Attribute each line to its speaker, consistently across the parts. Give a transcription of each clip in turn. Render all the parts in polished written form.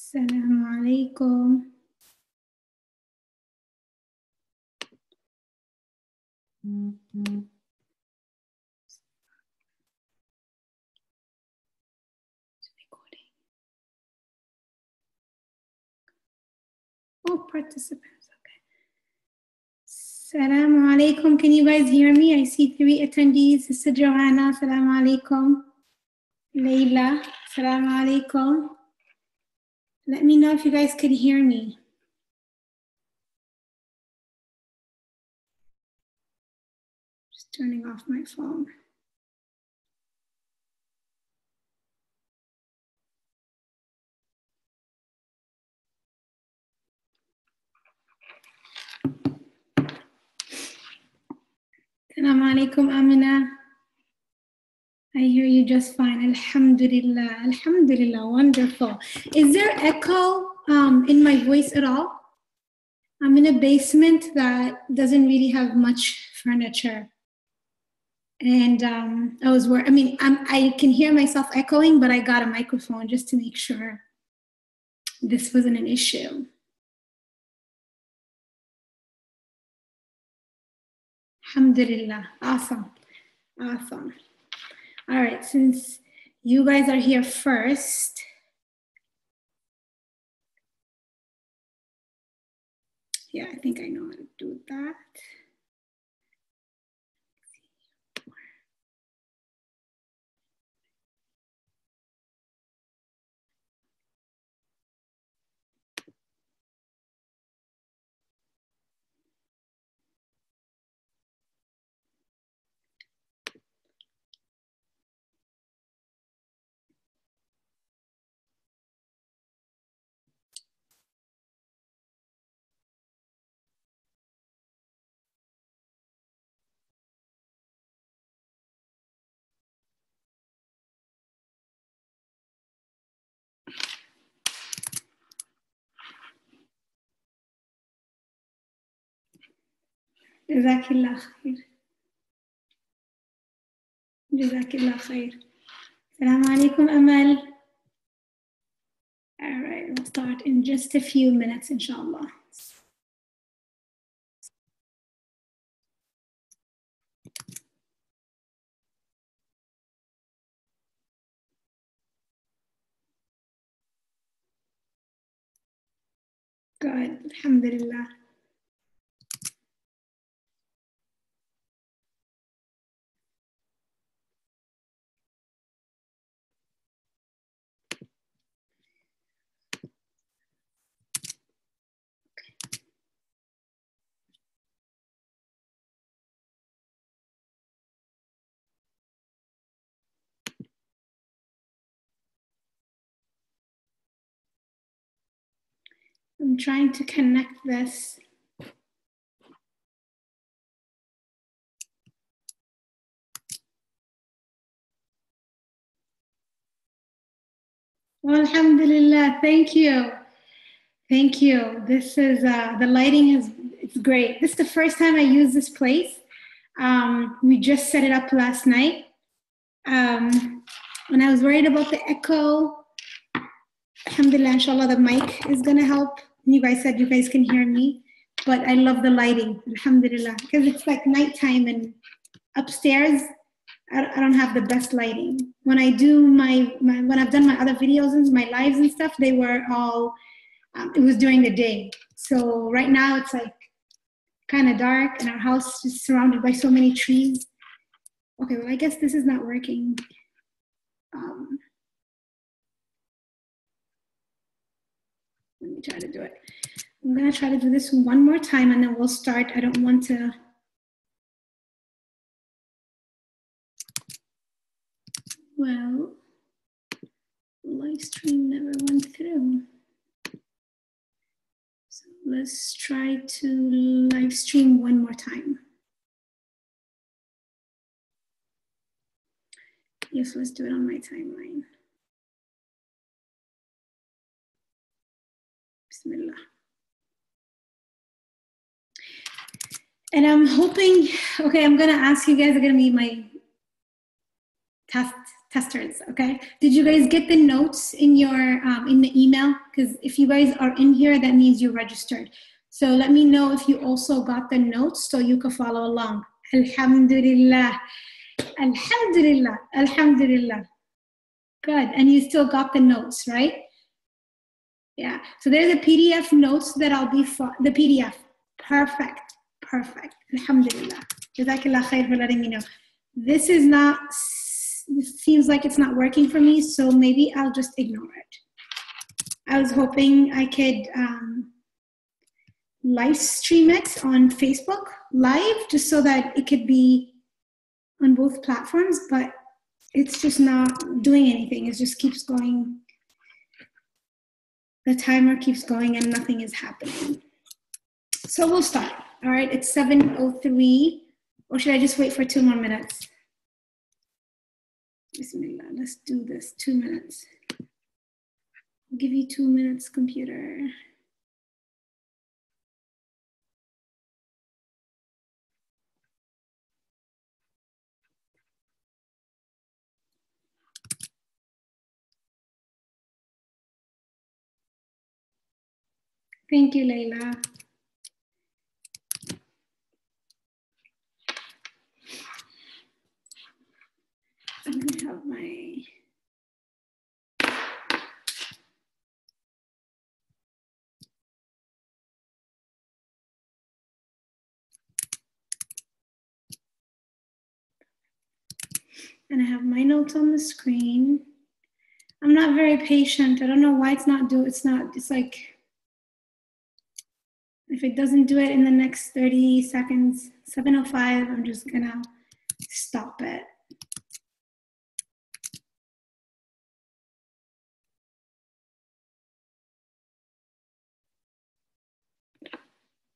Speaker 1: Assalamu alaikum. Oh, participants, okay. Assalamu alaikum. Can you guys hear me? I see 3 attendees. Sister Johanna, assalamu alaikum. Layla, assalamu alaikum. Let me know if you guys can hear me. Just turning off my phone. Assalamu alaikum, Amina. I hear you just fine. Alhamdulillah. Alhamdulillah. Wonderful. Is there echo in my voice at all? I'm in a basement that doesn't really have much furniture. And I can hear myself echoing, but I got a microphone just to make sure this wasn't an issue. Alhamdulillah. Awesome. Awesome. All right, since you guys are here first, yeah, I think I know how to do that. Jazakillah khair. Jazakillah khair. Assalamu alaikum, Amal. All right, we'll start in just a few minutes, inshallah. Good, alhamdulillah. I'm trying to connect this. Well, alhamdulillah, thank you. Thank you. This is, the lighting it's great. This is the first time I use this place. We just set it up last night. When I was worried about the echo, alhamdulillah, inshallah, the mic is gonna help. You guys said you guys can hear me, but I love the lighting, alhamdulillah, because it's like nighttime and upstairs, I don't have the best lighting. When I do when I've done my other videos and my lives and stuff, they were all, it was during the day. So right now it's like kind of dark and our house is surrounded by so many trees. Okay, well, I guess this is not working. Let me try to do it. I'm gonna try to do this one more time and then we'll start. I don't want to. Well, live stream never went through. So let's try to live stream one more time. Yes, let's do it on my timeline. Bismillah. And I'm hoping, okay, I'm gonna ask you guys, are gonna be my testers, okay? Did you guys get the notes in your in the email? Because if you guys are in here, that means you're registered. So let me know if you also got the notes so you can follow along. Alhamdulillah. Alhamdulillah. Alhamdulillah. Good. And you still got the notes, right? Yeah. So there's a PDF notes that I'll be the PDF. Perfect. Perfect. Alhamdulillah. Jazakallah khair for letting me know. This is not, it seems like it's not working for me, so maybe I'll just ignore it. I was hoping I could live stream it on Facebook live, just so that it could be on both platforms, but it's just not doing anything. It just keeps going. The timer keeps going and nothing is happening. So we'll start. All right, it's 7:03, or should I just wait for 2 more minutes? Bismillah, let's do this, 2 minutes. I'll give you 2 minutes, computer. Thank you, Layla. I'm gonna have my, and I have my notes on the screen. I'm not very patient. I don't know why it's like, if it doesn't do it in the next 30 seconds, 7:05, I'm just gonna stop it.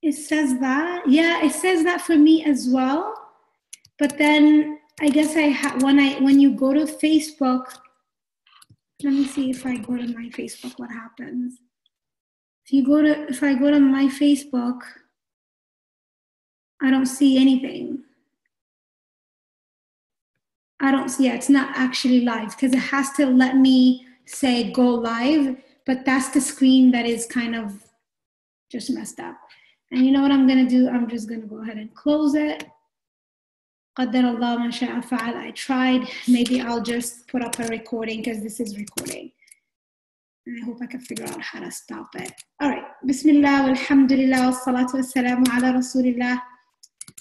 Speaker 1: It says that, yeah, it says that for me as well. But then I guess when you go to Facebook, let me see if I go to my Facebook, what happens. If I go to my Facebook, I don't see anything. It's not actually live because it has to let me say go live, but that's the screen that is kind of just messed up. And you know what I'm gonna do? I'm just gonna go ahead and close it. قدر الله ما شاء فعل. I tried. Maybe I'll just put up a recording because this is recording. And I hope I can figure out how to stop it. All right. Bismillah walhamdulillah wassalatu wassalamu ala rasulillah.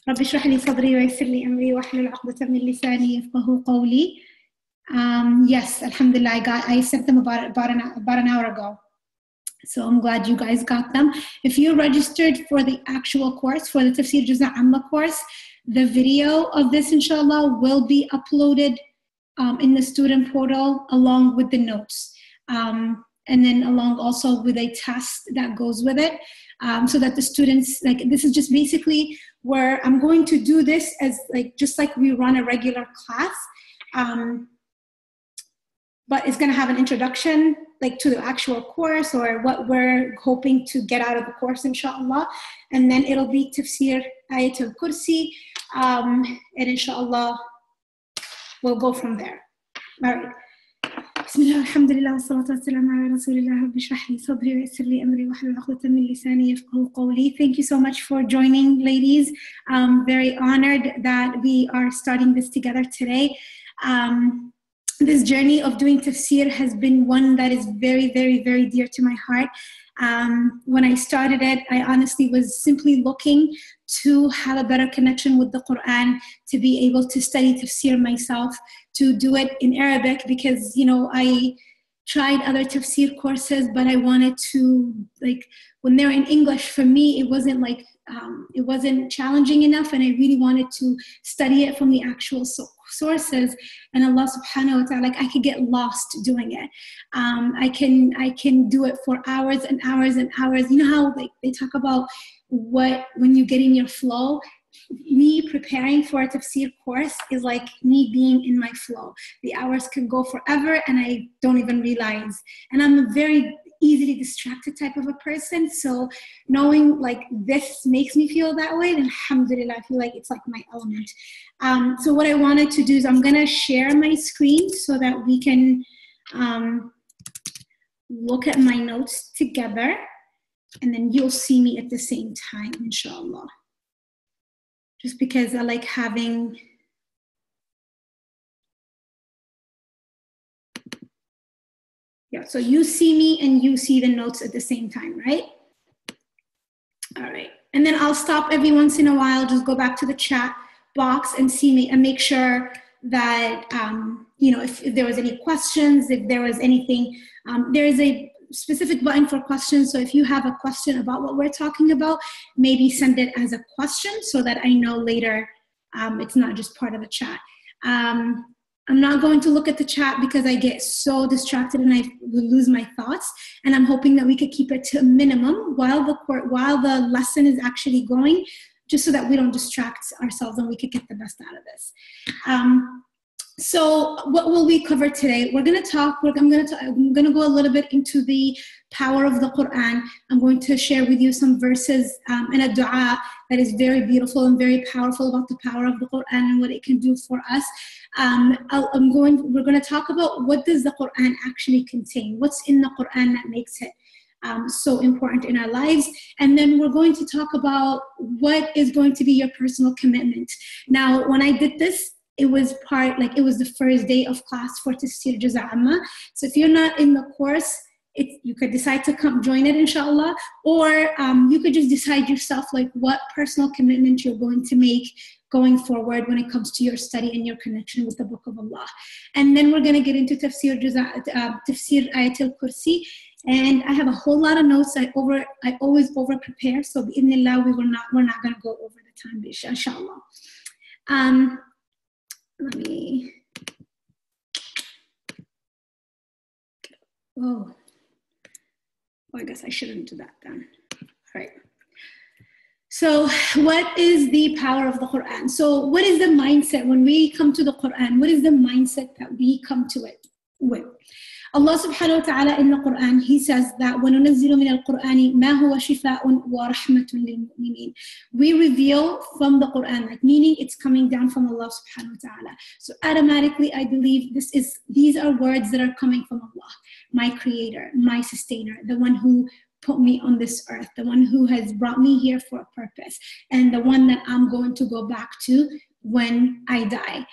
Speaker 1: رب اشرح لي صدري ويسر لي أمري واحلل عقدة من لساني يفقهوا قولي. Yes, alhamdulillah, I sent them about an hour ago. So I'm glad you guys got them. If you're registered for the actual course, for the Tafseer Juz'a Amma course, the video of this, inshallah, will be uploaded in the student portal along with the notes. And then along also with a test that goes with it, so that the students, like, this is just basically where I'm going to do this as just like we run a regular class, but it's going to have an introduction to the actual course or what we're hoping to get out of the course, inshallah. And then it'll be Tafseer Ayat alKursi, and inshallah we'll go from there. All right. Bismillah, alhamdulillah, wassalatu wassalamu ala rasulillah, rabbi shrah li sadri wa yassir li amri wahlul 'uqdatan min lisani yafqahu qawli. Thank you so much for joining, ladies. I'm very honored that we are starting this together today. This journey of doing tafsir has been one that is very, very, very dear to my heart. When I started it, I honestly was simply looking to have a better connection with the Quran, to be able to study tafsir myself, to do it in Arabic, because, I tried other tafsir courses, but I wanted to, when they're in English, for me, it wasn't challenging enough, and I really wanted to study it from the actual sources. And Allah subhanahu wa ta'ala, I could get lost doing it. I can do it for hours and hours and hours. You know how they talk about when you get in your flow? Me preparing for a tafsir course is like me being in my flow. The hours can go forever and I don't even realize. And I'm a very easily distracted type of a person. So knowing like this makes me feel that way, then alhamdulillah, I feel like it's like my element. So what I wanted to do is I'm going to share my screen so that we can look at my notes together, and then you'll see me at the same time, inshallah. Just because I like having so you see me and you see the notes at the same time, right? All right. And then I'll stop every once in a while, just go back to the chat box and see me and make sure that, you know, if there was any questions, if there was anything, there is a specific button for questions. So if you have a question about what we're talking about, maybe send it as a question so that I know later it's not just part of the chat. I'm not going to look at the chat because I get so distracted and I will lose my thoughts. And I'm hoping that we could keep it to a minimum while the lesson is actually going, just so that we don't distract ourselves and we could get the best out of this. So what will we cover today? I'm going to go a little bit into the power of the Quran. I'm going to share with you some verses and a dua that is very beautiful and very powerful about the power of the Quran and what it can do for us. We're going to talk about what does the Quran actually contain? What's in the Quran that makes it so important in our lives? And then we're going to talk about what is going to be your personal commitment. Now, when I did this, it was the first day of class for Tafseer Juz'a Amma. So if you're not in the course, you could decide to come join it, inshallah, or you could just decide yourself like what personal commitment you're going to make going forward when it comes to your study and your connection with the Book of Allah. And then we're going to get into Tafseer Ayat alKursi. And I have a whole lot of notes. I always over prepare. So bi'idhnillah, we're not going to go over the time, inshallah. Let me. Oh, I guess I shouldn't do that then. All right. So what is the power of the Quran? So what is the mindset when we come to the Quran? What is the mindset that we come to it with? Allah subhanahu wa ta'ala in the Quran, He says that وَنُنَزِّلُ مِنَ الْقُرْآنِ مَا هُوَ شِفَاءٌ وَرَحْمَةٌ لِلْمُؤْمِنِينَ. We reveal from the Quran, like meaning it's coming down from Allah subhanahu wa ta'ala. So automatically I believe these are words that are coming from Allah, my creator, my sustainer, the one who put me on this earth, the one who has brought me here for a purpose, and the one that I'm going to go back to when I die.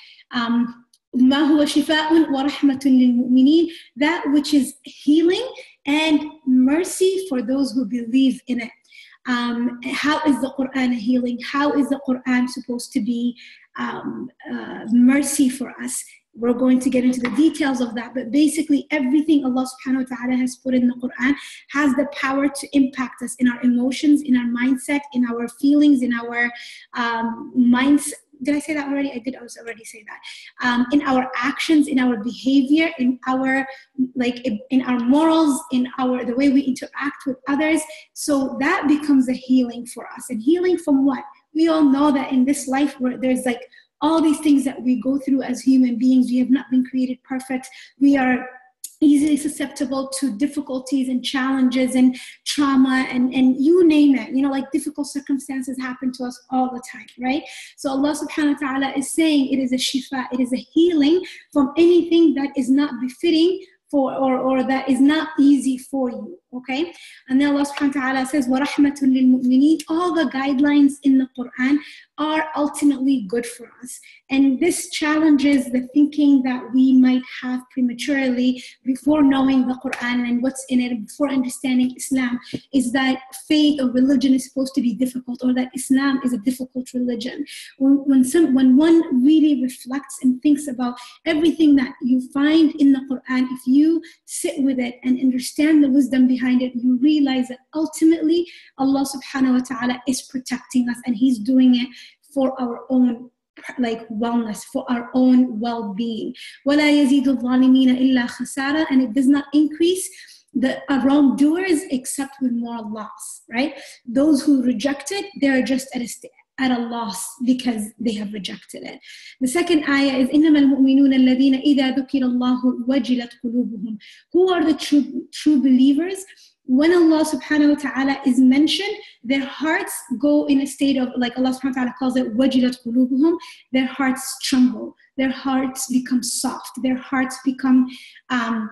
Speaker 1: مَا هُوَ شِفَاءٌ وَرَحْمَةٌ لِلْمُؤْمِنِينَ. That which is healing and mercy for those who believe in it. How is the Quran a healing? How is the Quran supposed to be mercy for us? We're going to get into the details of that, but basically everything Allah subhanahu wa ta'ala has put in the Quran has the power to impact us in our emotions, in our mindset, in our feelings, in our minds. Did I say that already? I did already say that. In our actions, in our behavior, in our morals, in the way we interact with others. So that becomes a healing for us. And healing from what? We all know that in this life where there's like all these things that we go through as human beings, we have not been created perfect. We are easily susceptible to difficulties and challenges and trauma and you name it, like difficult circumstances happen to us all the time, right? So Allah subhanahu wa ta'ala is saying it is a shifa, it is a healing from anything that is not befitting for or that is not easy for you, okay? And then Allah subhanahu wa ta'ala says, وَرَحْمَةٌ لِلْمُؤْمِنِينَ. All the guidelines in the Quran are ultimately good for us. And this challenges the thinking that we might have prematurely before knowing the Quran and what's in it, before understanding Islam, is that faith or religion is supposed to be difficult, or that Islam is a difficult religion. When one really reflects and thinks about everything that you find in the Quran, if you sit with it and understand the wisdom behind it, you realize that ultimately Allah subhanahu wa ta'ala is protecting us, and He's doing it for our own wellness, for our own well-being. وَلَا يَزِيدُ الظَّالِمِينَ إِلَّا خَسَارًا. And it does not increase the wrongdoers except with more loss, right? Those who reject it, they're just at a loss because they have rejected it. The second ayah is إِنَّمَا الْمُؤْمِنُونَ الَّذِينَ إِذَا ذُكِرَ اللَّهُ وَجِلَتْ قُلُوبُهُم. Who are the true believers? when Allah subhanahu wa ta'ala is mentioned, their hearts go in a state of, like Allah subhanahu wa ta'ala calls it, wajilat qulubuhum, their hearts tremble, their hearts become soft, their hearts become, so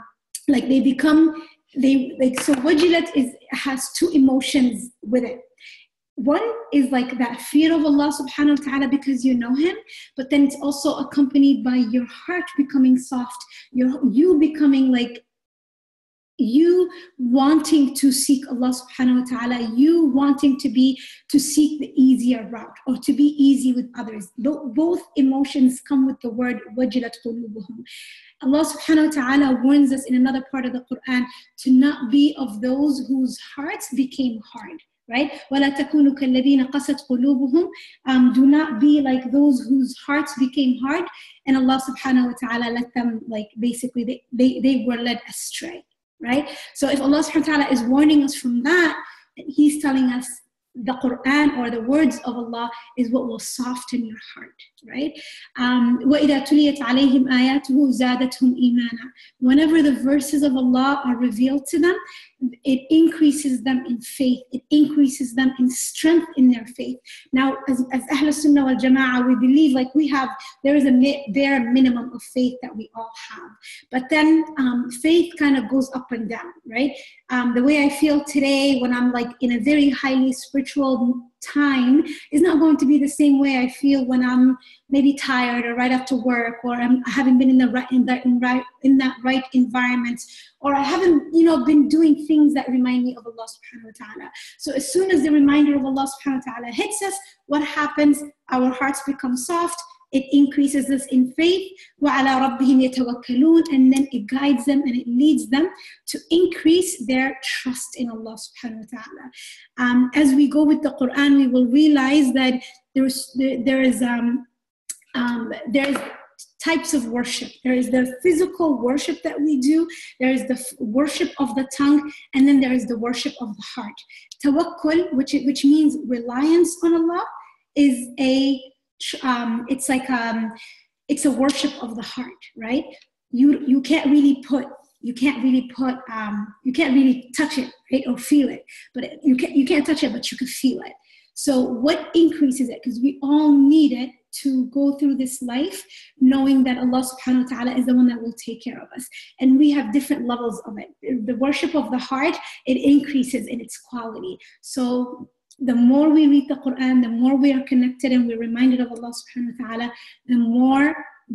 Speaker 1: wajilat has two emotions with it. One is like that fear of Allah subhanahu wa ta'ala because you know Him, but then it's also accompanied by your heart becoming soft, you becoming like, you wanting to seek Allah subhanahu wa ta'ala, you wanting to seek the easier route or to be easy with others. Both emotions come with the word wajilat qulubuhum. Allah subhanahu wa ta'ala warns us in another part of the Quran to not be of those whose hearts became hard. Right? وَلَا تَكُونُوا كَالَّذِينَ قَسَتْ قُلُوبُهُمْ. Do not be like those whose hearts became hard, and Allah subhanahu wa ta'ala let them, like, basically they were led astray. Right? So if Allah subhanahu wa ta'ala is warning us from that, He's telling us the Quran or the words of Allah is what will soften your heart, right? وَإِذَا تُلِيَتْ عَلَيْهِمْ آيَاتُهُ زَادَتْهُمْ إِيمَانًا. Whenever the verses of Allah are revealed to them, it increases them in faith. It increases them in strength in their faith. Now, as Ahl Sunnah wal Jama'ah, we believe like there is a bare minimum of faith that we all have. But then faith kind of goes up and down, right? The way I feel today when I'm like in a very highly spiritual time is not going to be the same way I feel when I'm maybe tired or right after work, or I haven't been in that right environment, or I haven't been doing things that remind me of Allah subhanahu wa ta'ala. So as soon as the reminder of Allah subhanahu wa ta'ala hits us, what happens? Our hearts become soft. It increases us in faith. وَعَلَىٰ رَبِّهِمْ يَتَوَكَّلُونَ. And then it guides them and it leads them to increase their trust in Allah subhanahu wa ta'ala. As we go with the Quran, we will realize that there is types of worship. There is the physical worship that we do, there is the worship of the tongue, and then there is the worship of the heart. Tawakkul, which means reliance on Allah, is it's a worship of the heart, right? You can't really touch it, right, or feel it, but you can't touch it, but you can feel it. So what increases it? Because we all need it to go through this life knowing that Allah subhanahu wa ta'ala is the one that will take care of us. And we have different levels of it. The worship of the heart, it increases in its quality. So the more we read the Quran, the more we are connected and we're reminded of Allah subhanahu wa ta'ala, the more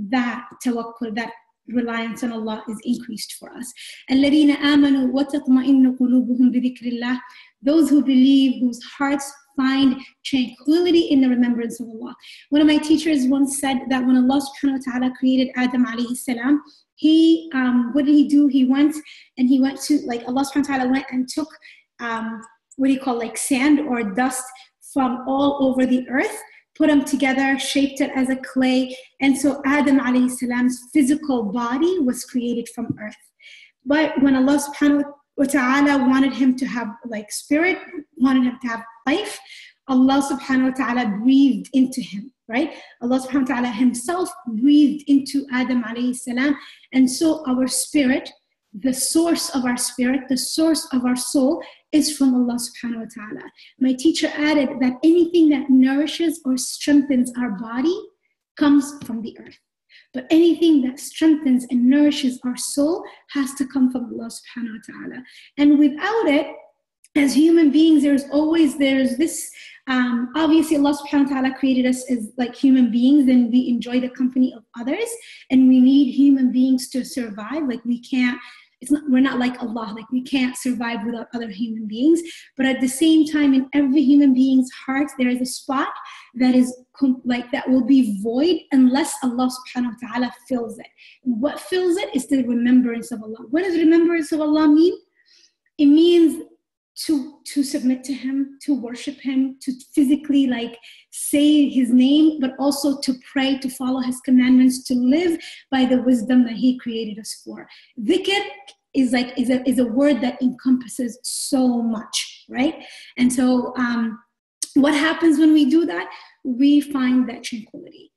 Speaker 1: that tawakkul, that reliance on Allah is increased for us. الَّذِينَ آمَنُوا وَتَطْمَئِنُّ قُلُوبُهُم بِذِكْرِ اللَّهِ. Those who believe, whose hearts find tranquility in the remembrance of Allah. One of my teachers once said that when Allah subhanahu wa ta'ala created Adam alayhi salam, what did he do? He went to, like, Allah subhanahu wa ta'ala went and took sand or dust from all over the earth, put them together, shaped it as a clay, and so Adam alayhi salam's physical body was created from earth. But when Allah subhanahu wa ta'ala wanted him to have like spirit, wanted him to have life, Allah subhanahu wa ta'ala breathed into him, right? Allah subhanahu wa ta'ala himself breathed into Adam alayhi salam, and so our spirit, the source of our spirit, the source of our soul is from Allah subhanahu wa ta'ala. My teacher added that anything that nourishes or strengthens our body comes from the earth. But anything that strengthens and nourishes our soul has to come from Allah subhanahu wa ta'ala. And without it, as human beings, there's this, obviously Allah subhanahu wa ta'ala created us as like human beings, and we enjoy the company of others, and we need human beings to survive. Like we're not like Allah, like we can't survive without other human beings. But at the same time, in every human being's heart, there is a spot that is that will be void unless Allah subhanahu wa ta'ala fills it. And what fills it is the remembrance of Allah. What does remembrance of Allah mean? It means to submit to Him, to worship Him, to physically like say His name, but also to pray, to follow His commandments, to live by the wisdom that He created us for. Dhikr is a word that encompasses so much, right? And so what happens when we do that? We find that tranquility.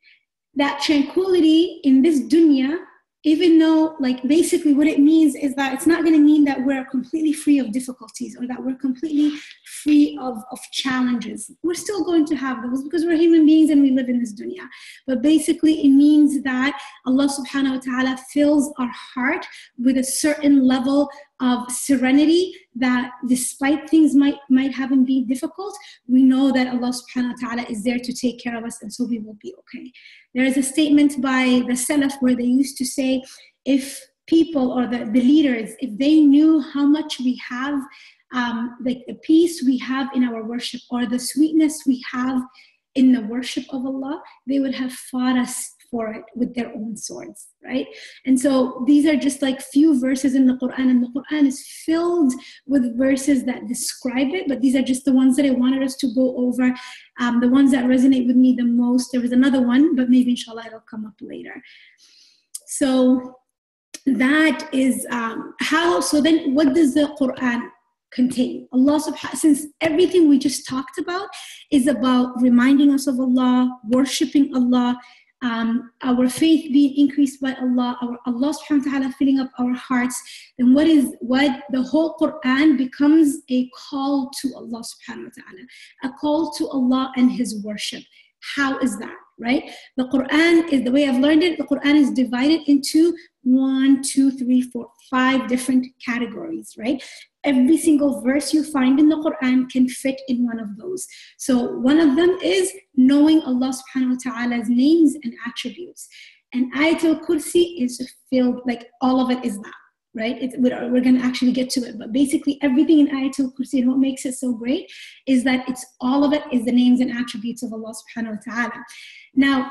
Speaker 1: That tranquility in this dunya even though, like, basically what it means is that it's not going to mean that we're completely free of difficulties or that we're completely free of challenges. We're still going to have those because we're human beings and we live in this dunya. But basically it means that Allah subhanahu wa ta'ala fills our heart with a certain level of serenity, that despite things might haven't been difficult, we know that Allah subhanahu wa ta'ala is there to take care of us, and so we will be okay. There is a statement by the Salaf where they used to say, if people or the leaders, if they knew how much we have, like the peace we have in our worship or the sweetness we have in the worship of Allah, they would have fought us for it with their own swords, right? And so these are just like few verses in the Quran, and the Quran is filled with verses that describe it, but these are just the ones that I wanted us to go over, the ones that resonate with me the most. There was another one, but maybe inshallah it'll come up later. So that is how, so then what does the Quran contain? Allah subhanahu, since everything we just talked about is about reminding us of Allah, worshiping Allah, our faith being increased by Allah, Allah subhanahu wa ta'ala filling up our hearts, then what the whole Quran becomes a call to Allah subhanahu wa ta'ala, a call to Allah and His worship. How is that, right? The Quran is, the way I've learned it, the Quran is divided into 5 different categories, right? Every single verse you find in the Quran can fit in one of those. So one of them is knowing Allah subhanahu wa ta'ala's names and attributes. And Ayat alKursi is filled, like all of it is that, right? We're going to actually get to it. But basically everything in Ayat alKursi, and what makes it so great is that it's all of it is the names and attributes of Allah subhanahu wa ta'ala. Now,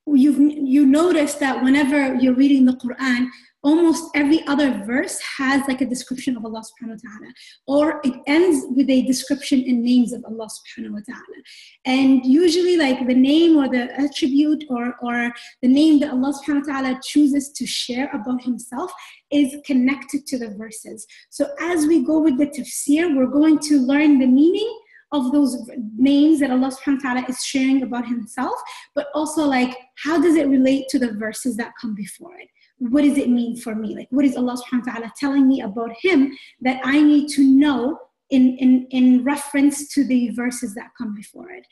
Speaker 1: you notice that whenever you're reading the Quran, almost every other verse has like a description of Allah subhanahu wa ta'ala, or it ends with a description in names of Allah subhanahu wa ta'ala. And usually like the name or the attribute or the name that Allah subhanahu wa ta'ala chooses to share about Himself is connected to the verses. So as we go with the tafsir, we're going to learn the meaning of those names that Allah subhanahu wa ta'ala is sharing about Himself, but also like how does it relate to the verses that come before it? What does it mean for me? Like, what is Allah subhanahu wa ta'ala telling me about Him that I need to know in reference to the verses that come before it?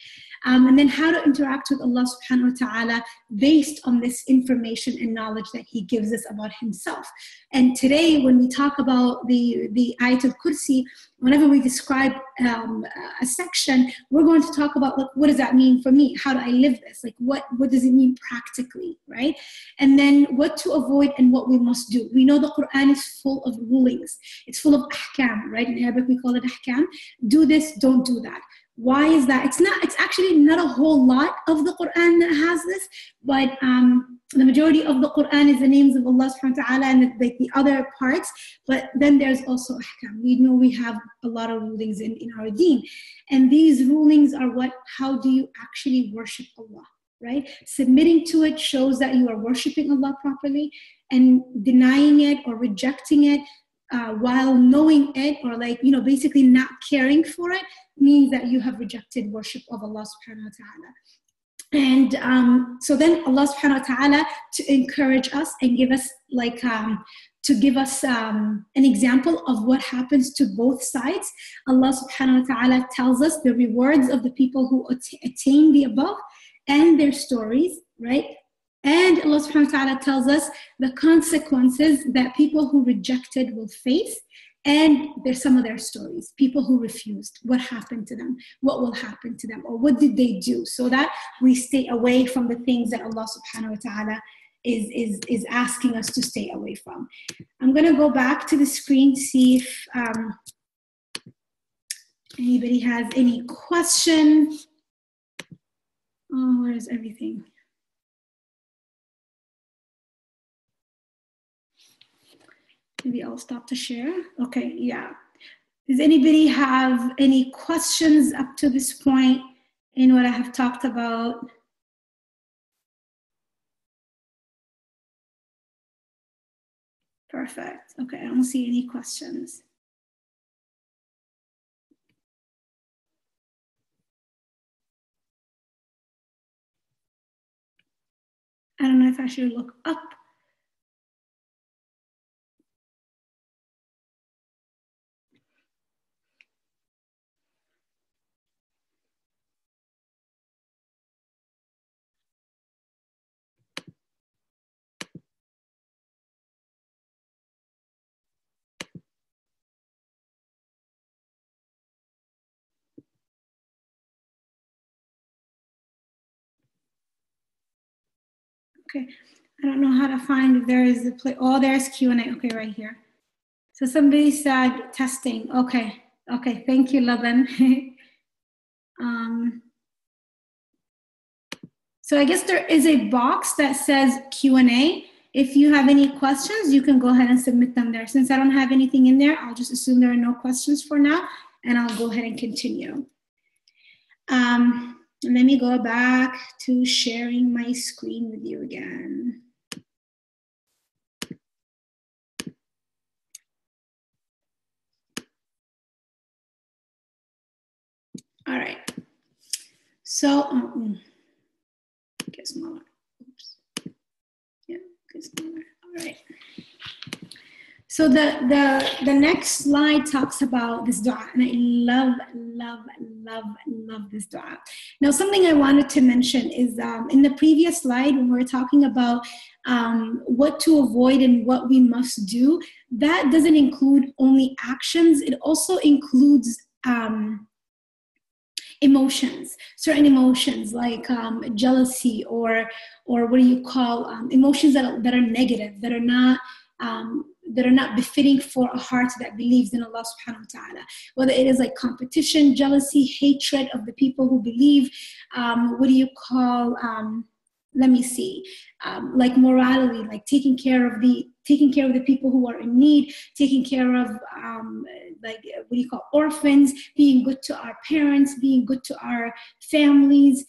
Speaker 1: And then how to interact with Allah subhanahu wa ta'ala based on this information and knowledge that He gives us about Himself. And today, when we talk about the Ayat alKursi, whenever we describe a section, we're going to talk about, like, what does that mean for me? How do I live this? Like, what does it mean practically, right? And then what to avoid and what we must do. We know the Quran is full of rulings. It's full of ahkam, right? In Arabic, we call it ahkam. Do this, don't do that. Why is that? It's actually not a whole lot of the Quran that has this, but the majority of the Quran is the names of Allah subhanahu wa ta'ala and the other parts, but then there's also ahkam. We know we have a lot of rulings in our deen, and these rulings are how do you actually worship Allah, right? Submitting to it shows that you are worshiping Allah properly, and denying it or rejecting it while knowing it, or basically not caring for it, means that you have rejected worship of Allah subhanahu wa ta'ala. And so then Allah subhanahu wa ta'ala, to encourage us and give us an example of what happens to both sides, Allah subhanahu wa ta'ala tells us the rewards of the people who attain the above and their stories, right? And Allah subhanahu wa ta'ala tells us the consequences that people who rejected will face. And there's some of their stories, people who refused, what happened to them, what will happen to them, or what did they do, so that we stay away from the things that Allah subhanahu wa ta'ala is asking us to stay away from. I'm going to go back to the screen, see if anybody has any questions. Oh, where's everything? Maybe I'll stop to share. Okay, yeah. Does anybody have any questions up to this point in what I have talked about? Perfect. Okay, I don't see any questions. I don't know if I should look up Okay. I don't know how to find if there is a play. Oh, there's Q&A. Okay, right here. So somebody said testing. Okay. Okay. Thank you, Laban. So I guess there is a box that says Q&A. If you have any questions, you can go ahead and submit them there. Since I don't have anything in there, I'll just assume there are no questions for now, and I'll go ahead and continue. Let me go back to sharing my screen with you again. All right. So, get smaller. Oops. Yeah, get smaller. All right. So the next slide talks about this dua, and I love this dua. Now, something I wanted to mention is in the previous slide when we were talking about what to avoid and what we must do, that doesn't include only actions. It also includes emotions, certain emotions like jealousy or what do you call emotions that are negative, that are not befitting for a heart that believes in Allah subhanahu wa ta'ala. Whether it is like competition, jealousy, hatred of the people who believe, what do you call, let me see, like morality, like taking care of the people who are in need, taking care of like what do you call, orphans, being good to our parents, being good to our families.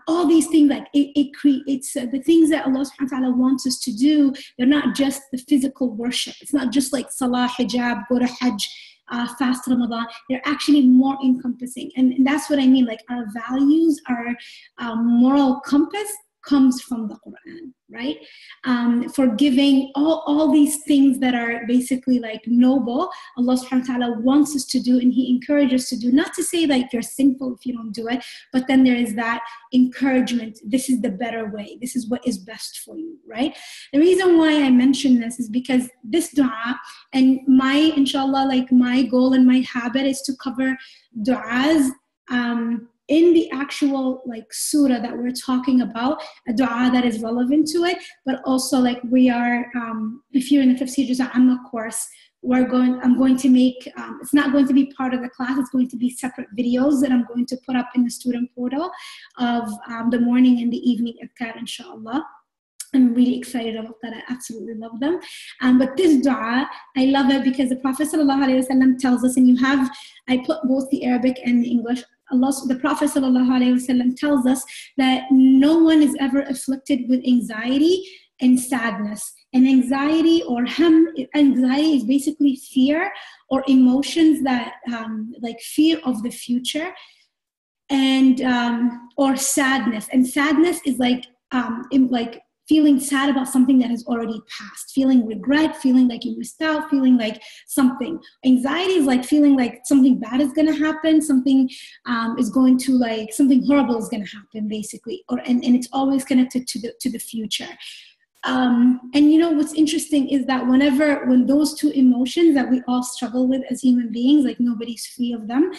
Speaker 1: All these things, like it creates the things that Allah subhanahu wa ta'ala wants us to do. They're not just the physical worship. It's not just like salah, hijab, go to hajj, fast Ramadan. They're actually more encompassing. And that's what I mean. Like our values, our moral compass comes from the Quran, right? Forgiving, all these things that are basically like noble, Allah subhanahu wa ta'ala wants us to do, and He encourages us to do. Not to say like you're sinful if you don't do it, but then there is that encouragement. This is the better way. This is what is best for you, right? The reason why I mention this is because this dua, and my, inshallah, like my goal and my habit is to cover du'as in the actual like surah that we're talking about, a dua that is relevant to it, but also like we are, if you're in the Tafseer Juz' Amma course, I'm going to make, it's not going to be part of the class, it's going to be separate videos that I'm going to put up in the student portal of the morning and the evening adhkar, inshallah. I'm really excited about that. I absolutely love them. But this dua, I love it because the Prophet ﷺ tells us, and I put both the Arabic and the English. The Prophet ﷺ tells us that no one is ever afflicted with anxiety and sadness. And anxiety anxiety is basically fear or emotions that, like fear of the future, and or sadness. And sadness is like feeling sad about something that has already passed, feeling regret, feeling like you missed out, feeling like something. Anxiety is like feeling like something bad is going to happen, something is going to, like, something horrible is going to happen, basically, and it's always connected to the future. And you know what's interesting is that when those two emotions that we all struggle with as human beings, like nobody's free of them,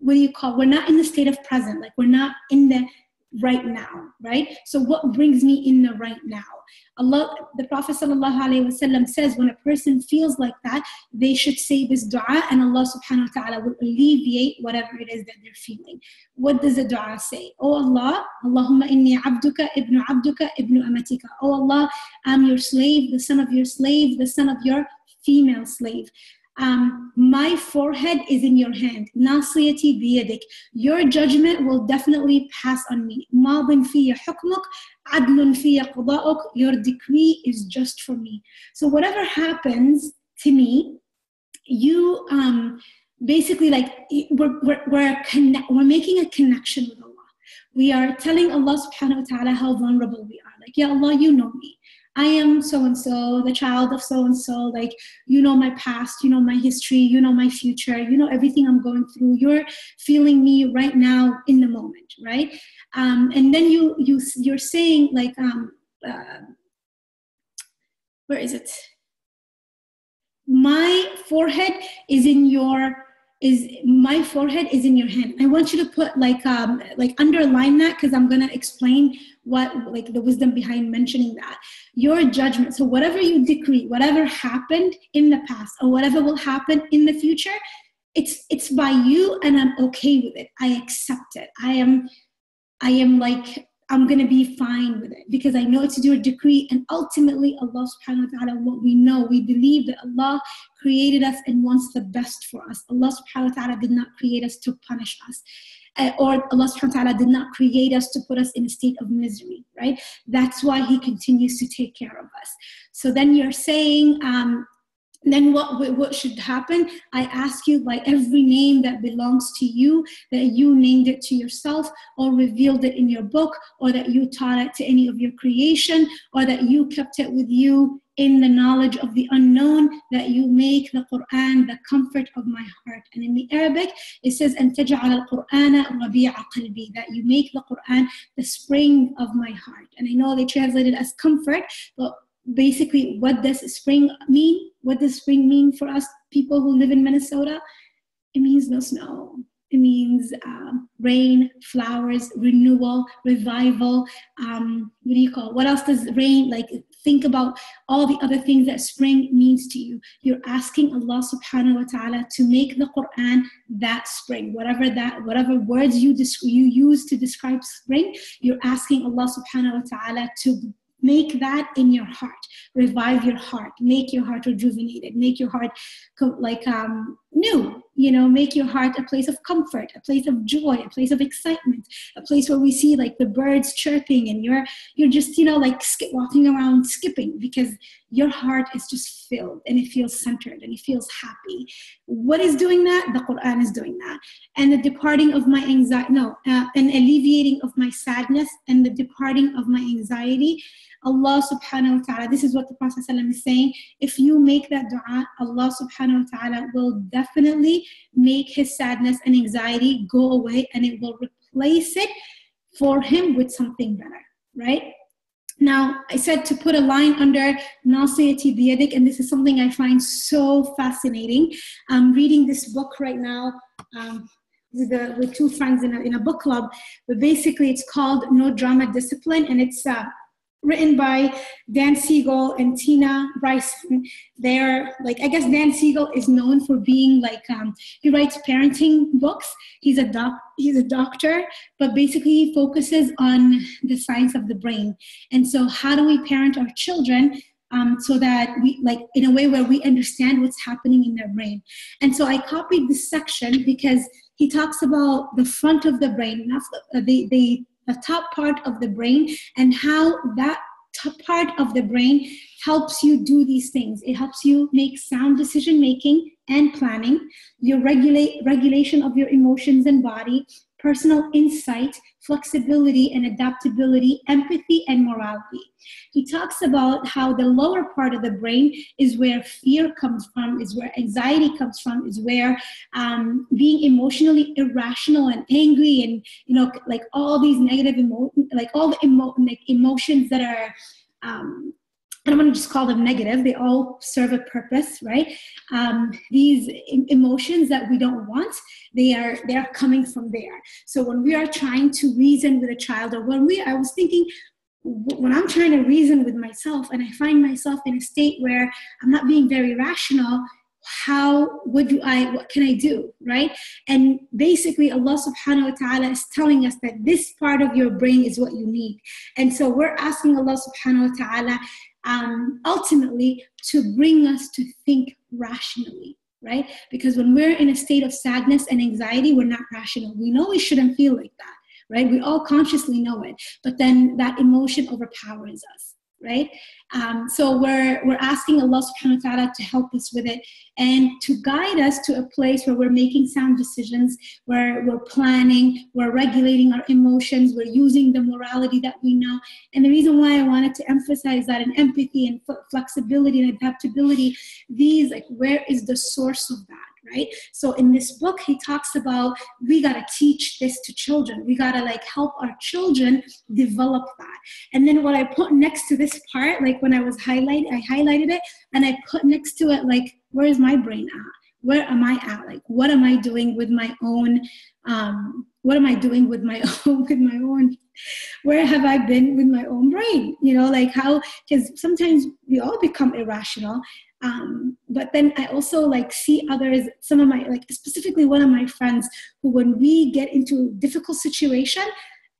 Speaker 1: we're not in the state of present, like we're not in the right now, right? So what brings me in the right now? The Prophet ﷺ says when a person feels like that, they should say this dua, and Allah subhanahu wa ta'ala will alleviate whatever it is that they're feeling. What does the dua say? Oh Allah, Allahumma inni abduka, ibnu amatika. Oh Allah, I'm your slave, the son of your slave, the son of your female slave. My forehead is in your hand. Nasiyati biyadik. Your judgment will definitely pass on me. Madin fiya hukmuk, adlun fiya qada'uk. Your decree is just for me. So whatever happens to me, you basically, like, we're making a connection with Allah. We are telling Allah subhanahu wa ta'ala how vulnerable we are. Like, Ya Allah, you know me. I am so-and-so, the child of so-and-so, like, you know my past, you know my history, you know my future, you know everything I'm going through. You're feeling me right now in the moment, right? And then you're saying, like, where is it? My forehead is in your is my forehead is in your hand. I want you to put like underline that, because I'm going to explain what, like, the wisdom behind mentioning that. Your judgment. So whatever you decree, whatever happened in the past or whatever will happen in the future, it's by you, and I'm okay with it. I accept it. I am like, I'm going to be fine with it, because I know it's your decree. And ultimately, Allah subhanahu wa ta'ala, what we know, we believe that Allah created us and wants the best for us. Allah subhanahu wa ta'ala did not create us to punish us. Or Allah subhanahu wa ta'ala did not create us to put us in a state of misery, right? That's why He continues to take care of us. So then you're saying, then what should happen? I ask you, by every name that belongs to you, that you named it to yourself, or revealed it in your book, or that you taught it to any of your creation, or that you kept it with you in the knowledge of the unknown, that you make the Quran the comfort of my heart. And in the Arabic, it says, أَن تَجْعَلَ الْقُرْآنَ رَبِيعَ قَلْبِي, that you make the Quran the spring of my heart. And I know they translate it as comfort, but basically, what does spring mean? What does spring mean for us people who live in Minnesota? It means no snow. It means rain, flowers, renewal, revival. What else does rain, like, think about all the other things that spring means to you. You're asking Allah subhanahu wa ta'ala to make the Quran that spring. Whatever words you use to describe spring, you're asking Allah subhanahu wa ta'ala to make that in your heart, revive your heart, make your heart rejuvenated, make your heart new, make your heart a place of comfort, a place of joy, a place of excitement, a place where we see like the birds chirping, and you're just, walking around skipping, because your heart is just filled and it feels centered and it feels happy. What is doing that? The Quran is doing that. And the departing of my anxiety, and alleviating of my sadness and the departing of my anxiety. Allah subhanahu wa ta'ala, this is what the Prophet ﷺ is saying, if you make that dua, Allah subhanahu wa ta'ala will definitely make his sadness and anxiety go away, and it will replace it for him with something better, right? Now, I said to put a line under Nasiyati Biyadik, and this is something I find so fascinating. I'm reading this book right now with two friends in a book club, but basically it's called No Drama Discipline, and it's written by Dan Siegel and Tina Bryson. They're I guess Dan Siegel is known for being he writes parenting books. He's a doctor, but basically he focuses on the science of the brain. And so how do we parent our children so that we, in a way where we understand what's happening in their brain. And so I copied this section because he talks about the front of the brain, not the top part of the brain, and how that top part of the brain helps you do these things. It helps you make sound decision making and planning, your regulation of your emotions and body, personal insight, flexibility and adaptability, empathy and morality. He talks about how the lower part of the brain is where fear comes from, is where anxiety comes from, is where being emotionally irrational and angry and all these negative emotions that are I don't want to just call them negative, they all serve a purpose, right? These emotions that we don't want, they are coming from there. So when we are trying to reason with a child, or I was thinking, when I'm trying to reason with myself and I find myself in a state where I'm not being very rational, what can I do, right? And basically Allah subhanahu wa ta'ala is telling us that this part of your brain is what you need. And so we're asking Allah subhanahu wa ta'ala ultimately to bring us to think rationally, right? Because when we're in a state of sadness and anxiety, we're not rational. We know we shouldn't feel like that, right? We all consciously know it, but then that emotion overpowers us, right? So we're asking Allah subhanahu wa ta'ala to help us with it and to guide us to a place where we're making sound decisions, where we're planning, we're regulating our emotions, we're using the morality that we know. And the reason why I wanted to emphasize that in empathy and flexibility and adaptability, where is the source of that? Right? So in this book, he talks about we got to teach this to children. We got to help our children develop that. And then what I put next to this part, when I highlighted it, and I put next to it, where is my brain at? where am I at? Like, what am I doing with my own, what am I doing with my own, where have I been with my own brain? You know, like how, because sometimes we all become irrational. But then I also like see others, some of my, like specifically one of my friends who, when we get into a difficult situation,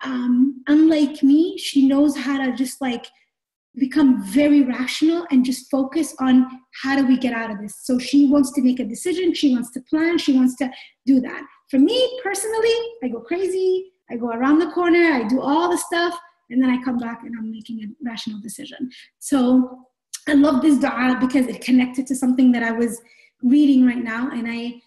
Speaker 1: unlike me, she knows how to just like become very rational and just focus on how do we get out of this. So she wants to make a decision, she wants to plan, she wants to do that. For me personally, I go crazy, I go around the corner, I do all the stuff, and then I come back and I'm making a rational decision. So I love this dua because it connected to something that I was reading right now, and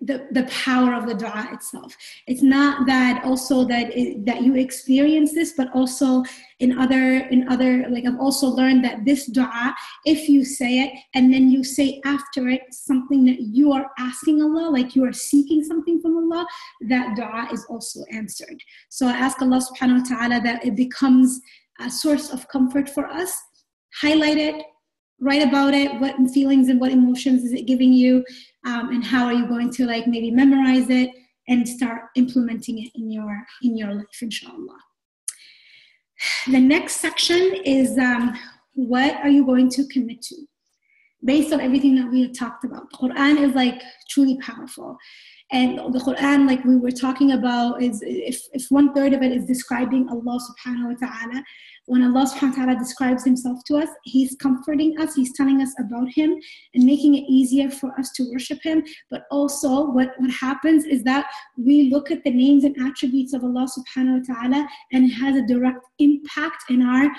Speaker 1: the power of the dua itself. It's not that also that you experience this, but also in other, like I've also learned that this dua, if you say it and then you say after it something that you are asking Allah, like you are seeking something from Allah, that dua is also answered. So I ask Allah subhanahu wa ta'ala that it becomes a source of comfort for us. Highlight it, write about it, what feelings and what emotions is it giving you, and how are you going to like maybe memorize it and start implementing it in your life, inshallah. The next section is what are you going to commit to? Based on everything that we have talked about, the Quran is like truly powerful. And the Quran, like we were talking about, is if 1/3 of it is describing Allah subhanahu wa ta'ala, when Allah subhanahu wa ta'ala describes himself to us, he's comforting us, he's telling us about him and making it easier for us to worship him. But also what happens is that we look at the names and attributes of Allah subhanahu wa ta'ala, and it has a direct impact in our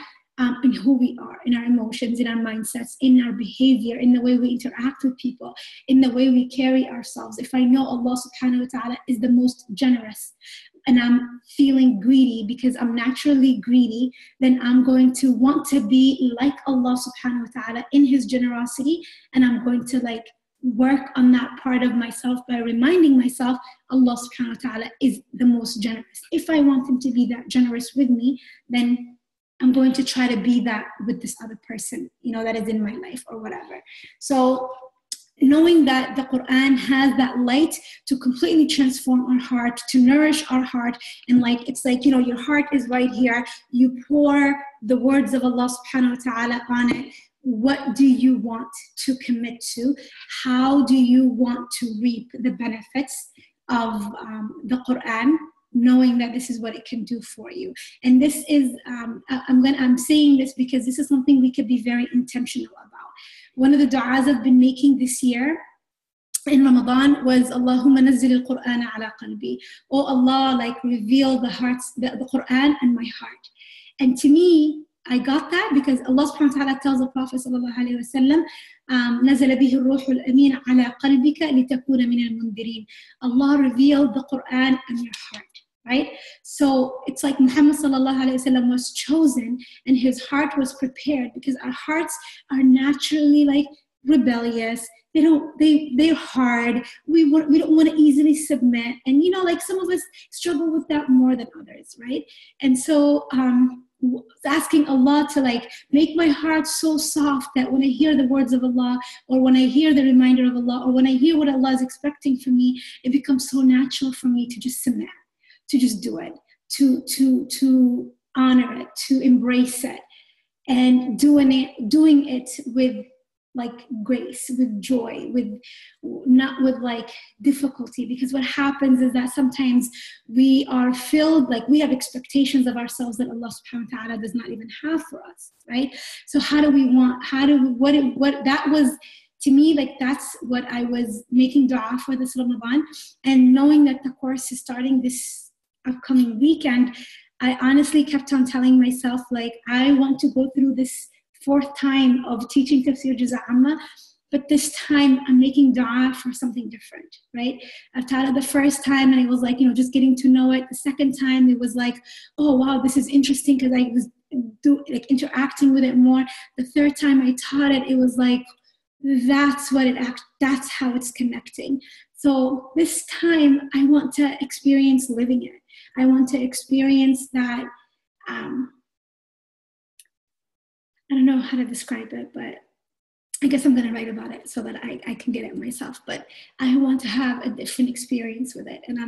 Speaker 1: in who we are, in our emotions, in our mindsets, in our behavior, in the way we interact with people, in the way we carry ourselves. If I know Allah subhanahu wa ta'ala is the most generous, and I'm feeling greedy because I'm naturally greedy, then I'm going to want to be like Allah subhanahu wa ta'ala in his generosity, and I'm going to like work on that part of myself by reminding myself Allah subhanahu wa ta'ala is the most generous. If I want him to be that generous with me, then I'm going to try to be that with this other person, you know, that is in my life or whatever. So knowing that the Quran has that light to completely transform our heart, to nourish our heart, and like it's like, you know, your heart is right here, you pour the words of Allah subhanahu wa ta'ala on it. What do you want to commit to? How do you want to reap the benefits of the Quran, knowing that this is what it can do for you? And this is, I'm saying this because this is something we could be very intentional about. One of the du'as I've been making this year in Ramadan was Allahumma nazzil al-Qur'an ala qalbi. Oh Allah, like reveal the Qur'an and my heart. And to me, I got that because Allah subhanahu wa ta'ala tells the Prophet sallallahu alayhi wa sallam, نزل به الروح الأمين على قلبك لتكون من المنذرين. Allah revealed the Qur'an and your heart. Right? So it's like Muhammad sallallahu alayhi wa sallam was chosen and his heart was prepared, because our hearts are naturally like rebellious. They're hard. We don't want to easily submit. And you know, like some of us struggle with that more than others, right? And so asking Allah to like make my heart so soft that when I hear the words of Allah, or when I hear the reminder of Allah, or when I hear what Allah is expecting from me, it becomes so natural for me to just submit, to just do it, to honor it, to embrace it, and doing it with like grace, with joy, not with like difficulty. Because what happens is that sometimes we are filled, like we have expectations of ourselves that Allah subhanahu wa ta'ala does not even have for us, right? So what that was, to me, like that's what I was making dua for this Ramadan. And knowing that the course is starting this upcoming weekend, I honestly kept on telling myself, like, I want to go through this 4th time of teaching Tafseer Juz' Amma, but this time I'm making dua for something different, right? I've taught it the first time and it was like, you know, just getting to know it. The second time it was like, oh wow, this is interesting, because I was interacting with it more. The third time I taught it, it was like, that's how it's connecting. So this time I want to experience living it. I want to experience that, I don't know how to describe it, but I guess I'm going to write about it so that I can get it myself. But I want to have a different experience with it. And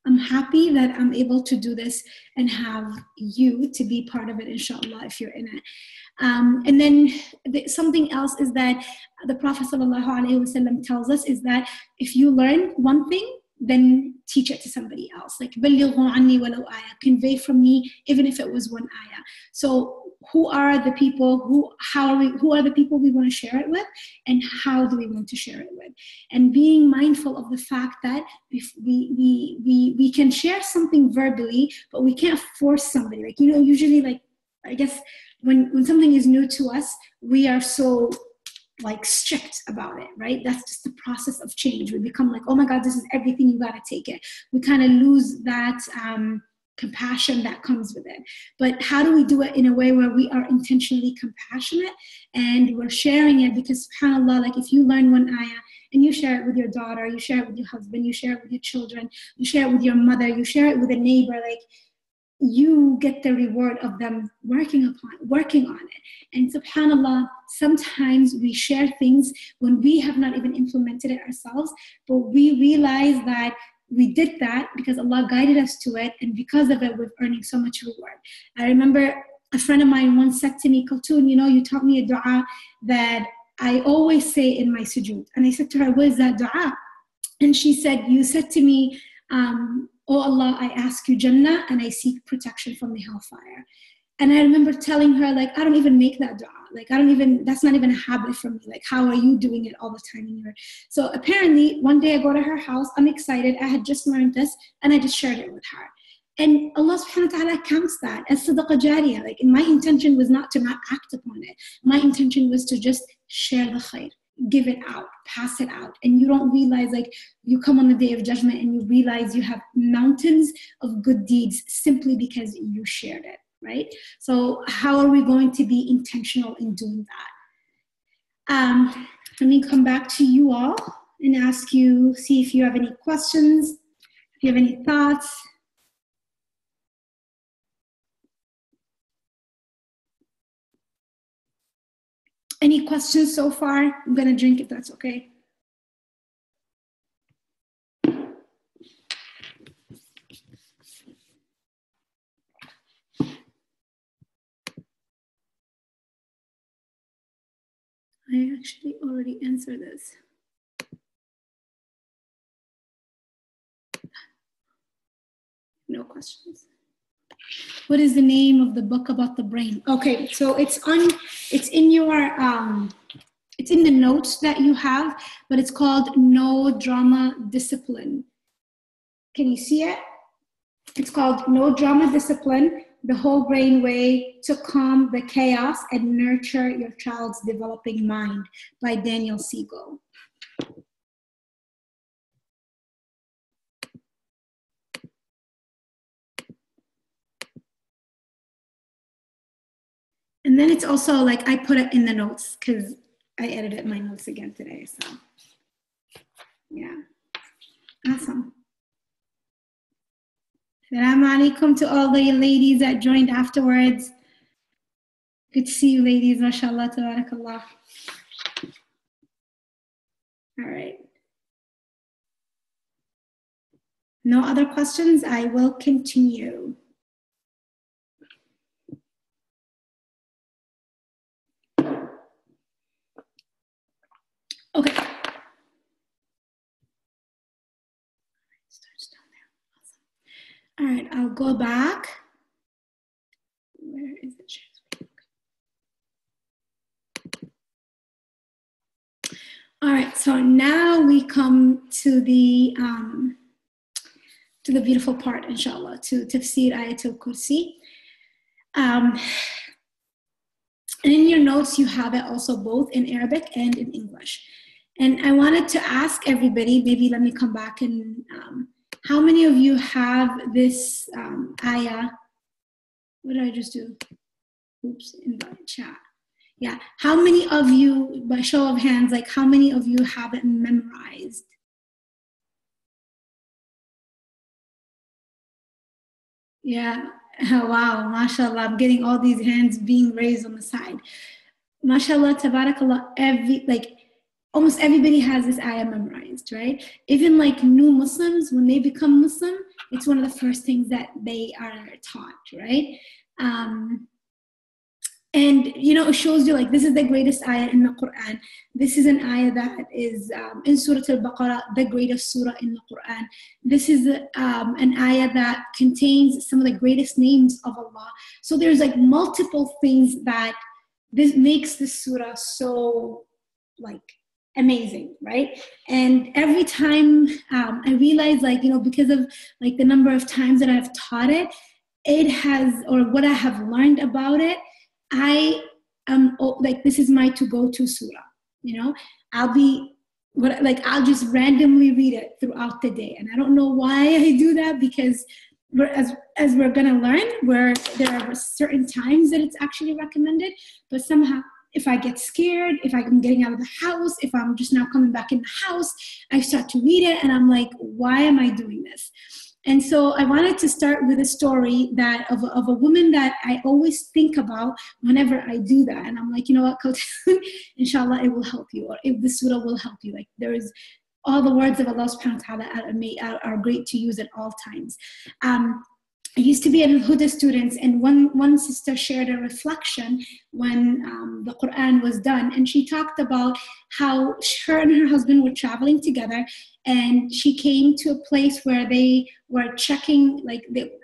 Speaker 1: I'm happy that I'm able to do this and have you to be part of it, inshallah, if you're in it. And then something else is that the Prophet ﷺ tells us is that if you learn one thing, then teach it to somebody else. Like, بَلِّغُوا عَنِّي وَلَوْ آيَةً, convey from me, even if it was one ayah. So who are the people who are the people we want to share it with, and how do we want to share it with? And being mindful of the fact that if we can share something verbally, but we can't force somebody. Like, usually, like, I guess when something is new to us, we are so like strict about it, right? That's just the process of change. We become like, oh my God, this is everything, you gotta take it. We kind of lose that compassion that comes with it. But how do we do it in a way where we are intentionally compassionate and we're sharing it? Because subhanAllah, like, if you learn one ayah and you share it with your daughter, you share it with your husband, you share it with your children, you share it with your mother, you share it with a neighbor, like, you get the reward of them working on it. And subhanAllah, sometimes we share things when we have not even implemented it ourselves, but we realize that we did that because Allah guided us to it, and because of it, we're earning so much reward. I remember a friend of mine once said to me, Kaltoon, you taught me a dua that I always say in my sujood. And I said to her, what is that dua? And she said, you said to me, oh Allah, I ask you Jannah and I seek protection from the hellfire. And I remember telling her, like, I don't even make that dua. Like, that's not even a habit for me. Like, how are you doing it all the time? So apparently, one day I go to her house, I'm excited, I had just learned this, and I just shared it with her. And Allah subhanahu wa ta'ala counts that as sadaqah jariyah. Like, my intention was not to not act upon it. My intention was to just share the khair. Give it out, pass it out. And you don't realize, like, you come on the day of judgment and you realize you have mountains of good deeds simply because you shared it, right? So how are we going to be intentional in doing that? Let me come back to you all and ask you, see if you have any questions, if you have any thoughts. Any questions so far? I'm gonna drink if that's okay. I actually already answered this. No questions. What is the name of the book about the brain? Okay, so it's in the notes that you have, but it's called No Drama Discipline. Can you see it? It's called No Drama Discipline, The Whole Brain Way to Calm the Chaos and Nurture Your Child's Developing Mind by Daniel Siegel. And then it's also like, I put it in the notes because I edited my notes again today. So yeah, awesome. Assalamu alaikum to all the ladies that joined afterwards. Good to see you, ladies. MashaAllah, tabarakallah. All right. No other questions? I will continue. Okay. Starts down there. Awesome. All right, I'll go back. Where is it? All right, so now we come to the beautiful part, inshallah, to Tafseer Ayat alKursi. And in your notes, you have it also both in Arabic and in English. And I wanted to ask everybody, maybe let me come back and how many of you have this ayah? What did I just do? Oops, in the chat. Yeah, how many of you, by show of hands, like how many of you have it memorized? Yeah, wow, mashallah, I'm getting all these hands being raised on the side. mashallah, tabarakallah, almost everybody has this ayah memorized, right? Even like new Muslims, when they become Muslim, it's one of the first things that they are taught, right? And it shows you like this is the greatest ayah in the Quran. This is an ayah that is in Surah Al-Baqarah, the greatest surah in the Quran. This is an ayah that contains some of the greatest names of Allah. So there's like multiple things that this makes this surah so like amazing, right? And every time I realize because of like the number of times that I've taught it, or what I have learned about it, I am like, this is my to-go-to surah. I'll just randomly read it throughout the day. And I don't know why I do that, because as we're going to learn, where there are certain times that it's actually recommended, but somehow if I get scared, if I'm getting out of the house, if I'm just now coming back in the house, I start to read it and I'm like, why am I doing this? And so I wanted to start with a story of a woman that I always think about whenever I do that. And I'm like, you know what, Coach, inshallah, it will help you, or if the surah will help you. Like, there is all the words of Allah subhanahu wa ta'ala are great to use at all times. I used to be an Huda student, and one sister shared a reflection when the Quran was done, and she talked about how her and her husband were traveling together, and she came to a place where they were checking,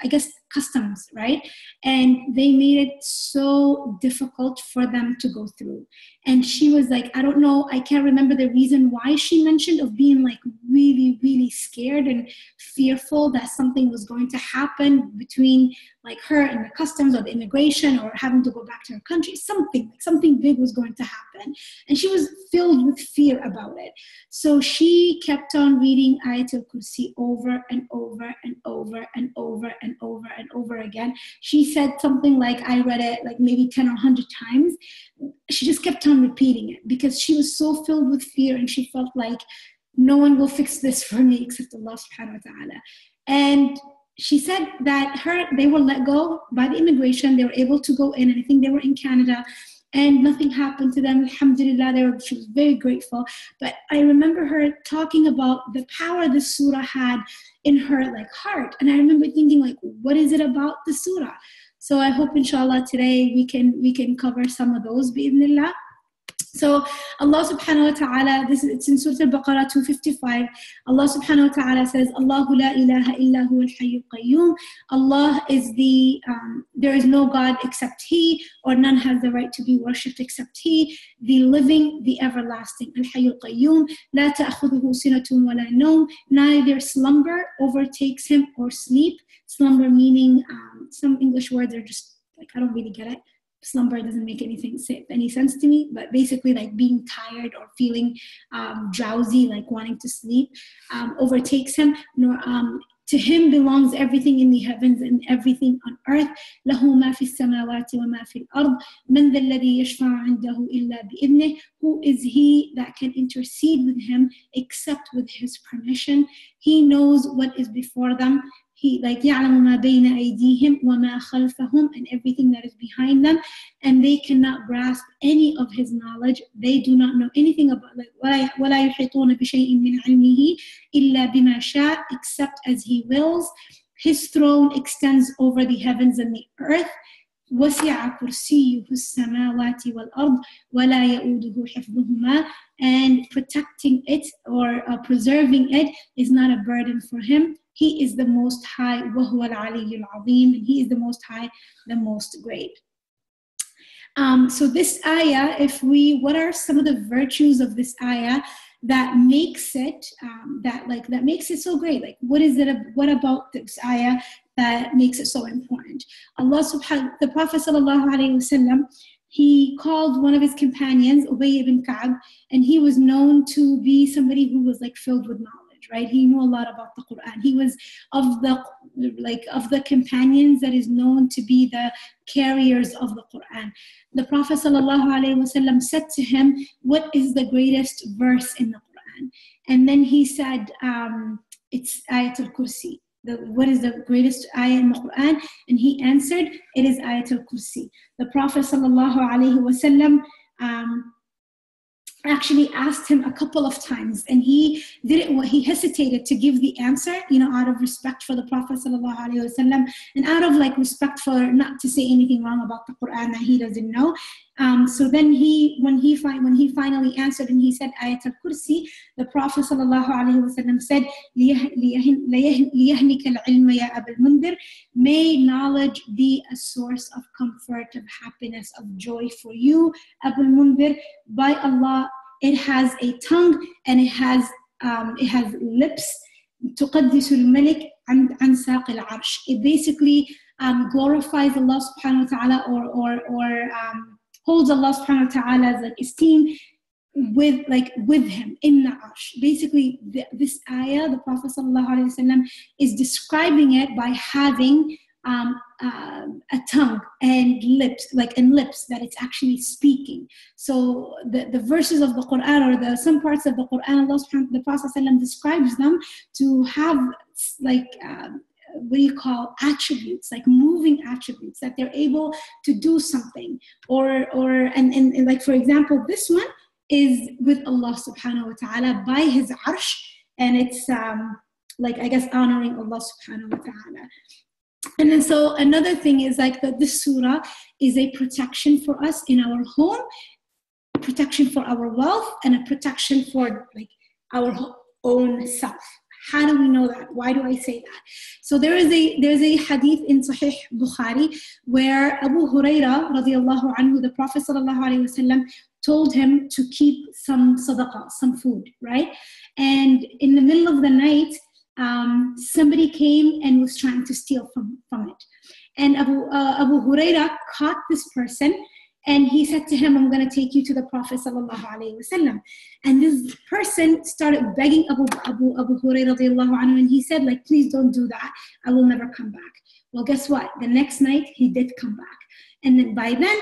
Speaker 1: I guess, customs, right? And they made it so difficult for them to go through. And she was like, I don't know, I can't remember the reason why she mentioned of being like really, really scared and fearful that something was going to happen between like her and the customs or the immigration, or having to go back to her country. Something big was going to happen. And she was filled with fear about it. So she kept on reading Ayat alKursi over and over and over and over and over and over again. She said something like, I read it like maybe 10 or 100 times. She just kept on repeating it because she was so filled with fear, and she felt like no one will fix this for me except Allah subhanahu wa ta'ala. And she said that they were let go by the immigration. They were able to go in, and I think they were in Canada, and nothing happened to them. Alhamdulillah, she was very grateful. But I remember her talking about the power the surah had in her like heart. And I remember thinking like, what is it about the surah? So I hope inshallah today we can cover some of those bi'idhnillah. So Allah subhanahu wa ta'ala, it's in Surah Al-Baqarah 255. Allah subhanahu wa ta'ala says, Allahu la ilaha illa huwa al-hayyul qayyum. Allah is there is no God except He, or none has the right to be worshipped except He, the living, the everlasting. Al-hayyul qayyum, la ta'khudhuhu sinatun wa la nawm. Neither slumber overtakes Him or sleep. Slumber meaning, some English words are just like, I don't really get it. Slumber doesn't make any sense to me, but basically like being tired or feeling drowsy, like wanting to sleep, overtakes Him. To Him belongs everything in the heavens and everything on earth. لَهُ مَا فِي السَّمَاوَاتِ وَمَا فِي الْأَرْضِ مَنْ ذَا الَّذِي يَشْفَعُ عِنْدَهُ إِلَّا بِإِذْنِهِ. Who is He that can intercede with Him except with His permission? He knows what is before them. He يَعْلَمُ مَا بَيْنَ أَيْدِيهِمْ وَمَا خَلْفَهُم, and everything that is behind them, and they cannot grasp any of His knowledge. They do not know anything about وَلَا يُحِيطُونَ بِشَيْءٍ مِّنْ عِلْمِهِ إِلَّا بِمَا شَاءَ, except as He wills. His throne extends over the heavens and the earth. وَسِعَ كُرْسِيُّهُ السَّمَاوَاتِ وَالْأَرْضِ وَلَا يَؤُودُهُ حِفْظُهُمَا. And protecting it or preserving it is not a burden for Him. He is the Most High, وَهُوَ الْعَلِيُّ الْعَظِيمُ, and He is the Most High, the Most Great. So this ayah, what are some of the virtues of this ayah that makes it that makes it so great? Like, what about this ayah that makes it so important? The Prophet sallallahu alaihi wasallam, he called one of his companions, Ubay ibn Ka'b, and he was known to be somebody who was like filled with knowledge, right? He knew a lot about the Quran. He was of the companions that is known to be the carriers of the Quran. The Prophet ﷺ said to him, what is the greatest verse in the Quran? And then he said, it's Ayat alKursi. What is the greatest ayah in the Quran? And he answered, it is Ayat alKursi. The Prophet ﷺ actually asked him a couple of times, and he hesitated to give the answer, out of respect for the Prophet ﷺ, and out of respect for not to say anything wrong about the Quran that he doesn't know. So then when he finally answered and he said Ayat alKursi, the Prophet ﷺ said, لِيَهْنِكَ الْعِلْمَ يَا أَبَا الْمُنذِرِ, may knowledge be a source of comfort, of happiness, of joy for you, Abu al-Mundhir. By Allah, it has a tongue and it has lips. تُقَدِّسُ الْمَلِكِ عَنْ سَاقِ الْعَرْشِ. It basically glorifies Allah subhanahu wa ta'ala, or holds Allah subhanahu wa ta'ala's esteem with him in the arsh. Basically, this ayah, the Prophet sallallahu alaihi wasallam is describing it by having a tongue and lips, that it's actually speaking. So the verses of the Quran, or some parts of the Quran, the Prophet ﷺ describes them to have attributes, like moving attributes, that they're able to do something, and for example, this one is with Allah subhanahu wa ta'ala by his arsh, and it's honoring Allah subhanahu wa ta'ala. And then so another thing is that this surah is a protection for us in our home, protection for our wealth, and a protection for our own self. How do we know that? Why do I say that? So there's a hadith in Sahih Bukhari where Abu Huraira radiallahu anhu, the Prophet sallallahu alaihi wasallam, told him to keep some sadaqah, some food, right? And in the middle of the night, somebody came and was trying to steal from it. And Abu Huraira caught this person, and he said to him, I'm going to take you to the Prophet sallallahu alaihi wasallam. And this person started begging Abu Huraira radiallahu anhu, and he said, please don't do that. I will never come back. Well, guess what? The next night, he did come back. And then by then,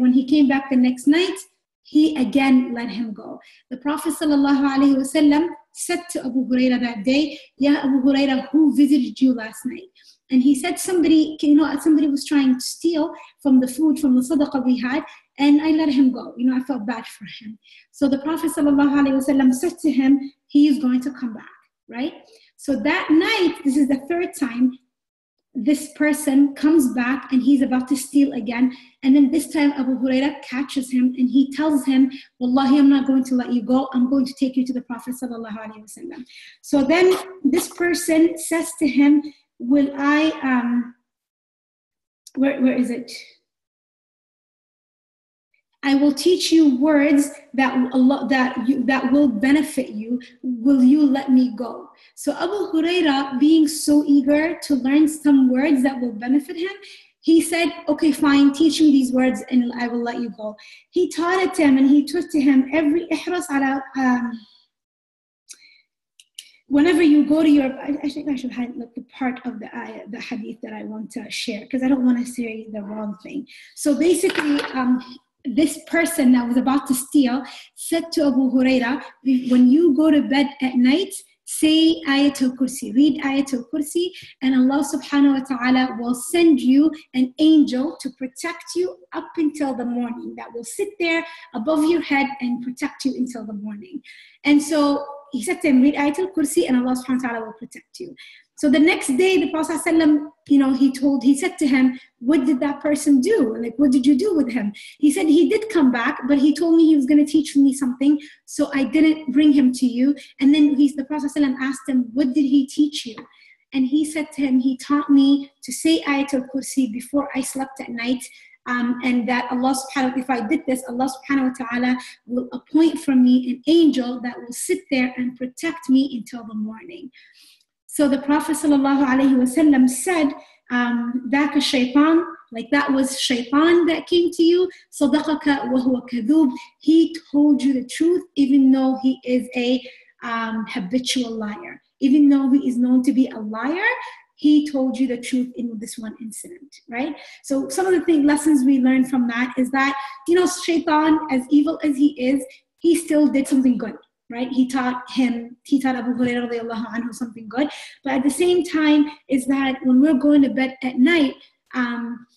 Speaker 1: when he came back the next night, he again let him go. The Prophet sallallahu alaihi wasallam said to Abu Huraira that day, Ya Abu Huraira, who visited you last night? And he said, somebody was trying to steal from the food, from the sadaqah we had, and I let him go. I felt bad for him. So the Prophet ﷺ said to him, he is going to come back, right? So that night, this is the third time, this person comes back and he's about to steal again. And then this time Abu Huraira catches him and he tells him, Wallahi, I'm not going to let you go. I'm going to take you to the Prophet ﷺ. So then this person says to him, will I, where is it? I will teach you words that will benefit you. Will you let me go? So Abu Huraira, being so eager to learn some words that will benefit him, he said, okay, fine, teach me these words and I will let you go. He taught it to him and he taught to him every ihras ala, whenever you go to your, I think I should highlight the part of the ayah, the hadith that I want to share, because I don't want to say the wrong thing. So basically, this person that was about to steal said to Abu Huraira, when you go to bed at night, say Ayat alKursi, read Ayat alKursi, and Allah subhanahu wa ta'ala will send you an angel to protect you up until the morning, that will sit there above your head and protect you until the morning. And so he said to him, read Ayat alKursi and Allah subhanahu wa ta'ala will protect you. So the next day, the Prophet ﷺ, he said to him, what did that person do? What did you do with him? He said, he did come back, but he told me he was going to teach me something, so I didn't bring him to you. And then the Prophet ﷺ asked him, what did he teach you? And he said to him, he taught me to say Ayat al-Kursi before I slept at night, and that Allah subhanahu wa ta'ala, if I did this, Allah subhanahu wa ta'ala will appoint for me an angel that will sit there and protect me until the morning. So the Prophet ﷺ said, ذاك الشيطان, that was shaitan that came to you, صدقك وهو كذوب, he told you the truth even though he is a habitual liar. Even though he is known to be a liar, he told you the truth in this one incident, right? So some of the lessons we learn from that is that, shaitan, as evil as he is, he still did something good. Right? He taught Abu Hurairah radiallahu anhu something good. But at the same time is that when we're going to bed at night,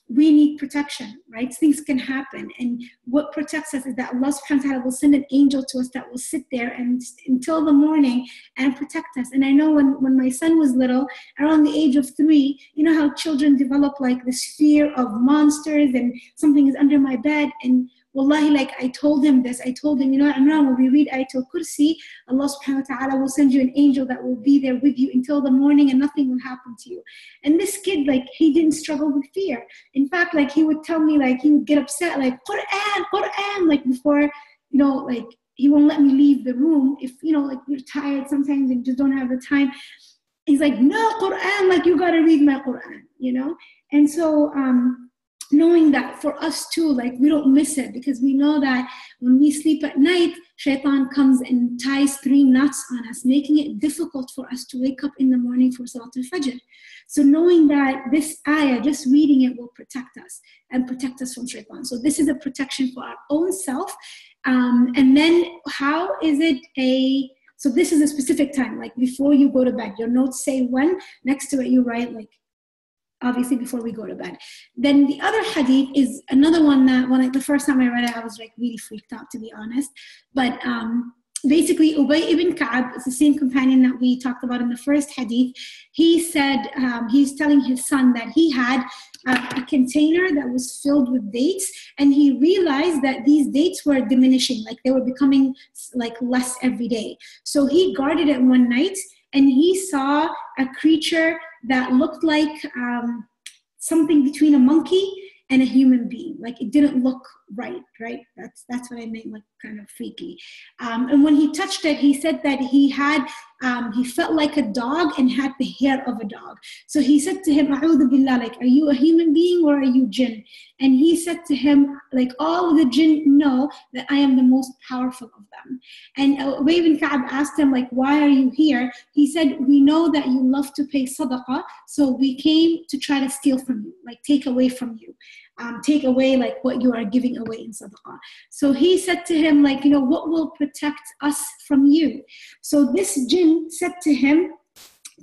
Speaker 1: we need protection, right? Things can happen. And what protects us is that Allah subhanahu wa ta'ala will send an angel to us that will sit there and until the morning and protect us. And I know when my son was little, around the age of 3, you know how children develop like this fear of monsters and something is under my bed. And wallahi, like I told him this, I told him, you know, Imran, when we read alKursi, Allah subhanahu wa ta'ala will send you an angel that will be there with you until the morning and nothing will happen to you. And this kid, like, he didn't struggle with fear. In fact, like, he would tell me, like, he would get upset, like, Quran, like, before, you know, like, he won't let me leave the room if, you know, like, we're tired sometimes and just don't have the time. He's like, no, Quran, like, you gotta read my Quran, you know? And so, knowing that for us too, like we don't miss it, because we know that when we sleep at night, shaitan comes and ties 3 knots on us, making it difficult for us to wake up in the morning for Salat al-Fajr. So knowing that this ayah, just reading it, will protect us and protect us from shaitan. So this is a protection for our own self. And then how is it so this is a specific time, like before you go to bed. Your notes say when, next to it you write like, obviously before we go to bed. Then the other hadith is another one that the first time I read it, I was like really freaked out, to be honest. But basically, Ubay ibn Ka'ab is the same companion that we talked about in the first hadith. He said, he's telling his son that he had a container that was filled with dates, and he realized that these dates were diminishing, like they were becoming like less every day. So he guarded it one night, and he saw a creature that looked like something between a monkey and a human being. Like it didn't look right? That's what I meant, like kind of freaky. And when he touched it, he said that he felt like a dog and had the hair of a dog. So he said to him, A'udhu billah, like, are you a human being or are you jinn? And he said to him, like, all of the jinn know that I am the most powerful of them. And Ubay ibn Ka'ab asked him, like, why are you here? He said, we know that you love to pay sadaqah, so we came to try to steal from you, like take away from you. Take away like what you are giving away in sadaqah. So he said to him, like, you know, what will protect us from you? So this jinn said to him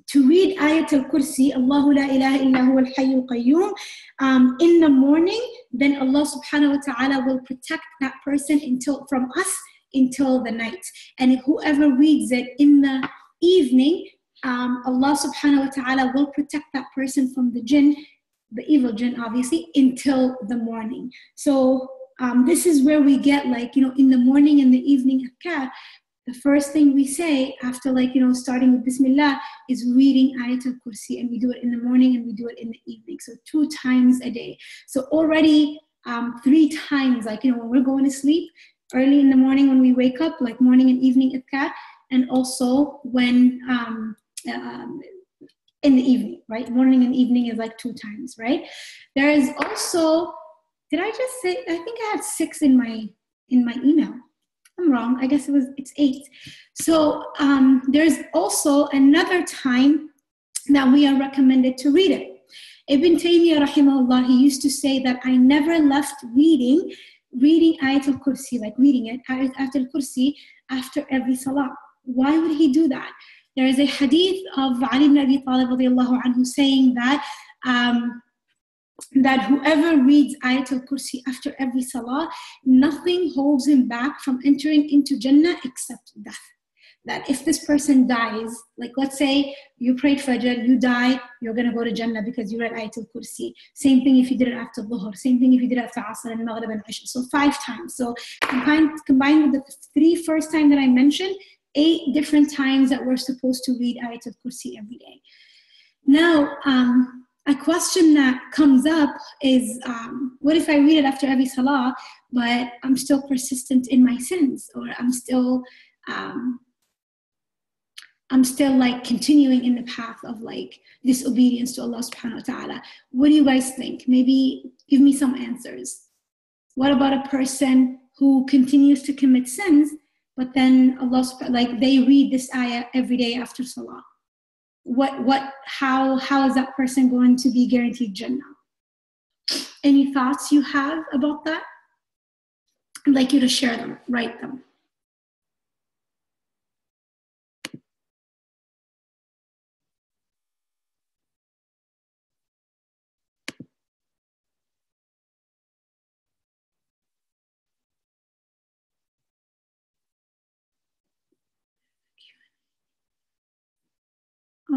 Speaker 1: to read Ayat alKursi, Allahu la ilaha illa huwa al-hayyul qayyum, in the morning. Then Allah subhanahu wa ta'ala will protect that person from us until the night. And whoever reads it in the evening, Allah subhanahu wa ta'ala will protect that person from the jinn, the evil jinn, obviously, until the morning. So this is where we get, like, you know, in the morning and the evening adhkar, the first thing we say after, like, you know, starting with Bismillah is reading Ayat al-Kursi, and we do it in the morning and we do it in the evening. So 2 times a day. So already 3 times, like, you know, when we're going to sleep, early in the morning when we wake up, like morning and evening adhkar, and also when in the evening, right? Morning and evening is like 2 times, right? There is also, did I just say, I think I had 6 in my email. I'm wrong, I guess it's 8. So there's also another time that we are recommended to read it. Ibn Taymiyyah rahimahullah, he used to say that I never left reading Ayat al-Kursi, like reading it, Ayat al-Kursi, after every salah. Why would he do that? There is a hadith of Ali ibn Abi Talib radiyallahu anhu saying that that whoever reads Ayat al-Kursi after every salah, nothing holds him back from entering into Jannah except death. That if this person dies, like let's say you prayed Fajr, you die, you're going to go to Jannah because you read Ayat al-Kursi. Same thing if you did it after Dhuhr. Same thing if you did it after Asr and Maghrib and Isha. So 5 times. So combined with the 3 first time that I mentioned, 8 different times that we're supposed to read Ayat al-Kursi every day. Now, a question that comes up is, what if I read it after every salah, but I'm still persistent in my sins, or I'm still like continuing in the path of like disobedience to Allah subhanahu wa ta'ala? What do you guys think? Maybe give me some answers. What about a person who continues to commit sins, but then Allah, like they read this ayah every day after salah? How is that person going to be guaranteed Jannah? Any thoughts you have about that? I'd like you to share them, write them.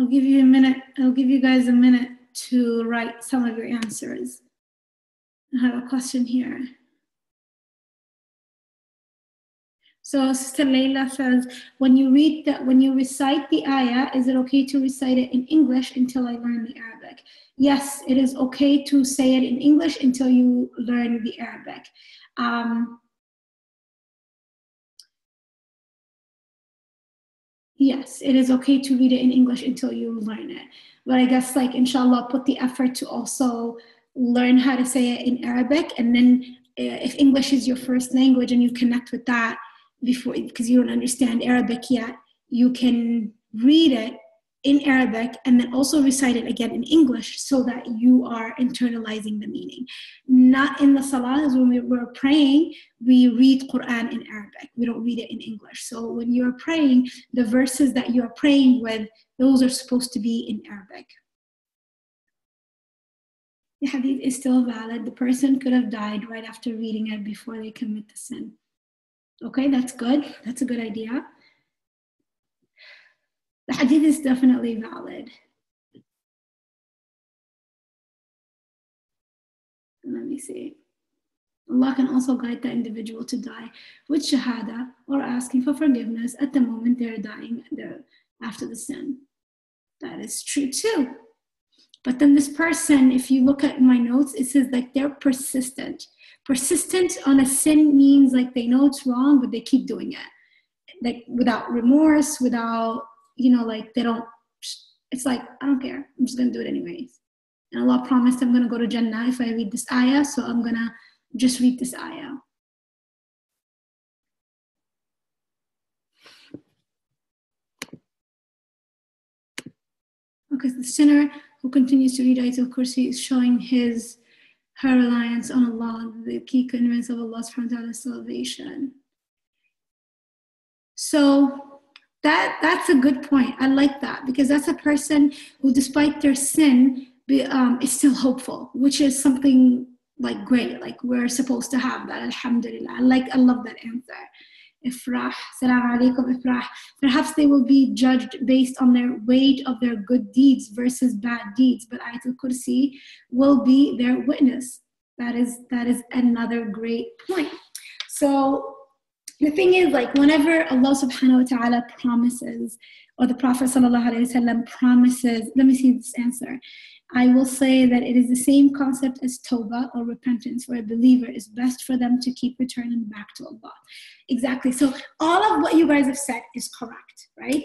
Speaker 1: I'll give you a minute. I'll give you guys a minute to write some of your answers. I have a question here. So Sister Layla says, when you recite the ayah, is it okay to recite it in English until I learn the Arabic? Yes, it is okay to say it in English until you learn the Arabic. Yes, it is okay to read it in English until you learn it. But I guess, like, inshallah, put the effort to also learn how to say it in Arabic. And then if English is your first language and you connect with that before, because you don't understand Arabic yet, you can read it in Arabic and then also recite it again in English so that you are internalizing the meaning. Not in the salahs, when we're praying, we read Quran in Arabic. We don't read it in English. So when you're praying, the verses that you're praying with, those are supposed to be in Arabic. The hadith is still valid. The person could have died right after reading it before they commit the sin. Okay, that's good. That's a good idea. The hadith is definitely valid. Let me see. Allah can also guide the individual to die with shahada or asking for forgiveness at the moment they're dying after the sin. That is true too. But then this person, if you look at my notes, it says like they're persistent. Persistent on a sin means like they know it's wrong, but they keep doing it. Like without remorse, without, like they don't, it's like, I don't care. I'm just going to do it anyways. And Allah promised I'm going to go to Jannah if I read this ayah, so I'm going to just read this ayah. Okay, so the sinner who continues to read Ayat alKursi is showing her reliance on Allah, the key conveyance of Allah subhanahu wa ta'ala's salvation. So that's a good point. I like that, because that's a person who, despite their sin, is still hopeful, which is something like great. Like we're supposed to have that. Alhamdulillah. I love that answer. Ifrah, salam alaikum, ifrah. Perhaps they will be judged based on their weight of their good deeds versus bad deeds, but Ayat al-Kursi will be their witness. That is another great point. So the thing is, like, whenever Allah subhanahu wa ta'ala promises, or the Prophet sallallahu alaihi wasallam promises, let me see this answer. I will say that it is the same concept as tawbah or repentance. For a believer, it's best for them to keep returning back to Allah. Exactly. So all of what you guys have said is correct, right?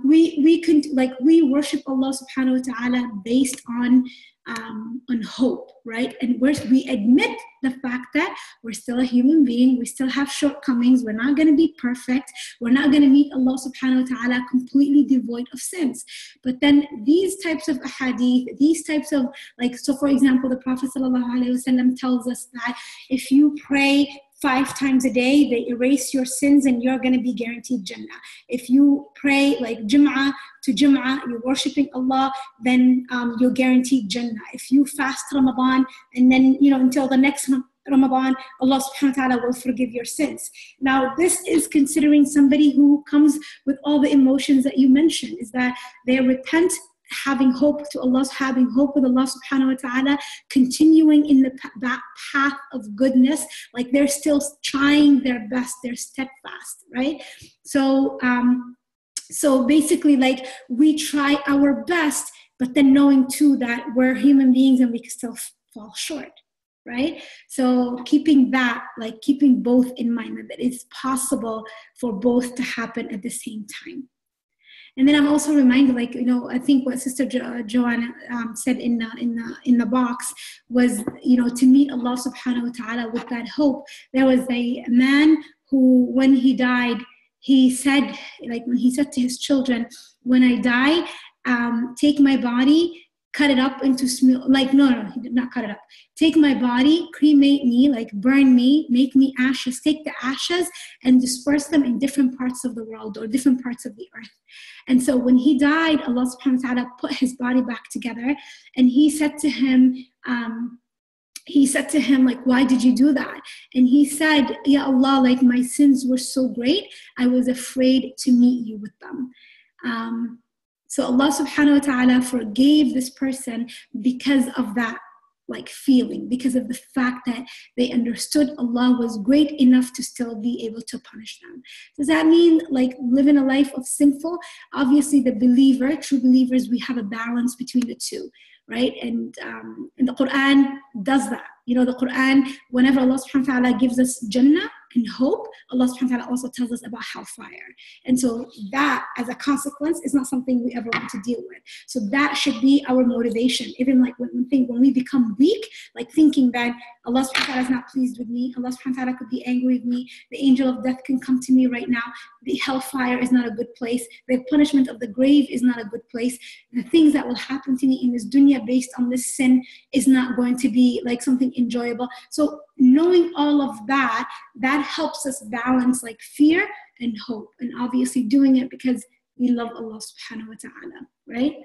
Speaker 1: We worship Allah subhanahu wa ta'ala based on hope, right? And we admit the fact that we're still a human being, we still have shortcomings, we're not going to be perfect, we're not going to meet Allah subhanahu wa ta'ala completely devoid of sins. But then these types of ahadith, these types of, like, so for example, the Prophet sallallahu alaihi wasallam tells us that if you pray 5 times a day, they erase your sins and you're going to be guaranteed Jannah. If you pray like Jum'ah to Jum'ah, you're worshipping Allah, then you're guaranteed Jannah. If you fast Ramadan and then, until the next Ramadan, Allah subhanahu wa ta'ala will forgive your sins. Now, this is considering somebody who comes with all the emotions that you mentioned, is that they repent, having hope to Allah, having hope with Allah subhanahu wa ta'ala, continuing in that path of goodness, like they're still trying their best, they're steadfast, right? So basically, like, we try our best, but then knowing too that we're human beings and we can still fall short, right? So keeping both in mind, that it's possible for both to happen at the same time. And then I'm also reminded, like, I think what Sister Joanna said in the box was, to meet Allah subhanahu wa ta'ala with that hope. There was a man who, when he died, he said, like, when he said to his children, when I die, take my body, cut it up into small, like, no, he did not cut it up. Take my body, cremate me, like burn me, make me ashes, take the ashes and disperse them in different parts of the world or different parts of the earth. And so when he died, Allah subhanahu wa ta'ala put his body back together, and he said to him, like, why did you do that? And he said, Ya Allah, like, my sins were so great, I was afraid to meet you with them. So Allah subhanahu wa ta'ala forgave this person because of that like feeling, because of the fact that they understood Allah was great enough to still be able to punish them. Does that mean like living a life of sinful? Obviously the believer, true believers, we have a balance between the two, right? And the Quran does that. You know, the Quran, whenever Allah subhanahu wa ta'ala gives us Jannah and hope, Allah subhanahu wa ta'ala also tells us about hellfire. And so that, as a consequence, is not something we ever want to deal with. So that should be our motivation. Even like when we become weak, like thinking that Allah subhanahu wa ta'ala is not pleased with me, Allah subhanahu wa ta'ala could be angry with me, the angel of death can come to me right now, the hellfire is not a good place, the punishment of the grave is not a good place, the things that will happen to me in this dunya based on this sin is not going to be like something enjoyable. So knowing all of that, that helps us balance like fear and hope, and obviously doing it because we love Allah subhanahu wa ta'ala, right?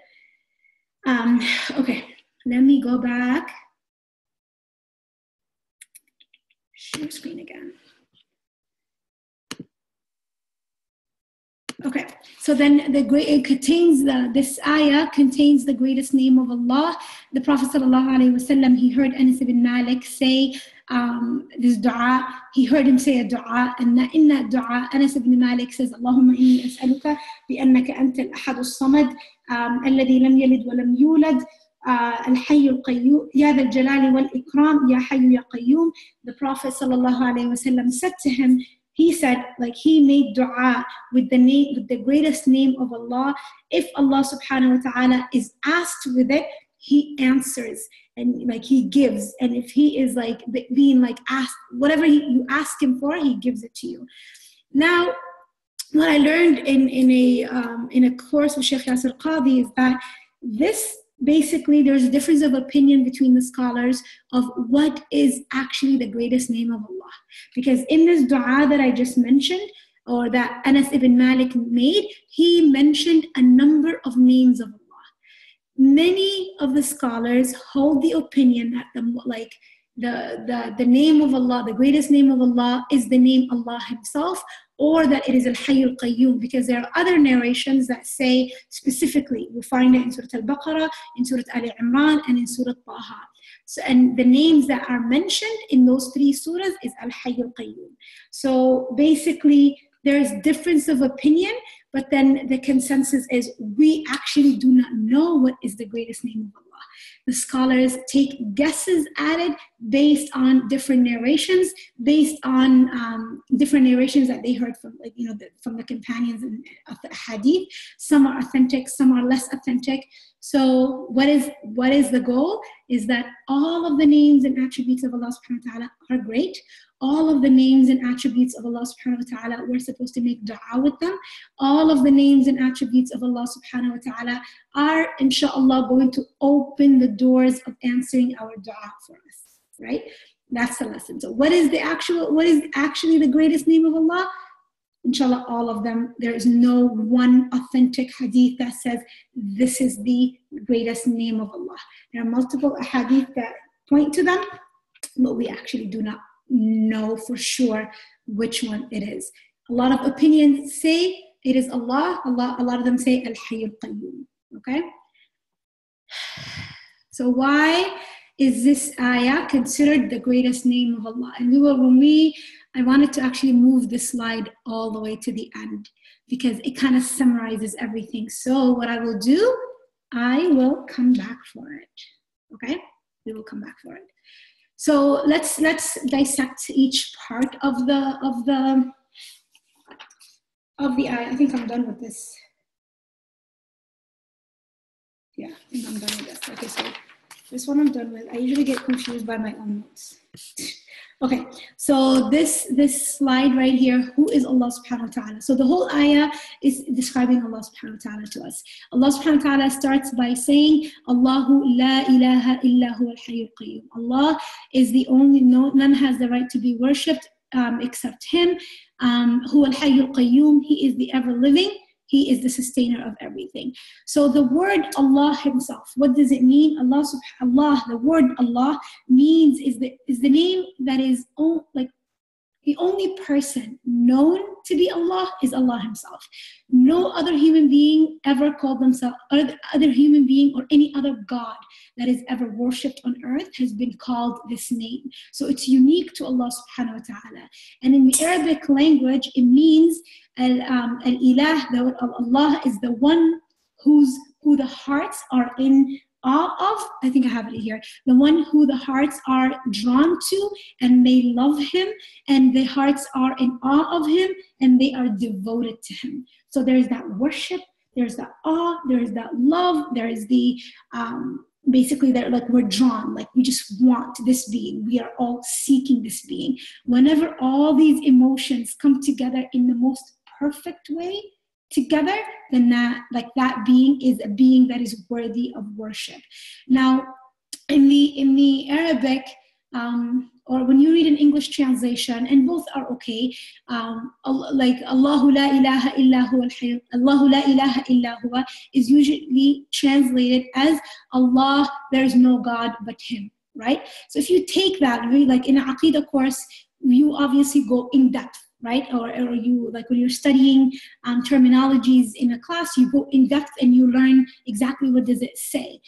Speaker 1: Okay, let me go back. Share screen again. Okay, so then this ayah contains the greatest name of Allah. The Prophet ﷺ, he heard Anas ibn Malik say this dua. He heard him say a dua, and in that dua, Anas ibn Malik says, Allahumma inni as'aluka bi'annaka anta al-ahad as-samad alladhi lam yalid wa lam yulad الحي القيوم يا ذا الجلال والإكرام يا حي يا قيوم. The Prophet ﷺ said to him, he said, like he made dua with the greatest name of Allah. If Allah subhanahu wa ta'ala is asked with it, he answers and like he gives. And if he is like being like asked, whatever you ask him for, he gives it to you. Now, what I learned in a course with Sheikh Yasir Qadi is that this basically there's a difference of opinion between the scholars of what is actually the greatest name of Allah. Because in this dua that I just mentioned, or that Anas ibn Malik made, he mentioned a number of names of Allah. Many of the scholars hold the opinion that the name of Allah, the greatest name of Allah, is the name Allah himself, or that it is al-Hayy al-Qayyum, because there are other narrations that say specifically, we find it in Surah Al-Baqarah, in Surah Al-Imran, and in Surah Taha. So, and the names that are mentioned in those three surahs is al-Hayy al-Qayyum. So basically, there's difference of opinion, but then the consensus is we actually do not know what is the greatest name of Allah. The scholars take guesses at it based on different narrations, based on different narrations that they heard from, like, you know, from the companions of the hadith. Some are authentic, some are less authentic. So what is the goal? Is that all of the names and attributes of Allah subhanahu wa ta'ala are great. All of the names and attributes of Allah subhanahu wa ta'ala, we're supposed to make dua with them. All of the names and attributes of Allah subhanahu wa ta'ala are, inshallah, going to open the doors of answering our dua for us, right? That's the lesson. So what is actually the greatest name of Allah? Inshallah, all of them. There is no one authentic hadith that says this is the greatest name of Allah. There are multiple hadith that point to them, but we actually do not know for sure which one it is. A lot of opinions say it is Allah. A lot of them say al-Hayy al-Qayyum. Okay? So why is this ayah considered the greatest name of Allah? And I wanted to actually move this slide all the way to the end because it kind of summarizes everything. So what I will do, I will come back for it. Okay? We will come back for it. So let's dissect each part of the ayah. I think I'm done with this. Yeah, I think I'm done with this. Okay, so this one I'm done with. I usually get confused by my own notes. Okay, so this slide right here, who is Allah subhanahu wa ta'ala? So the whole ayah is describing Allah subhanahu wa ta'ala to us. Allah subhanahu wa ta'ala starts by saying, Allahu la ilaha illa huwa al-Hayy al-Qayyum. Allah is the only, none has the right to be worshipped except Him. Huwa al-Hayy al-Qayyum, He is the ever-living. He is the sustainer of everything. So the word Allah himself, what does it mean? Allah, the word Allah means is the name that is like The only person known to be Allah is Allah himself. No other human being ever called themselves, other human being or any other God that is ever worshipped on earth has been called this name. So it's unique to Allah subhanahu wa ta'ala. And in the Arabic language, it means al-ilah, Allah is the one who the hearts are in awe of. I think I have it here. The one who the hearts are drawn to and they love him, and the hearts are in awe of him and they are devoted to him. So there's that worship, there's that awe, there's that love, there is the basically that like we're drawn, like we just want this being. We are all seeking this being. Whenever all these emotions come together in the most perfect way together, then that being is a being that is worthy of worship. Now, in the Arabic, or when you read an English translation, and both are okay, like Allahu la ilaha illa huwa Allahu la ilaha illa huwa is usually translated as Allah, there is no God but him, right? So if you take that, like in an Aqidah course, you obviously go in depth, right? Or you, like when you're studying terminologies in a class, you go in depth and you learn exactly what does it say.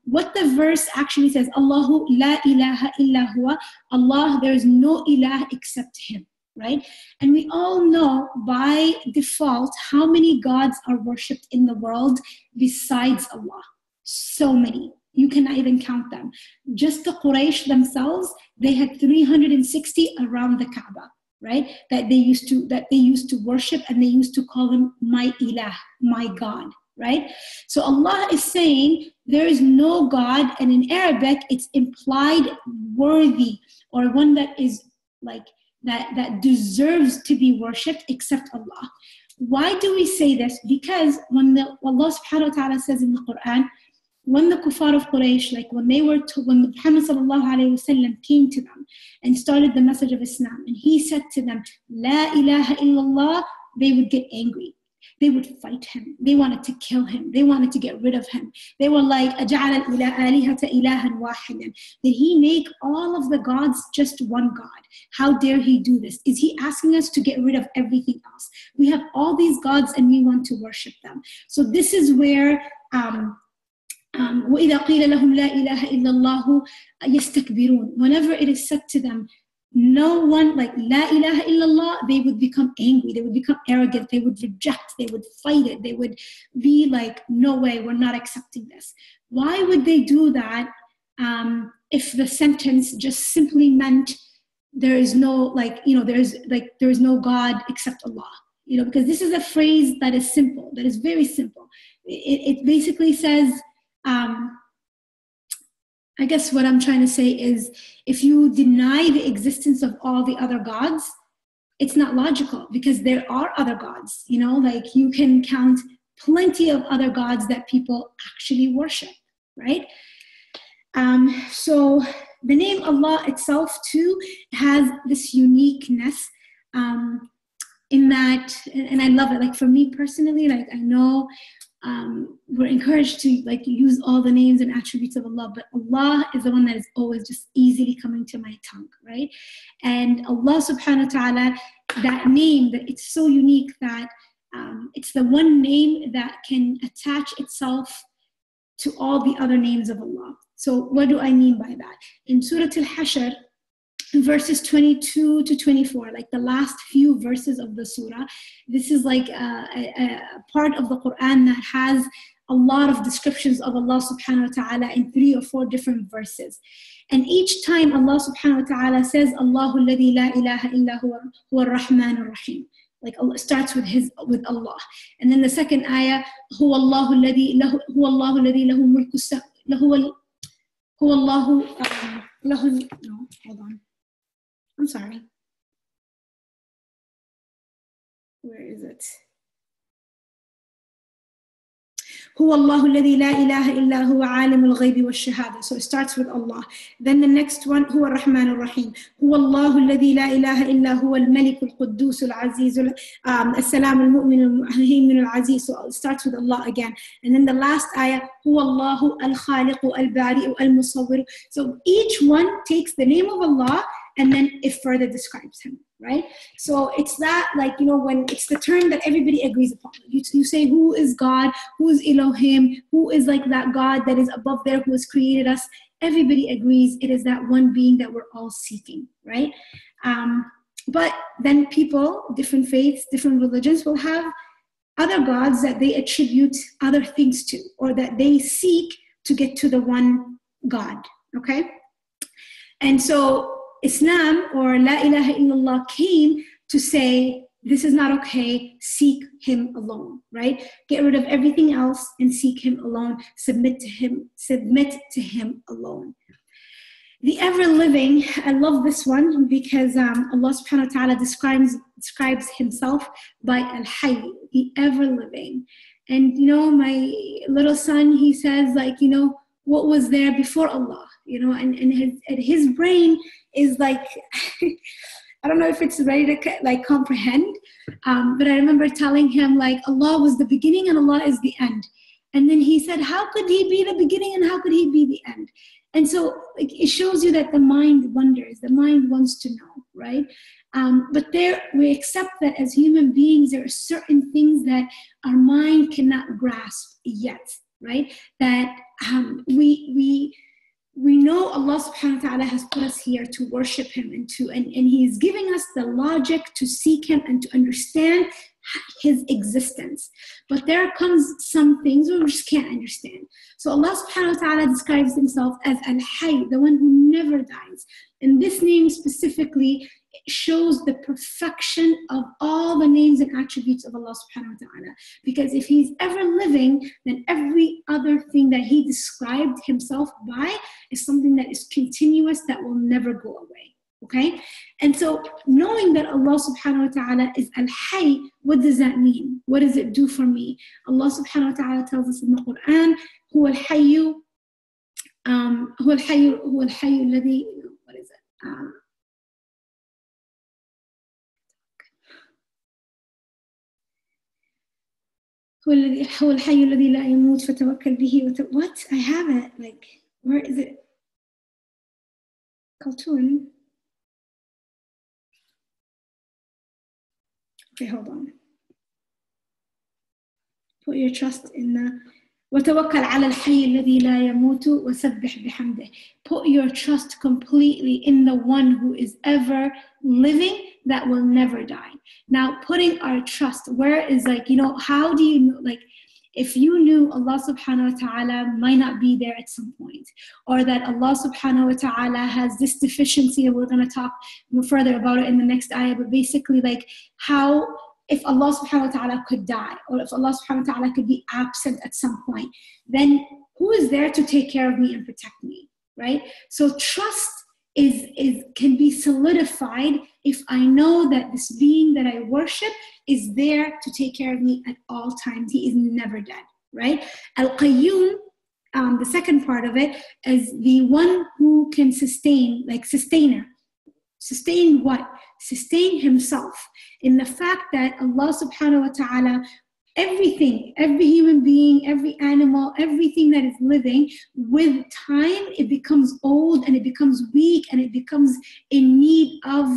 Speaker 1: What the verse actually says, Allahu la ilaha illa huwa, Allah, there is no ilah except him, right? And we all know by default how many gods are worshipped in the world besides Allah. So many. You cannot even count them. Just the Quraysh themselves, they had 360 around the Kaaba, right? That they used to worship, and they used to call him my ilah, my God, right? So Allah is saying there is no God, and in Arabic it's implied worthy, or one that is like that deserves to be worshipped except Allah. Why do we say this? Because when Allah subhanahu wa ta'ala says in the Quran, when the kuffar of Quraysh, like when Muhammad sallallahu alayhi wa sallam came to them and started the message of Islam, and he said to them, La ilaha illallah, they would get angry. They would fight him. They wanted to kill him. They wanted to get rid of him. They were like, أَجَعَلَ الْآلِهَةَ إِلَهًا وَاحِدًا. Did he make all of the gods just one God? How dare he do this? Is he asking us to get rid of everything else? We have all these gods and we want to worship them. So this is where وَإِذَا قِيلَ لَهُمْ لَا إِلَهَ إِلَّا اللَّهُ يَسْتَكْبِرُونَ. Whenever it is said to them, no one, like La ilaha illallah, they would become angry, they would become arrogant, they would reject, they would fight it, they would be like, no way, we're not accepting this. Why would they do that if the sentence just simply meant there is no, there is no God except Allah? Because this is a phrase that is simple, that is very simple. It basically says, I guess what I'm trying to say is, if you deny the existence of all the other gods, it's not logical, because there are other gods, like you can count plenty of other gods that people actually worship, right? So the name Allah itself too has this uniqueness in that, and I love it. Like for me personally, like I know we're encouraged to use all the names and attributes of Allah, but Allah is the one that is always just easily coming to my tongue, right? And Allah subhanahu wa ta'ala, that name, that it's so unique that it's the one name that can attach itself to all the other names of Allah. So what do I mean by that? In Surah Al-Hashr, verses 22 to 24, like the last few verses of the surah, this is like a part of the Quran that has a lot of descriptions of Allah subhanahu wa ta'ala in 3 or 4 different verses. And each time Allah subhanahu wa ta'ala says, Allahu alladhi la ilaha illa huwa ar-Rahman ar-Rahim. Like Allah starts with Allah. And then the second ayah, huwa Allahu alladhi lahu mulku huwa Allahu lahu, no, hold on. I'm sorry. Where is it? هو الله الذي لا إله إلا هو عالم الغيب والشهادة. So it starts with Allah. Then the next one, هو الرحمن الرحيم. هو الله الذي لا إله إلا هو الملك القدوس العزيز السلام المؤمن المهيمن العزيز. So it starts with Allah again. And then the last ayah, هو الله الخالق البارئ المصور. So each one takes the name of Allah and then it further describes him, right? So it's that, like, when it's the term that everybody agrees upon. You say, who is God? Who is Elohim? Who is like that God that is above there, who has created us? Everybody agrees it is that one being that we're all seeking, right? But then people, different faiths, different religions will have other gods that they attribute other things to, or that they seek to get to the one God, okay? And so Islam, or La ilaha illallah, came to say, this is not okay, seek him alone, right? Get rid of everything else and seek him alone, submit to him alone. The ever-living, I love this one because Allah subhanahu wa ta'ala describes himself by al-hayy, the ever-living. And my little son, he says, like, what was there before Allah? And his brain is like, I don't know if it's ready to like comprehend, but I remember telling him, like, Allah was the beginning and Allah is the end. And then he said, how could he be the beginning and how could he be the end? And so, like, it shows you that the mind wonders, the mind wants to know, right? But we accept that as human beings, there are certain things that our mind cannot grasp yet, right? That we know Allah subhanahu wa ta'ala has put us here to worship him and he's giving us the logic to seek him and to understand his existence. But there comes some things we just can't understand. So Allah subhanahu wa ta'ala describes himself as al-hayy, the one who never dies. And this name specifically shows the perfection of all the names and attributes of Allah subhanahu wa ta'ala. Because if he's ever living, then every other thing that he described himself by is something that is continuous, that will never go away. Okay? And so knowing that Allah subhanahu wa ta'ala is al-hayy, what does that mean? What does it do for me? Allah subhanahu wa ta'ala tells us in the Quran, huwa al-hayyu, huwa al-hayyu alladhi, what is it? هو الحي الذي لا يموت فتوكل به what? I have it, like, where is it? Cartoon. Okay, hold on. Put your trust in the وتوكل على الحي الذي لا يموت وسبح بحمده. Put your trust completely in the one who is ever living, that will never die. Now, putting our trust, where is, like, how do you know, like, if you knew Allah subhanahu wa ta'ala might not be there at some point, or that Allah subhanahu wa ta'ala has this deficiency, and we're going to talk further about it in the next ayah, but basically, like, how, if Allah subhanahu wa ta'ala could die, or if Allah subhanahu wa ta'ala could be absent at some point, then who is there to take care of me and protect me, right? So trust can be solidified if I know that this being that I worship is there to take care of me at all times. He is never dead, right? Al-Qayyum, the second part of it, is the one who can sustain, like sustainer. Sustain what? Sustain himself, in the fact that Allah subhanahu wa ta'ala, everything, every human being, every animal, everything that is living, with time, it becomes old and it becomes weak and it becomes in need of,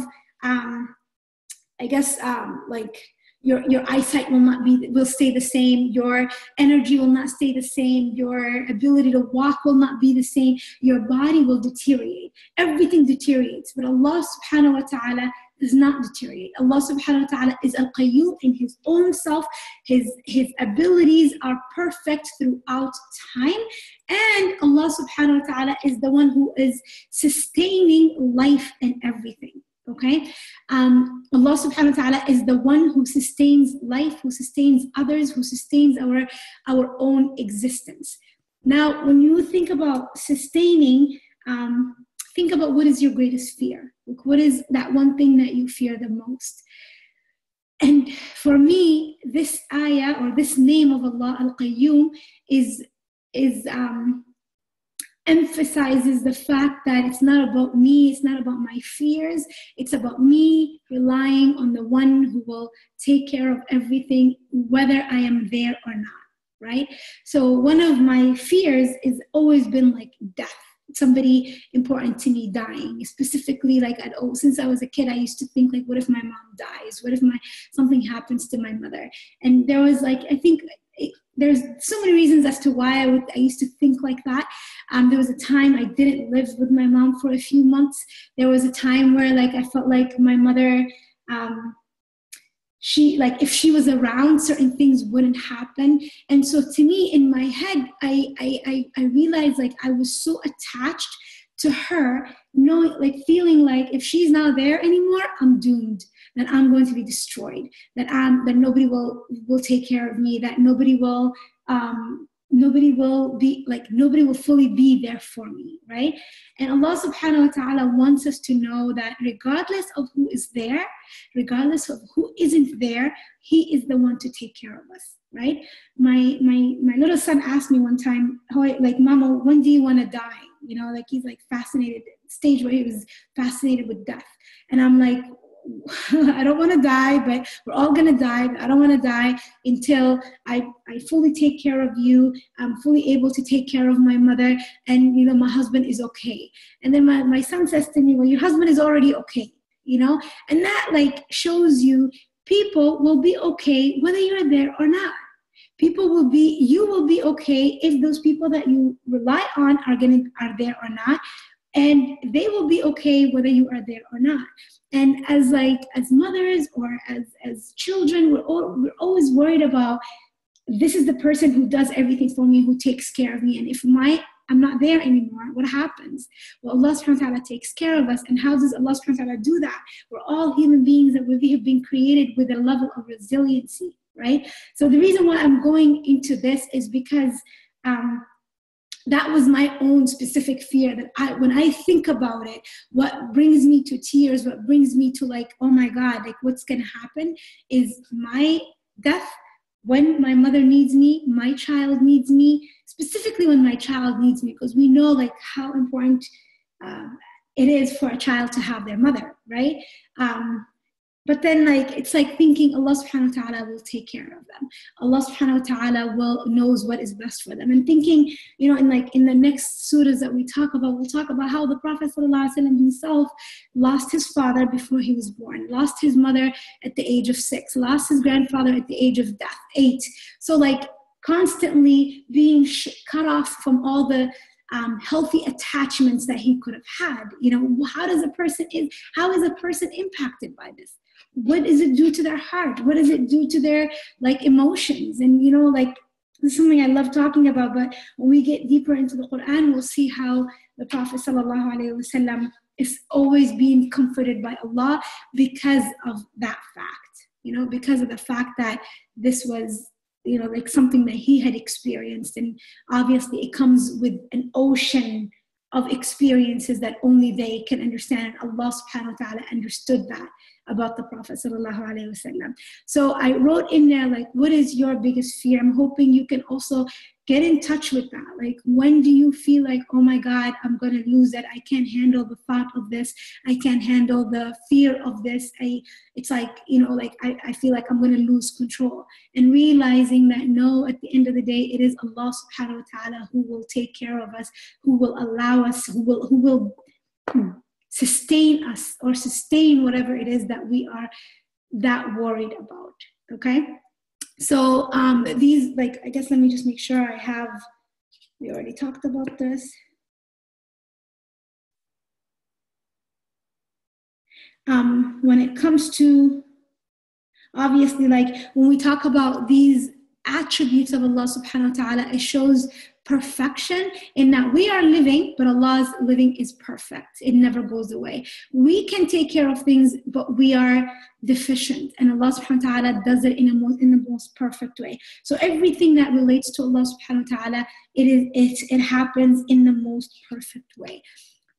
Speaker 1: like, your eyesight will stay the same, your energy will not stay the same, your ability to walk will not be the same, your body will deteriorate. Everything deteriorates, but Allah subhanahu wa ta'ala does not deteriorate. Allah subhanahu wa ta'ala is al-Qayyum in his own self. His abilities are perfect throughout time. And Allah subhanahu wa ta'ala is the one who is sustaining life and everything. Okay? Allah subhanahu wa ta'ala is the one who sustains life, who sustains others, who sustains our own existence. Now, when you think about sustaining, think about what is your greatest fear. What is that one thing that you fear the most? And for me, this ayah, or this name of Allah, Al-Qayyum, emphasizes the fact that it's not about me, it's not about my fears, it's about me relying on the one who will take care of everything, whether I am there or not, right? So one of my fears has always been like death. somebody important to me dying. Specifically, like since I was a kid, I used to think like, what if my mom dies? What if something happens to my mother? And there was like, I think there's so many reasons as to why I used to think like that. There was a time I didn't live with my mom for a few months. There was a time where like I felt like my mother, she, like, if she was around, certain things wouldn't happen. And so to me, in my head, I realized like I was so attached to her, knowing, like, feeling like if she's not there anymore, I'm doomed, that I'm going to be destroyed, that nobody will take care of me, that nobody will fully be there for me, right? And Allah subhanahu wa ta'ala wants us to know that regardless of who is there, regardless of who isn't there, He is the one to take care of us, right? My little son asked me one time, like, Mama, when do you want to die? You know, like, he's like fascinated, stage where he was fascinated with death. And I'm like, I don't want to die, but we're all going to die. But I don't want to die until I fully take care of you. I'm fully able to take care of my mother. And, you know, my husband is okay. And then my son says to me, well, your husband is already okay, you know? And that, like, shows you people will be okay whether you're there or not. You will be okay if those people that you rely on are there or not. And they will be okay whether you are there or not. And as mothers or as children, we're always worried about, this is the person who does everything for me, who takes care of me. And if I'm not there anymore, what happens? Well, Allah subhanahu wa ta'ala takes care of us. And how does Allah subhanahu wa ta'ala do that? We're all human beings, that we have been created with a level of resiliency, right? So the reason why I'm going into this is because that was my own specific fear, that when I think about it, what brings me to tears, what brings me to like, oh my God, like, what's going to happen is my death. When my mother needs me, my child needs me, specifically when my child needs me, because we know like how important it is for a child to have their mother, right? But then, like, it's like thinking Allah subhanahu wa ta'ala will take care of them. Allah subhanahu wa ta'ala knows what is best for them. And thinking, you know, in the next surahs that we talk about, we'll talk about how the Prophet ﷺ himself lost his father before he was born, lost his mother at the age of 6, lost his grandfather at the age of 8. So like constantly being cut off from all the healthy attachments that he could have had. You know, how is a person impacted by this? What does it do to their heart? What does it do to their like emotions? And, you know, like, this is something I love talking about, but when we get deeper into the Quran, we'll see how the Prophet ﷺ is always being comforted by Allah because of that fact, you know, because of the fact that this was, you know, like something that he had experienced. And obviously it comes with an ocean of experiences that only they can understand. And Allah subhanahu wa ta'ala understood that about the Prophet sallallahu alaihi wasallam. So I wrote in there, like, what is your biggest fear? I'm hoping you can also get in touch with that. Like, when do you feel like, oh my God, I'm going to lose it. I can't handle the thought of this. I can't handle the fear of this. It's like, you know, like I feel like I'm going to lose control. And realizing that, no, at the end of the day, it is Allah subhanahu wa ta'ala who will take care of us, who will allow us, who will sustain us, or sustain whatever it is that we are that worried about. Okay? So these, like, I guess let me just make sure we already talked about this. When it comes to, obviously, like, when we talk about these attributes of Allah subhanahu wa ta'ala, it shows perfection in that we are living, but Allah's living is perfect. It never goes away. We can take care of things, but we are deficient, and Allah subhanahu wa ta'ala does it in the most perfect way. So everything that relates to Allah subhanahu wa ta'ala, it happens in the most perfect way.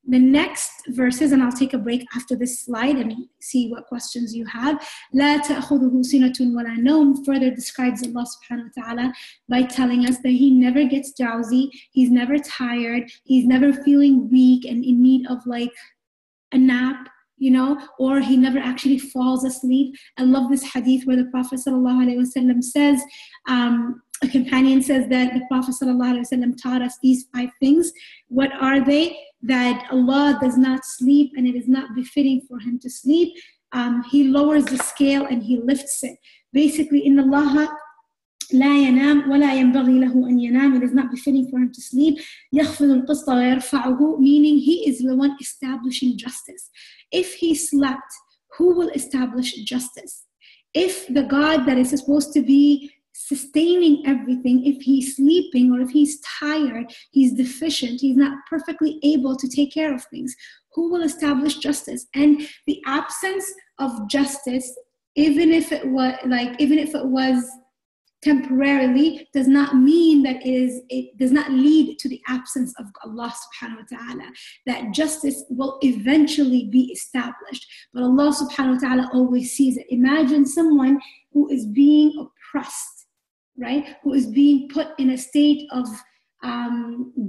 Speaker 1: The next verses, and I'll take a break after this slide and see what questions you have. لا تأخذه سنة ولا نوم further describes Allah subhanahu wa ta'ala by telling us that He never gets drowsy, He's never tired, He's never feeling weak and in need of like a nap, you know, or He never actually falls asleep. I love this hadith where the Prophet sallallahu alaihi wasallam says, a companion says that the Prophet ﷺ taught us these 5 things. What are they? That Allah does not sleep and it is not befitting for him to sleep. He lowers the scale and he lifts it. Basically, in Allah لا ينام ولا ينبغي له أن ينام. It is not befitting for him to sleep. يخفض القسط ويرفعه, meaning he is the one establishing justice. If he slept, who will establish justice? If the God that is supposed to be sustaining everything, if he's sleeping or if he's tired, he's deficient, he's not perfectly able to take care of things, who will establish justice? And the absence of justice, even if it was temporarily, does not mean that it does not lead to the absence of Allah subhanahu wa ta'ala. That justice will eventually be established. But Allah subhanahu wa ta'ala always sees it. Imagine someone who is being oppressed, right? Who is being put in a state of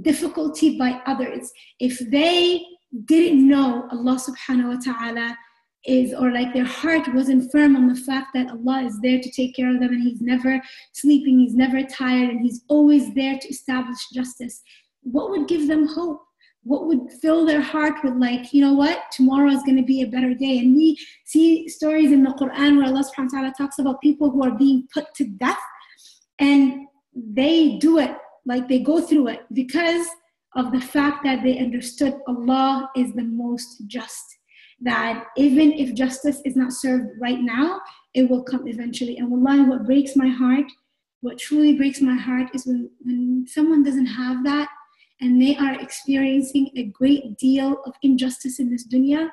Speaker 1: difficulty by others. If they didn't know Allah subhanahu wa ta'ala or like their heart wasn't firm on the fact that Allah is there to take care of them and he's never sleeping, he's never tired, and he's always there to establish justice, what would give them hope? What would fill their heart with like, you know what, tomorrow is going to be a better day? And we see stories in the Quran where Allah subhanahu wa ta'ala talks about people who are being put to death, and they do it, like they go through it because of the fact that they understood Allah is the most just. That even if justice is not served right now, it will come eventually. And wallahi, what breaks my heart, what truly breaks my heart is when someone doesn't have that and they are experiencing a great deal of injustice in this dunya,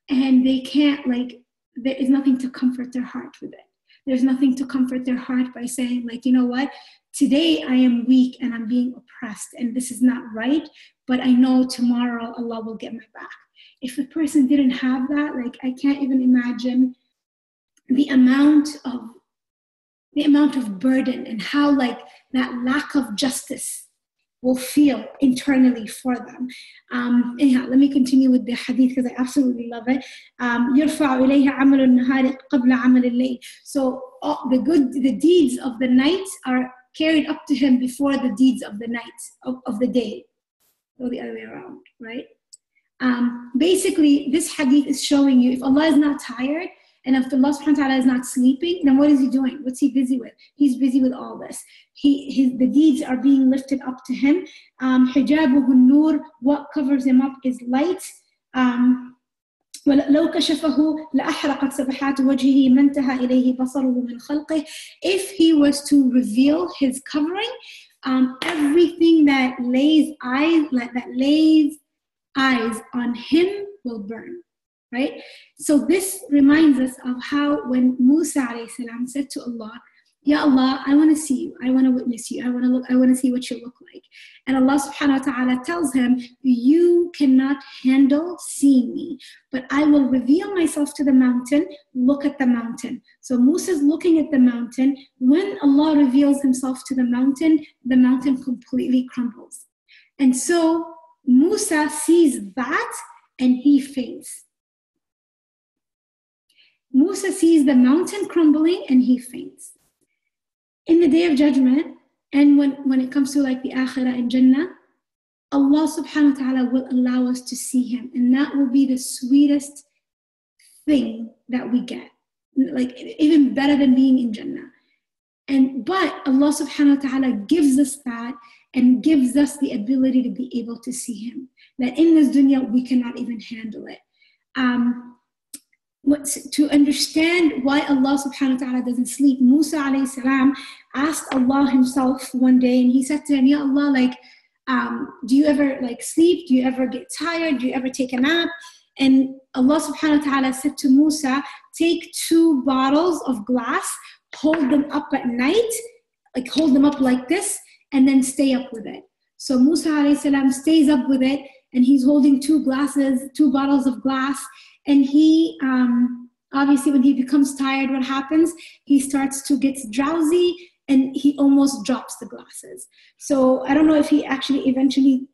Speaker 1: and they can't, like, there is nothing to comfort their heart with it. There's nothing to comfort their heart by saying, like, you know what, today I am weak and I'm being oppressed and this is not right, but I know tomorrow Allah will get my back. If a person didn't have that, like, I can't even imagine the amount of burden and how, like, that lack of justice will feel internally for them. Anyhow, let me continue with the hadith because I absolutely love it. يرفع إليه عمل النهار قبل عمل الليل. So the deeds of the night are carried up to him before the deeds of the night, of the day, or the other way around, right? Basically, this hadith is showing you if Allah is not tired and if Allah subhanahu wa ta'ala is not sleeping, then what is he doing? What's he busy with? He's busy with all this. The deeds are being lifted up to him. حجابه النور, what covers him up is light. ولو كشفه لأحرقت سبحات وجهه ما انتهى إليه بصره من خلقه. If he was to reveal his covering, everything that lays eyes on him will burn, right? So this reminds us of how when Musa alayhi salam said to Allah, Ya Allah, I want to see you, I want to witness you, I want to see what you look like. And Allah subhanahu wa ta'ala tells him, you cannot handle seeing me, but I will reveal myself to the mountain, look at the mountain. So Musa's looking at the mountain. When Allah reveals himself to the mountain completely crumbles. And so Musa sees that and he faints. Musa sees the mountain crumbling and he faints. In the Day of Judgment, and when it comes to like the Akhirah and Jannah, Allah subhanahu wa ta'ala will allow us to see him, and that will be the sweetest thing that we get, like even better than being in Jannah. But Allah subhanahu wa ta'ala gives us that and gives us the ability to be able to see him, that in this dunya we cannot even handle it. To understand why Allah subhanahu wa ta'ala doesn't sleep, Musa alayhi salam asked Allah himself one day, and he said to him, Ya Allah, like, do you ever like sleep? Do you ever get tired? Do you ever take a nap? And Allah subhanahu wa ta'ala said to Musa, take 2 bottles of glass, hold them up at night, like hold them up like this, and then stay up with it. So Musa alayhi salam stays up with it, and he's holding 2 bottles of glass. And he, obviously when he becomes tired, what happens? He starts to get drowsy and he almost drops the glasses. So I don't know if he actually eventually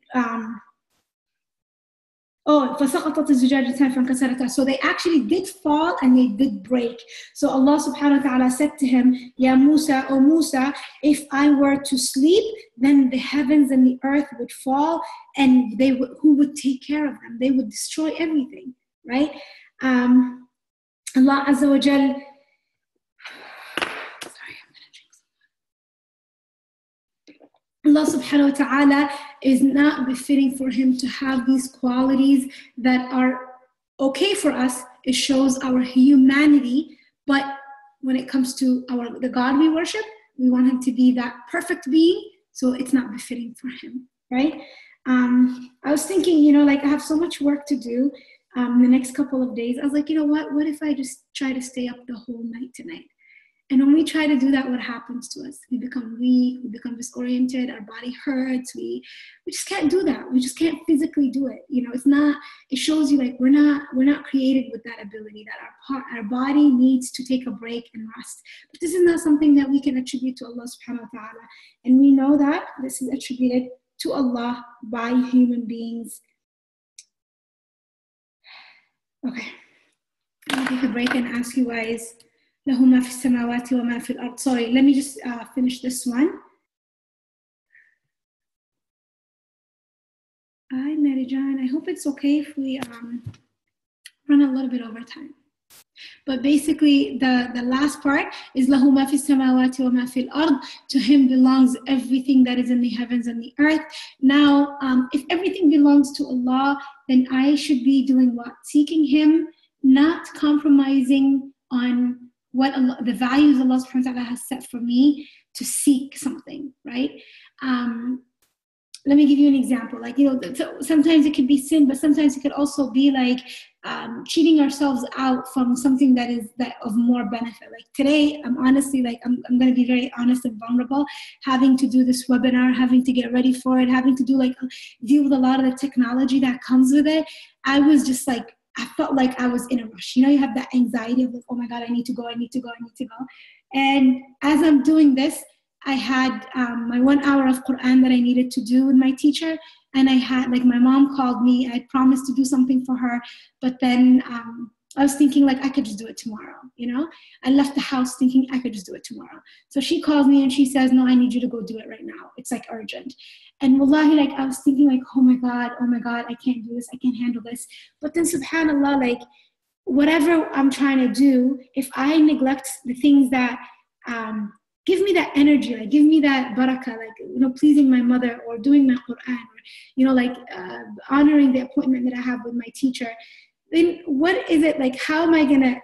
Speaker 1: Oh, فَسَقَطَتِ الزُّجَاجَةَ فَانْكَسَرَتَا. So they actually did fall and they did break. So Allah subhanahu wa ta'ala said to him, Ya Musa, O Musa, if I were to sleep, then the heavens and the earth would fall, and who would take care of them? They would destroy everything, right? Allah Azza wa Jal, Allah subhanahu wa ta'ala is not befitting for him to have these qualities that are okay for us. It shows our humanity, but when it comes to the God we worship, we want him to be that perfect being, so it's not befitting for him, right? I was thinking, like I have so much work to do the next couple of days. I was like, what if I just try to stay up the whole night tonight? And when we try to do that, what happens to us? We become weak, we become disoriented, our body hurts, we just can't do that. We just can't physically do it. It shows you like we're not created with that ability, that our body needs to take a break and rest. But this is not something that we can attribute to Allah subhanahu wa ta'ala. And we know that this is attributed to Allah by human beings. Okay, I'll take a break and ask you guys. له ما في السماوات وما في الأرض. Sorry, let me just finish this one. Hi, Marijan. I hope it's okay if we run a little bit over time. But basically, the last part is له ما في السماوات وما في الأرض. To him belongs everything that is in the heavens and the earth. Now, if everything belongs to Allah, then I should be doing what? Seeking him, not compromising on what the values Allah subhanahu wa ta'ala has set for me to seek something, right? Let me give you an example. Like, sometimes it could be sin, but sometimes it could also be like cheating ourselves out from something that is of more benefit. Like today, I'm honestly, like, I'm going to be very honest and vulnerable, having to do this webinar, having to get ready for it, having to deal with a lot of the technology that comes with it. I was just like, I felt like I was in a rush. You have that anxiety of like, oh my God, I need to go. And as I'm doing this, I had my 1 hour of Quran that I needed to do with my teacher. And I had, like, my mom called me. I promised to do something for her. But then I was thinking, like, I could just do it tomorrow, I left the house thinking I could just do it tomorrow. So she calls me and she says, no, I need you to go do it right now. It's like urgent. And wallahi, like, I was thinking like, oh my God, I can't do this. I can't handle this. But then subhanAllah, like, whatever I'm trying to do, if I neglect the things that give me that energy, like give me that barakah, like, pleasing my mother or doing my Quran, or, honoring the appointment that I have with my teacher, then what is it, like, how am I gonna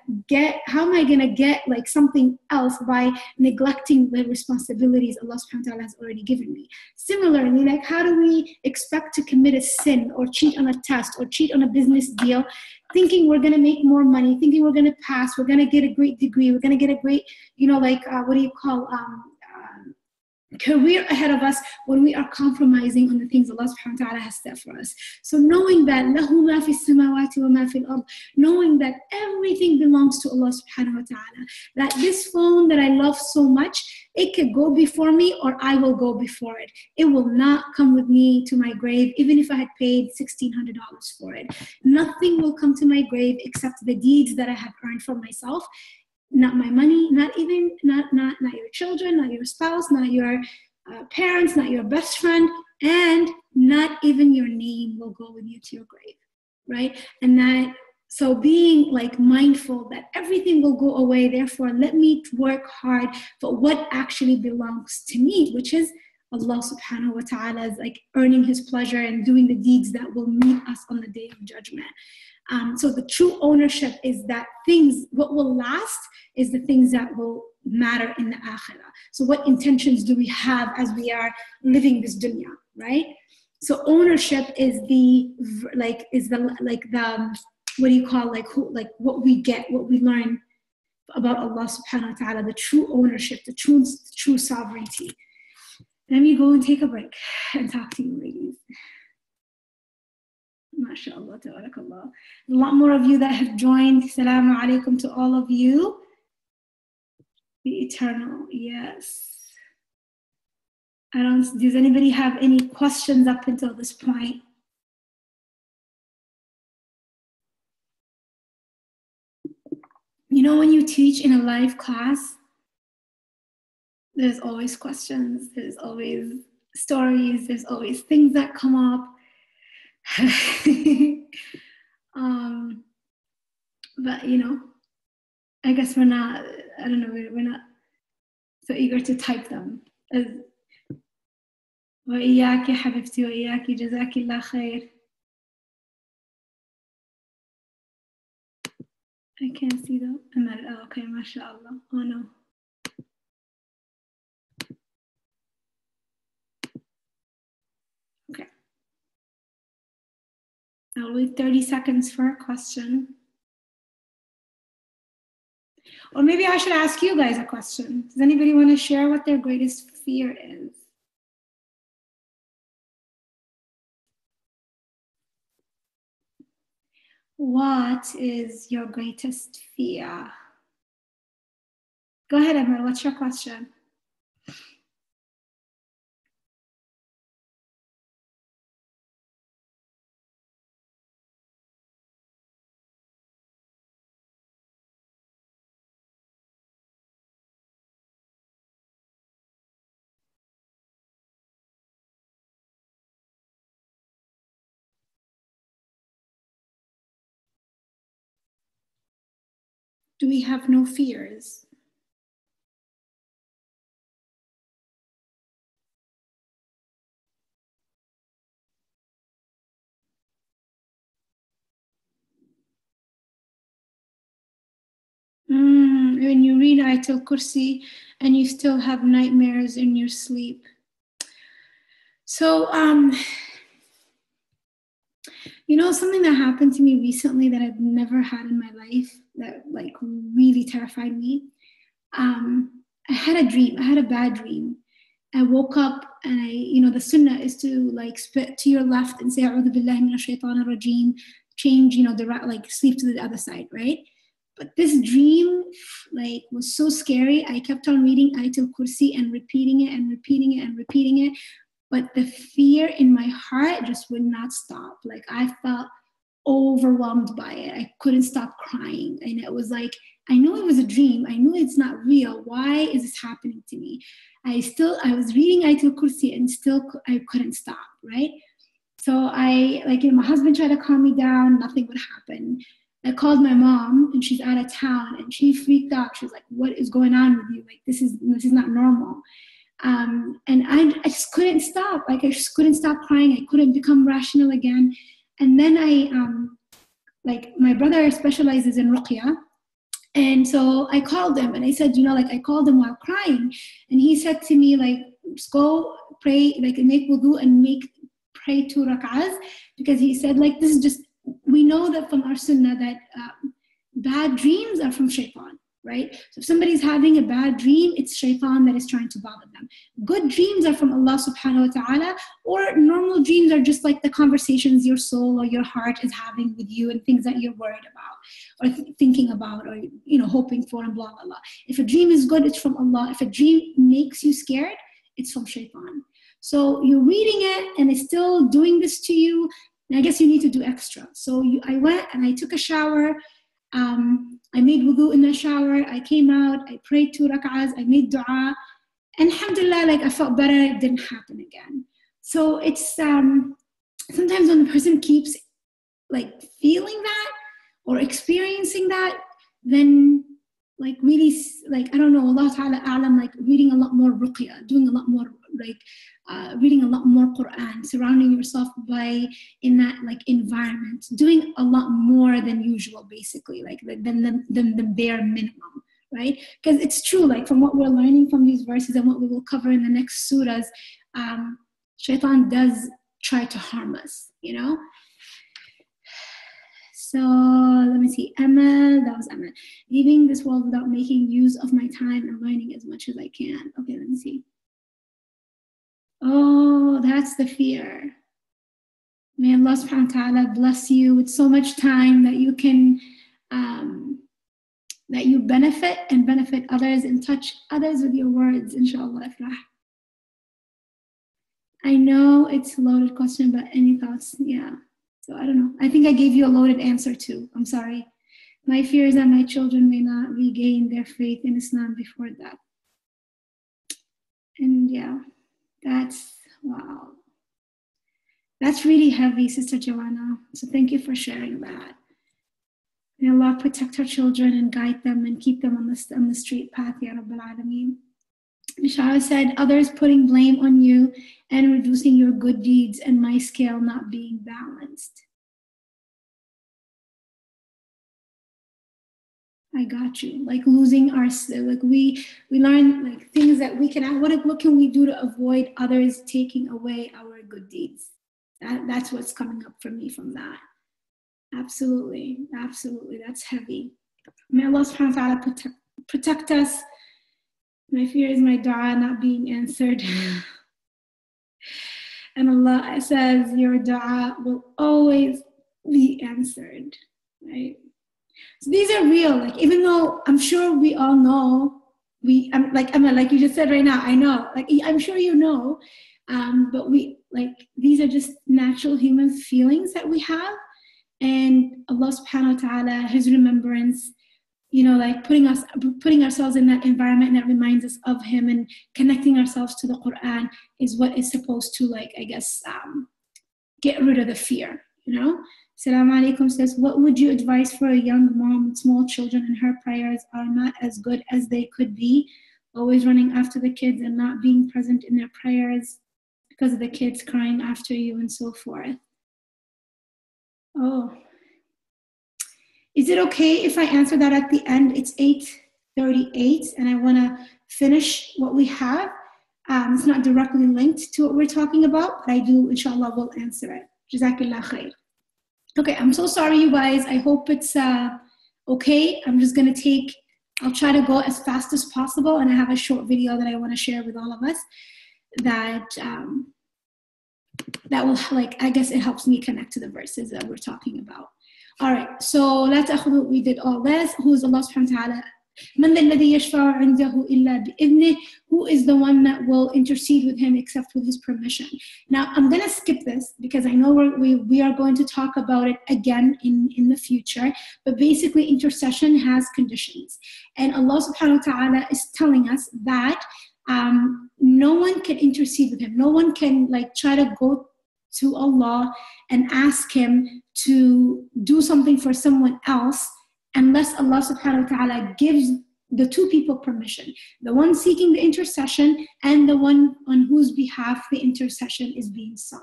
Speaker 1: get like something else by neglecting the responsibilities Allah subhanahu wa ta'ala has already given me? Similarly, like, how do we expect to commit a sin or cheat on a test or cheat on a business deal, thinking we're gonna make more money, thinking we're gonna pass, we're gonna get a great degree, we're gonna get a great, career ahead of us, when we are compromising on the things Allah subhanahu wa ta'ala has set for us. So knowing that له ما في السماوات وما في الأرض, knowing that everything belongs to Allah subhanahu wa ta'ala, that this phone that I love so much, it could go before me or I will go before it. It will not come with me to my grave, even if I had paid $1,600 for it. Nothing will come to my grave except the deeds that I have earned for myself. Not my money, not your children, not your spouse, not your parents, not your best friend, and not even your name will go with you to your grave, right? And that, so being like mindful that everything will go away, therefore let me work hard for what actually belongs to me, which is Allah subhanahu wa ta'ala, is like earning his pleasure and doing the deeds that will meet us on the day of judgment. So the true ownership is that what will last is the things that will matter in the akhirah. So what intentions do we have as we are living this dunya, right? So ownership is what we get, what we learn about Allah subhanahu wa ta'ala, the true ownership, the true sovereignty. Let me go and take a break and talk to you ladies. MashaAllah, tabarakallah. A lot more of you that have joined. Assalamu alaikum to all of you. The eternal, yes. Does anybody have any questions up until this point? when you teach in a live class, there's always questions, there's always stories, there's always things that come up. But I guess we're not so eager to type them. وإياك يا حبيبتي وإياك جزاك الله خير. I can't see the Amal. Oh, okay, mashallah. Oh no. Okay. I'll wait 30 seconds for a question. Or maybe I should ask you guys a question. Does anybody want to share what their greatest fear is? What is your greatest fear? Go ahead, Emma. What's your question? Do we have no fears? When you read alKursi and you still have nightmares in your sleep. So, something that happened to me recently that I've never had in my life that like really terrified me. I had a dream. I had a bad dream. I woke up and the sunnah is to like spit to your left and say, A'udhu billahi minash shaitanir rajim, change, the right, like sleep to the other side, right? But this dream like was so scary. I kept on reading alKursi and repeating it and repeating it and repeating it. But the fear in my heart just would not stop. Like I felt overwhelmed by it. I couldn't stop crying. And it was like, I know it was a dream. I knew it's not real. Why is this happening to me? I was reading alKursi and still I couldn't stop, right? So my husband tried to calm me down. Nothing would happen. I called my mom and she's out of town and she freaked out. She was like, what is going on with you? Like, this is not normal. And I just couldn't stop. Like, I just couldn't stop crying. I couldn't become rational again. And then my brother specializes in ruqya. And so I called him and I said, I called him while crying. And he said to me, like, just go pray, like make wudu and pray 2 rak'ahs. Because he said, like, this is just, we know that from our sunnah that bad dreams are from shaitan, right? So if somebody's having a bad dream, it's shaitan that is trying to bother them. Good dreams are from Allah subhanahu wa ta'ala, or normal dreams are just like the conversations your soul or your heart is having with you and things that you're worried about or thinking about or, hoping for and blah, blah, blah. If a dream is good, it's from Allah. If a dream makes you scared, it's from shaitan. So you're reading it and it's still doing this to you. And I guess you need to do extra. So I went and I took a shower. I made wudu in the shower. I came out. I prayed 2 rak'ahs. I made dua. And alhamdulillah, like I felt better. It didn't happen again. So it's sometimes when the person keeps like feeling that or experiencing that, then like really, like, I don't know, Allah Ta'ala A'lam, like reading a lot more ruqya, doing a lot more, like reading a lot more Quran, surrounding yourself in that like environment, doing a lot more than usual, basically, like than the bare minimum, right? Because it's true, like from what we're learning from these verses and what we will cover in the next surahs, shaitan does try to harm us, So let me see, that was Emma. Leaving this world without making use of my time and learning as much as I can. Okay, let me see. Oh, that's the fear. May Allah subhanahu wa ta'ala bless you with so much time that you can, that you benefit and benefit others and touch others with your words, inshallah. I know it's a loaded question, but any thoughts? Yeah. So I don't know. I think I gave you a loaded answer too. I'm sorry. My fear is that my children may not regain their faith in Islam before that. And yeah, wow. That's really heavy, Sister Joanna. So thank you for sharing that. May Allah protect our children and guide them and keep them on the straight path, Ya Rabbil Alameen. Nishara said, others putting blame on you and reducing your good deeds and my scale not being balanced. I got you. Like losing our, like we learn like things that we can, what can we do to avoid others taking away our good deeds? That's what's coming up for me from that. Absolutely. That's heavy. May Allah subhanahu wa ta'ala protect us. My fear is my dua not being answered. And Allah says your dua will always be answered, right? So these are real. Like even though I'm sure we all know, like you just said right now, I know. Like I'm sure you know, but these are just natural human feelings that we have, and Allah subhanahu wa ta'ala, His remembrance, like putting ourselves in that environment that reminds us of Him and connecting ourselves to the Quran is what is supposed to, get rid of the fear, Salaam alaikum says, what would you advise for a young mom with small children and her prayers are not as good as they could be, always running after the kids and not being present in their prayers because of the kids crying after you and so forth? Oh. Is it okay if I answer that at the end? It's 8:38 and I want to finish what we have. It's not directly linked to what we're talking about, but I do, inshallah, will answer it. Jazakallah khair. Okay, I'm so sorry, you guys. I hope it's okay. I'll try to go as fast as possible, and I have a short video that I want to share with all of us that will, I guess it helps me connect to the verses that we're talking about. All right, so we did all this. Who is Allah subhanahu wa ta'ala? مَنْ ذَا الَّذِي يَشْفَعُ عِنْدَهُ إِلَّا بِإِذْنِهِ. Who is the one that will intercede with Him except with His permission? Now, I'm going to skip this because I know we are going to talk about it again in the future. But basically, intercession has conditions. And Allah subhanahu wa ta'ala is telling us that no one can intercede with Him. No one can try to go to Allah and ask Him to do something for someone else unless Allah subhanahu wa ta'ala gives the two people permission, the one seeking the intercession and the one on whose behalf the intercession is being sought,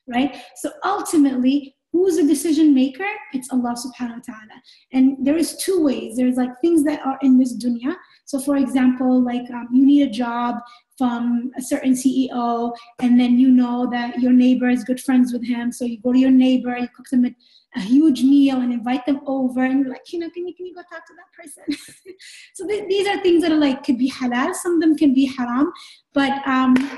Speaker 1: right? So ultimately, who's the decision maker? It's Allah subhanahu wa ta'ala. And there is two ways. There's things that are in this dunya. So for example, you need a job from a certain CEO, and then you know that your neighbor is good friends with him. So you go to your neighbor, you cook them a huge meal and invite them over, and you're like, can you go talk to that person? So these are things that could be halal. Some of them can be haram. But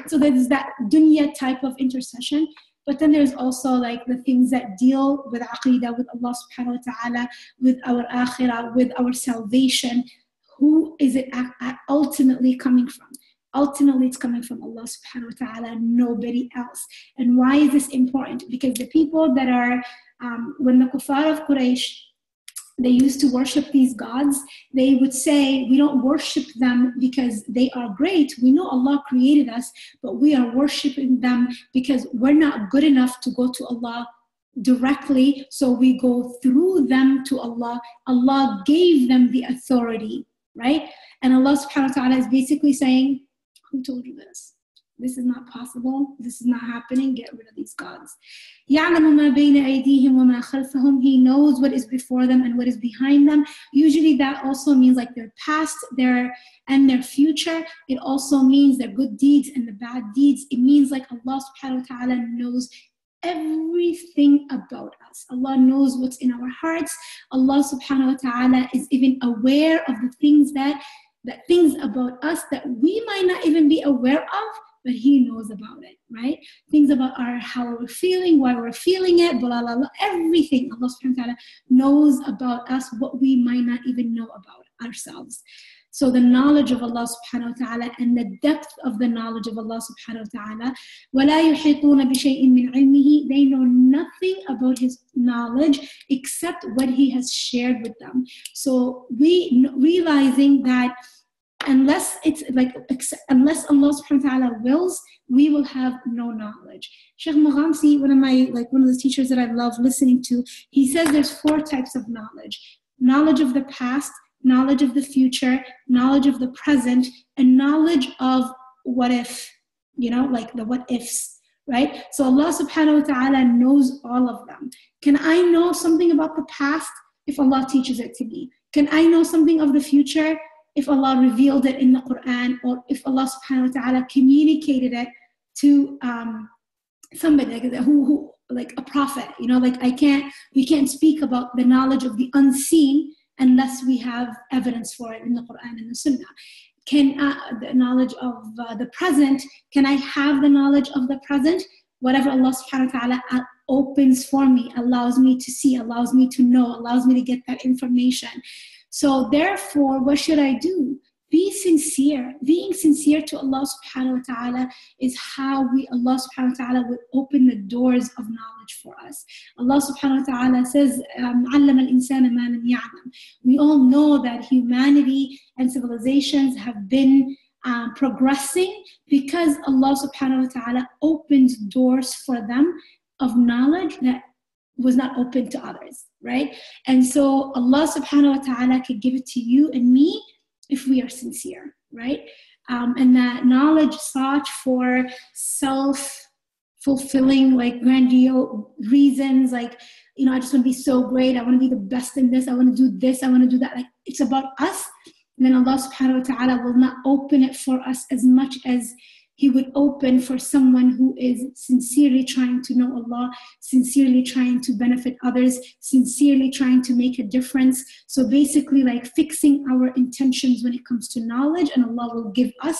Speaker 1: so there's that dunya type of intercession. But then there's also the things that deal with aqeedah, with Allah subhanahu wa ta'ala, with our akhirah, with our salvation. Who is it ultimately coming from? Ultimately, it's coming from Allah subhanahu wa ta'ala, nobody else. And why is this important? Because the people that are, when the kuffar of Quraysh, they used to worship these gods, they would say, we don't worship them because they are great. We know Allah created us, but we are worshiping them because we're not good enough to go to Allah directly, so we go through them to Allah. Allah gave them the authority, right? And Allah subhanahu wa ta'ala is basically saying, who told you this? This is not possible. This is not happening. Get rid of these gods. يَعْلَمُ مَا بَيْنَ أَيْدِيهِمْ وَمَا خَلْفَهُمْ. He knows what is before them and what is behind them. Usually that also means their past, their future. It also means their good deeds and the bad deeds. It means Allah subhanahu wa ta'ala knows everything about us. Allah knows what's in our hearts. Allah subhanahu wa ta'ala is even aware of the things that things about us that we might not even be aware of, but He knows about it, right? Things about how we're feeling, why we're feeling it, blah, blah, blah, everything. Allah subhanahu wa ta'ala knows about us, what we might not even know about ourselves. So the knowledge of Allah subhanahu wa ta'ala and the depth of the knowledge of Allah subhanahu wa ta'ala. وَلَا يُحِيطُونَ بِشَيْءٍ مِّنْ عِلْمِهِ. They know nothing about His knowledge except what He has shared with them. So we realizing that unless Allah subhanahu wa ta'ala wills, we will have no knowledge. Sheikh Maghamsi, one of the teachers that I love listening to, he says there's 4 types of knowledge. Knowledge of the past, knowledge of the future, knowledge of the present, and knowledge of what if, like the what ifs, right? So Allah subhanahu wa ta'ala knows all of them. Can I know something about the past if Allah teaches it to me? Can I know something of the future if Allah revealed it in the Quran, or if Allah subhanahu wa ta'ala communicated it to somebody who like a prophet? We can't speak about the knowledge of the unseen unless we have evidence for it in the Quran and the Sunnah. Can the knowledge of the present, can I have the knowledge of the present? Whatever Allah subhanahu wa ta'ala opens for me, allows me to see, allows me to know, allows me to get that information. So therefore, what should I do? Be sincere. Being sincere to Allah subhanahu wa ta'ala is how Allah subhanahu wa ta'ala will open the doors of knowledge for us. Allah subhanahu wa ta'ala says, عَلَّمَ الْإِنسَانَ مَا لَمْ يَعْلَمْ. We all know that humanity and civilizations have been progressing because Allah subhanahu wa ta'ala opens doors for them of knowledge that was not open to others, right? And so Allah subhanahu wa ta'ala could give it to you and me if we are sincere, right? And that knowledge sought for self-fulfilling, like grandiose reasons, like, I just want to be so great, I want to be the best in this, I want to do this, I want to do that. Like, it's about us. And then Allah subhanahu wa ta'ala will not open it for us as much as He would open for someone who is sincerely trying to know Allah, sincerely trying to benefit others, sincerely trying to make a difference. So basically, like fixing our intentions when it comes to knowledge, and Allah will give us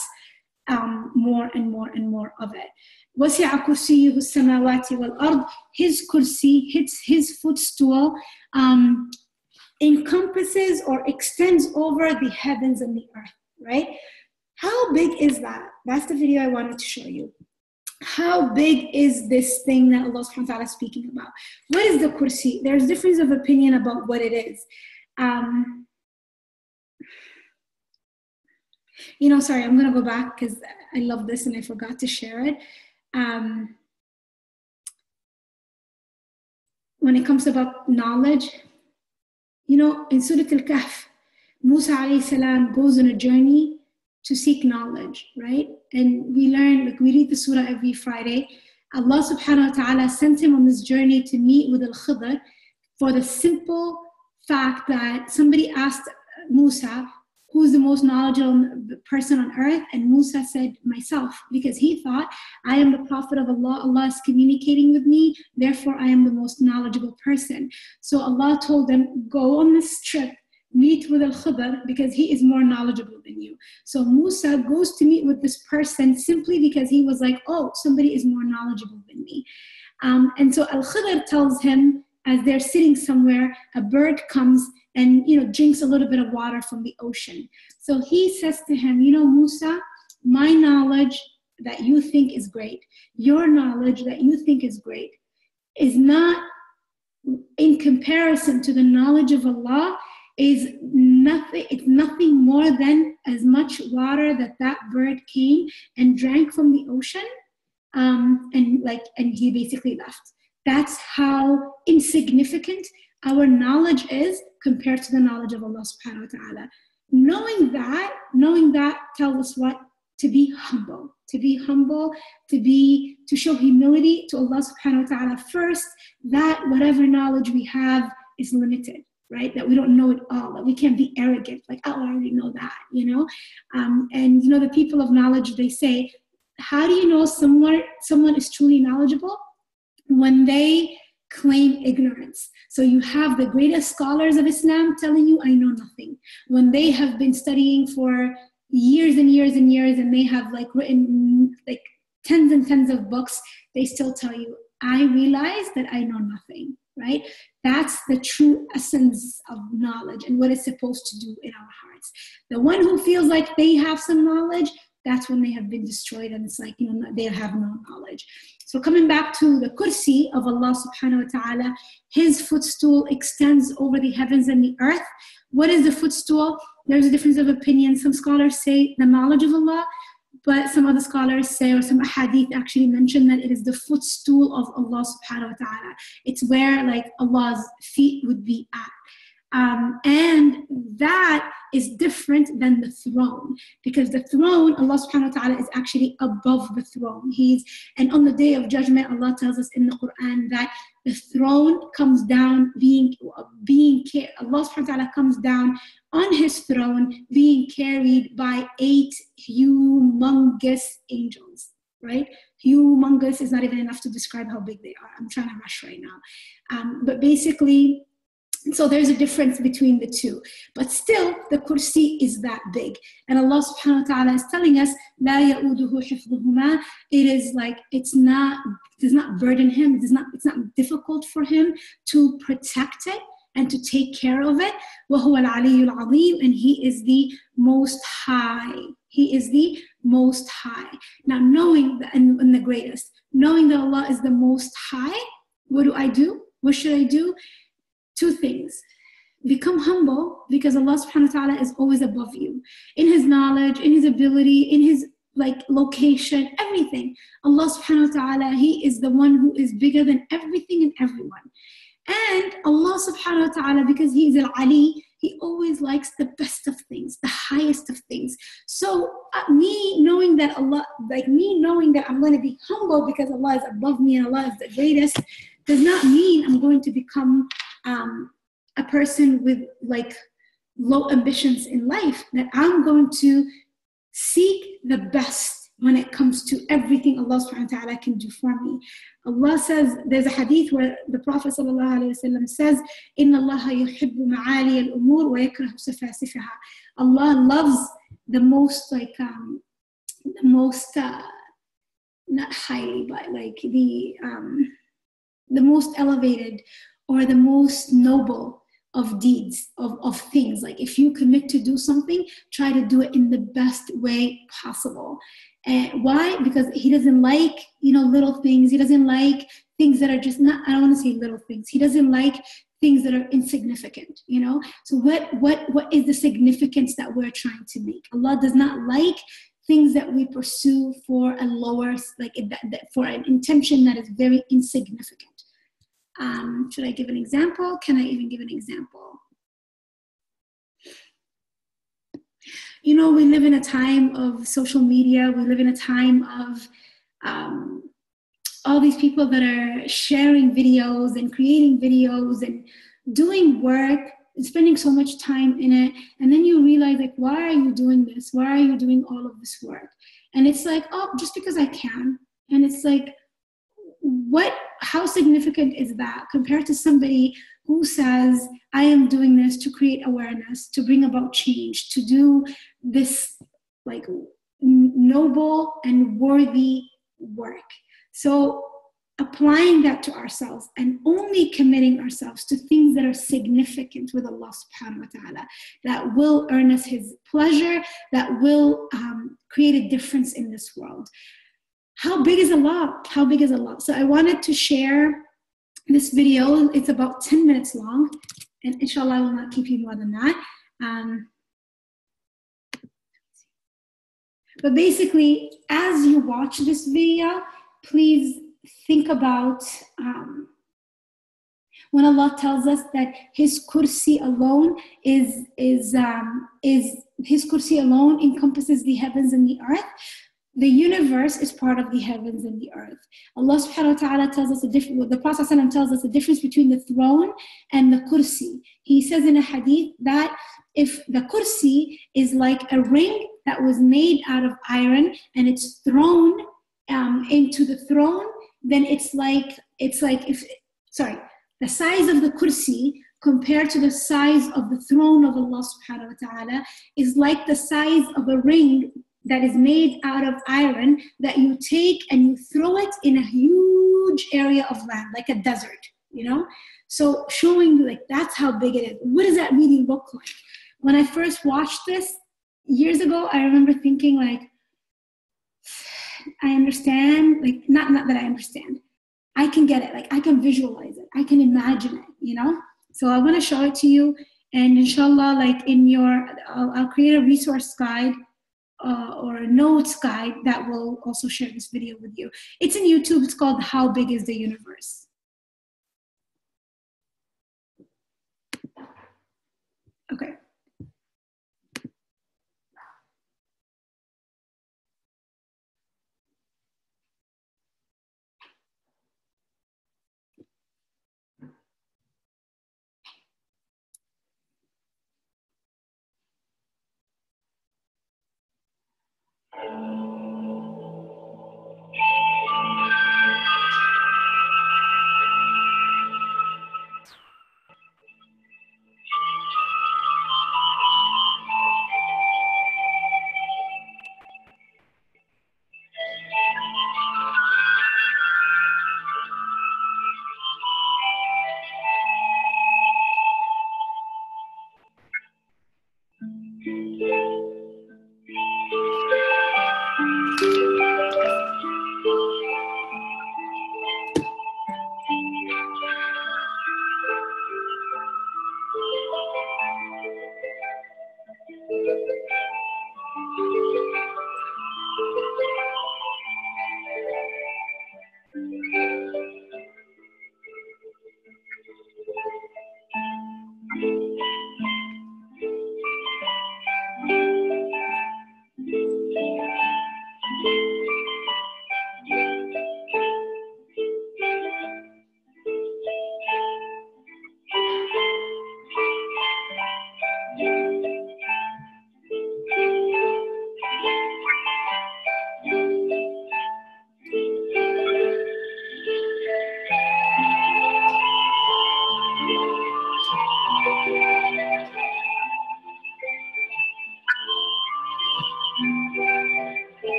Speaker 1: more and more and more of it. وَسِعَ كُرْسِيُّهُ السَّمَاوَاتِ وَالْأَرْضِ. His kursi, his footstool, encompasses or extends over the heavens and the earth, right? How big is that? That's the video I wanted to show you. How big is this thing that Allah subhanahu wa ta'ala is speaking about? What is the kursi? There's difference of opinion about what it is. Sorry, I'm going to go back because I love this and I forgot to share it. When it comes about knowledge, in Surah Al-Kahf, Musa alayhi salam goes on a journey to seek knowledge, right? And we learn, we read the surah every Friday. Allah subhanahu wa ta'ala sent him on this journey to meet with Al-Khidr for the simple fact that somebody asked Musa, who's the most knowledgeable person on earth? And Musa said, myself, because he thought, I am the prophet of Allah. Allah is communicating with me, therefore I am the most knowledgeable person. So Allah told them, go on this trip, meet with Al-Khidr because he is more knowledgeable than you. So Musa goes to meet with this person simply because he was like, oh, somebody is more knowledgeable than me. And so Al-Khidr tells him, as they're sitting somewhere, a bird comes and drinks a little bit of water from the ocean. So he says to him, Musa, my knowledge that you think is great, your knowledge that you think is great, is not in comparison to the knowledge of Allah. It's nothing more than as much water that bird came and drank from the ocean, and he basically left. That's how insignificant our knowledge is compared to the knowledge of Allah subhanahu wa ta'ala. Knowing that tells us what? To be humble, to show humility to Allah subhanahu wa ta'ala first, that whatever knowledge we have is limited. Right? That we don't know it all, that we can't be arrogant, like, oh, I already know that, And the people of knowledge, they say, how do you know someone is truly knowledgeable? When they claim ignorance. So you have the greatest scholars of Islam telling you, I know nothing. When they have been studying for years and years and years, and they have written tens and tens of books, they still tell you, I realize that I know nothing. right? That's the true essence of knowledge and what it's supposed to do in our hearts. The one who feels like they have some knowledge, that's when they have been destroyed, and it's like, they have no knowledge. So coming back to the kursi of Allah subhanahu wa ta'ala, his footstool extends over the heavens and the earth. What is the footstool? There's a difference of opinion. Some scholars say the knowledge of Allah, but some other scholars say, or some hadith actually mention, that it is the footstool of Allah subhanahu wa ta'ala. It's where like Allah's feet would be at. And that is different than the throne, because the throne, Allah subhanahu wa ta'ala is actually above the throne. And on the day of judgment, Allah tells us in the Quran that the throne comes down Allah subhanahu wa ta'ala comes down on his throne being carried by 8 humongous angels, right? Humongous is not even enough to describe how big they are. I'm trying to rush right now. But basically, so there's a difference between the two. But still, the kursi is that big. And Allah subhanahu wa ta'ala is telling us, لَا يَؤُودُهُ حِفْظُهُمَا. It is like, it does not burden him. It's not difficult for him to protect it and to take care of it. وَهُوَ الْعَلِيُّ الْعَظِيمُ. And he is the most high. He is the most high. Now, knowing that, and the greatest, knowing that Allah is the most high, what do? What should I do? 2 things. Become humble, because Allah subhanahu wa ta'ala is always above you. In his knowledge, in his ability, in his location, everything. Allah subhanahu wa ta'ala, he is the one who is bigger than everything and everyone. And Allah subhanahu wa ta'ala, because he is al-Ali, he always likes the best of things, the highest of things. So me knowing that I'm going to be humble because Allah is above me and Allah is the greatest, does not mean I'm going to become a person with low ambitions in life. That I'm going to seek the best when it comes to everything Allah subhanahu wa ta'ala can do for me. Allah says, there's a hadith where the Prophet sallallahu alayhi wa sallam says, إِنَّ اللَّهَ يُحِبُّ مَعَالِيَ الْأُمُورِ وَيَكْرَهُ سَفَاسِفَهَا. Allah loves the most, not highly, but the most elevated or the most noble of deeds, of things. Like if you commit to do something, try to do it in the best way possible. And why? Because he doesn't like, little things. He doesn't like things that are just not, I don't want to say little things. He doesn't like things that are insignificant, So what is the significance that we're trying to make? Allah does not like things that we pursue for a lower, for an intention that is very insignificant. Should I give an example? Can I even give an example? We live in a time of social media. We live in a time of all these people that are sharing videos and creating videos and doing work and spending so much time in it. And then you realize, why are you doing this? Why are you doing all of this work? And it's just because I can. And it's how significant is that compared to somebody who says, I am doing this to create awareness, to bring about change, to do this noble and worthy work. So applying that to ourselves and only committing ourselves to things that are significant with Allah subhanahu wa ta'ala, that will earn us his pleasure, that will create a difference in this world. How big is Allah? How big is Allah? So I wanted to share this video. It's about 10 minutes long, and inshallah I will not keep you more than that. But basically, as you watch this video, please think about when Allah tells us that his kursi alone his kursi alone encompasses the heavens and the earth. The universe is part of the heavens and the earth. Allah subhanahu wa ta'ala tells us the Prophet tells us the difference between the throne and the kursi. He says in a hadith that if the kursi is like a ring that was made out of iron and it's thrown into the throne, then the size of the kursi compared to the size of the throne of Allah subhanahu wa ta'ala is like the size of a ring that is made out of iron that you take and you throw it in a huge area of land, like a desert, So showing you, like, that's how big it is. What does that really look like? When I first watched this years ago, I remember thinking, like, I understand, like, not that I understand. I can get it, like, I can visualize it, I can imagine it, you know? So I want to show it to you, and inshallah, like, in your, I'll create a resource guide or a notes guide that will also share this video with you. It's in YouTube, it's called How Big is the Universe? Okay.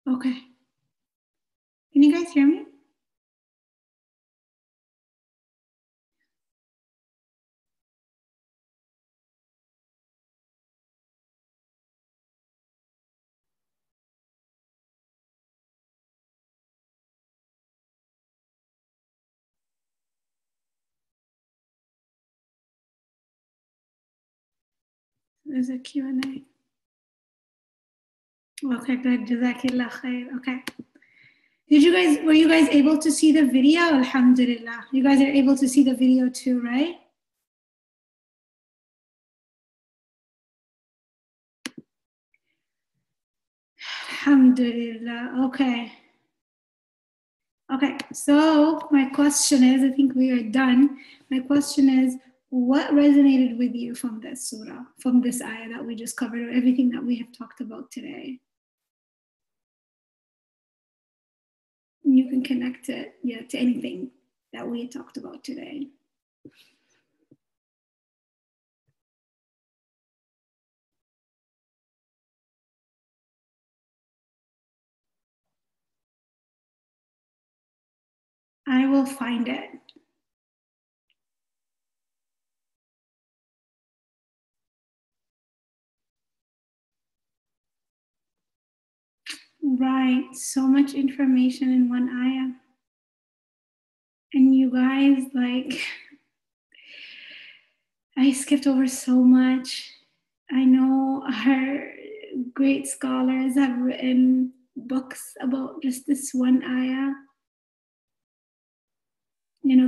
Speaker 1: Okay. Can you guys hear me? There's a Q&A. Okay, good. Jazakallah khair. Okay. Were you guys able to see the video? Alhamdulillah. You guys are able to see the video too, right? Alhamdulillah. Okay. Okay, so my question is, I think we are done. My question is, what resonated with you from this surah, from this ayah that we just covered, or everything that we have talked about today? You can connect it, to anything that we talked about today. I will find it. Right, so much information in one ayah. And you guys, I skipped over so much. I know our great scholars have written books about just this one ayah.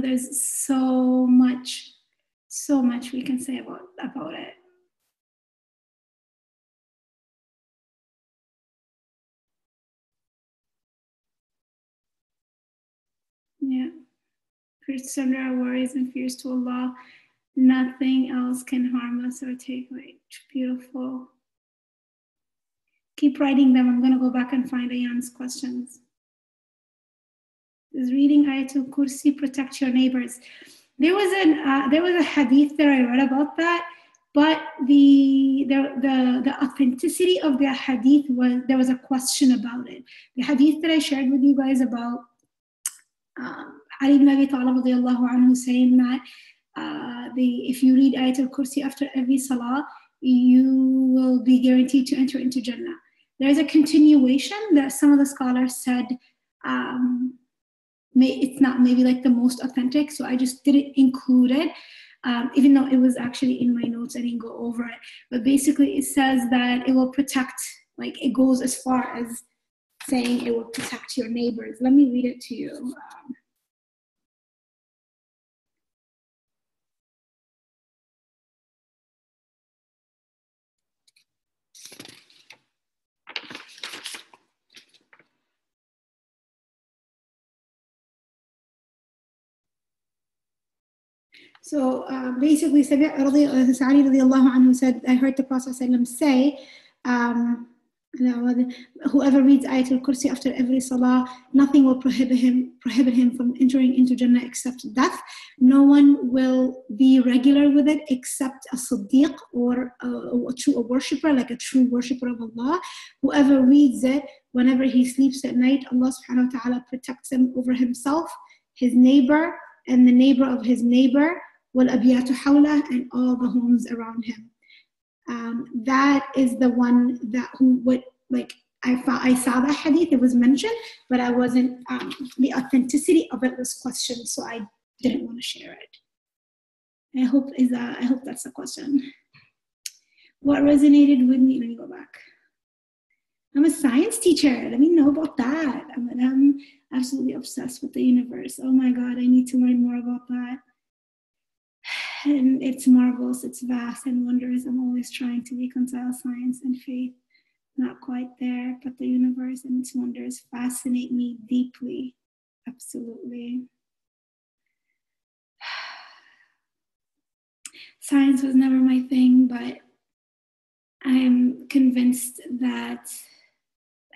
Speaker 1: There's so much we can say about it. Yeah. First, surrender our worries and fears to Allah. Nothing else can harm us or take away. Beautiful. Keep writing them. I'm going to go back and find Ayan's questions. Does reading Ayatul Kursi protect your neighbors? There was a hadith that I read about that, but the authenticity of the hadith there was a question about it. The hadith that I shared with you guys about Ali ibn Abi Talib radiallahu anhu saying that if you read Ayatul Kursi after every salah, you will be guaranteed to enter into Jannah. There's a continuation that some of the scholars said it's not maybe the most authentic, so I just didn't include it, even though it was actually in my notes. I didn't go over it, but basically it says that it will protect, it goes as far as saying it will protect your neighbors. Let me read it to you. So basically, Sa'id radiallahu anhu said, I heard the Prophet say, whoever reads Ayatul Kursi after every salah, nothing will prohibit him from entering into Jannah except death. No one will be regular with it except a Siddiq or a worshipper, like a true worshipper of Allah. Whoever reads it whenever he sleeps at night, Allah subhanahu wa ta'ala protects him over himself, his neighbor, and the neighbor of his neighbor, وَالْأَبْيَاتُ حَوْلَهُ, and all the homes around him. That is the one that I saw that hadith, it was mentioned, but I wasn't, the authenticity of it was questioned, so I didn't want to share it. I hope that's the question. What resonated with me? Let me go back. I'm a science teacher. Let me know about that. I'm absolutely obsessed with the universe. Oh my God, I need to learn more about that. And it's marvelous, it's vast and wondrous. I'm always trying to reconcile science and faith. Not quite there, but the universe and its wonders fascinate me deeply. Absolutely. Science was never my thing, but I'm convinced that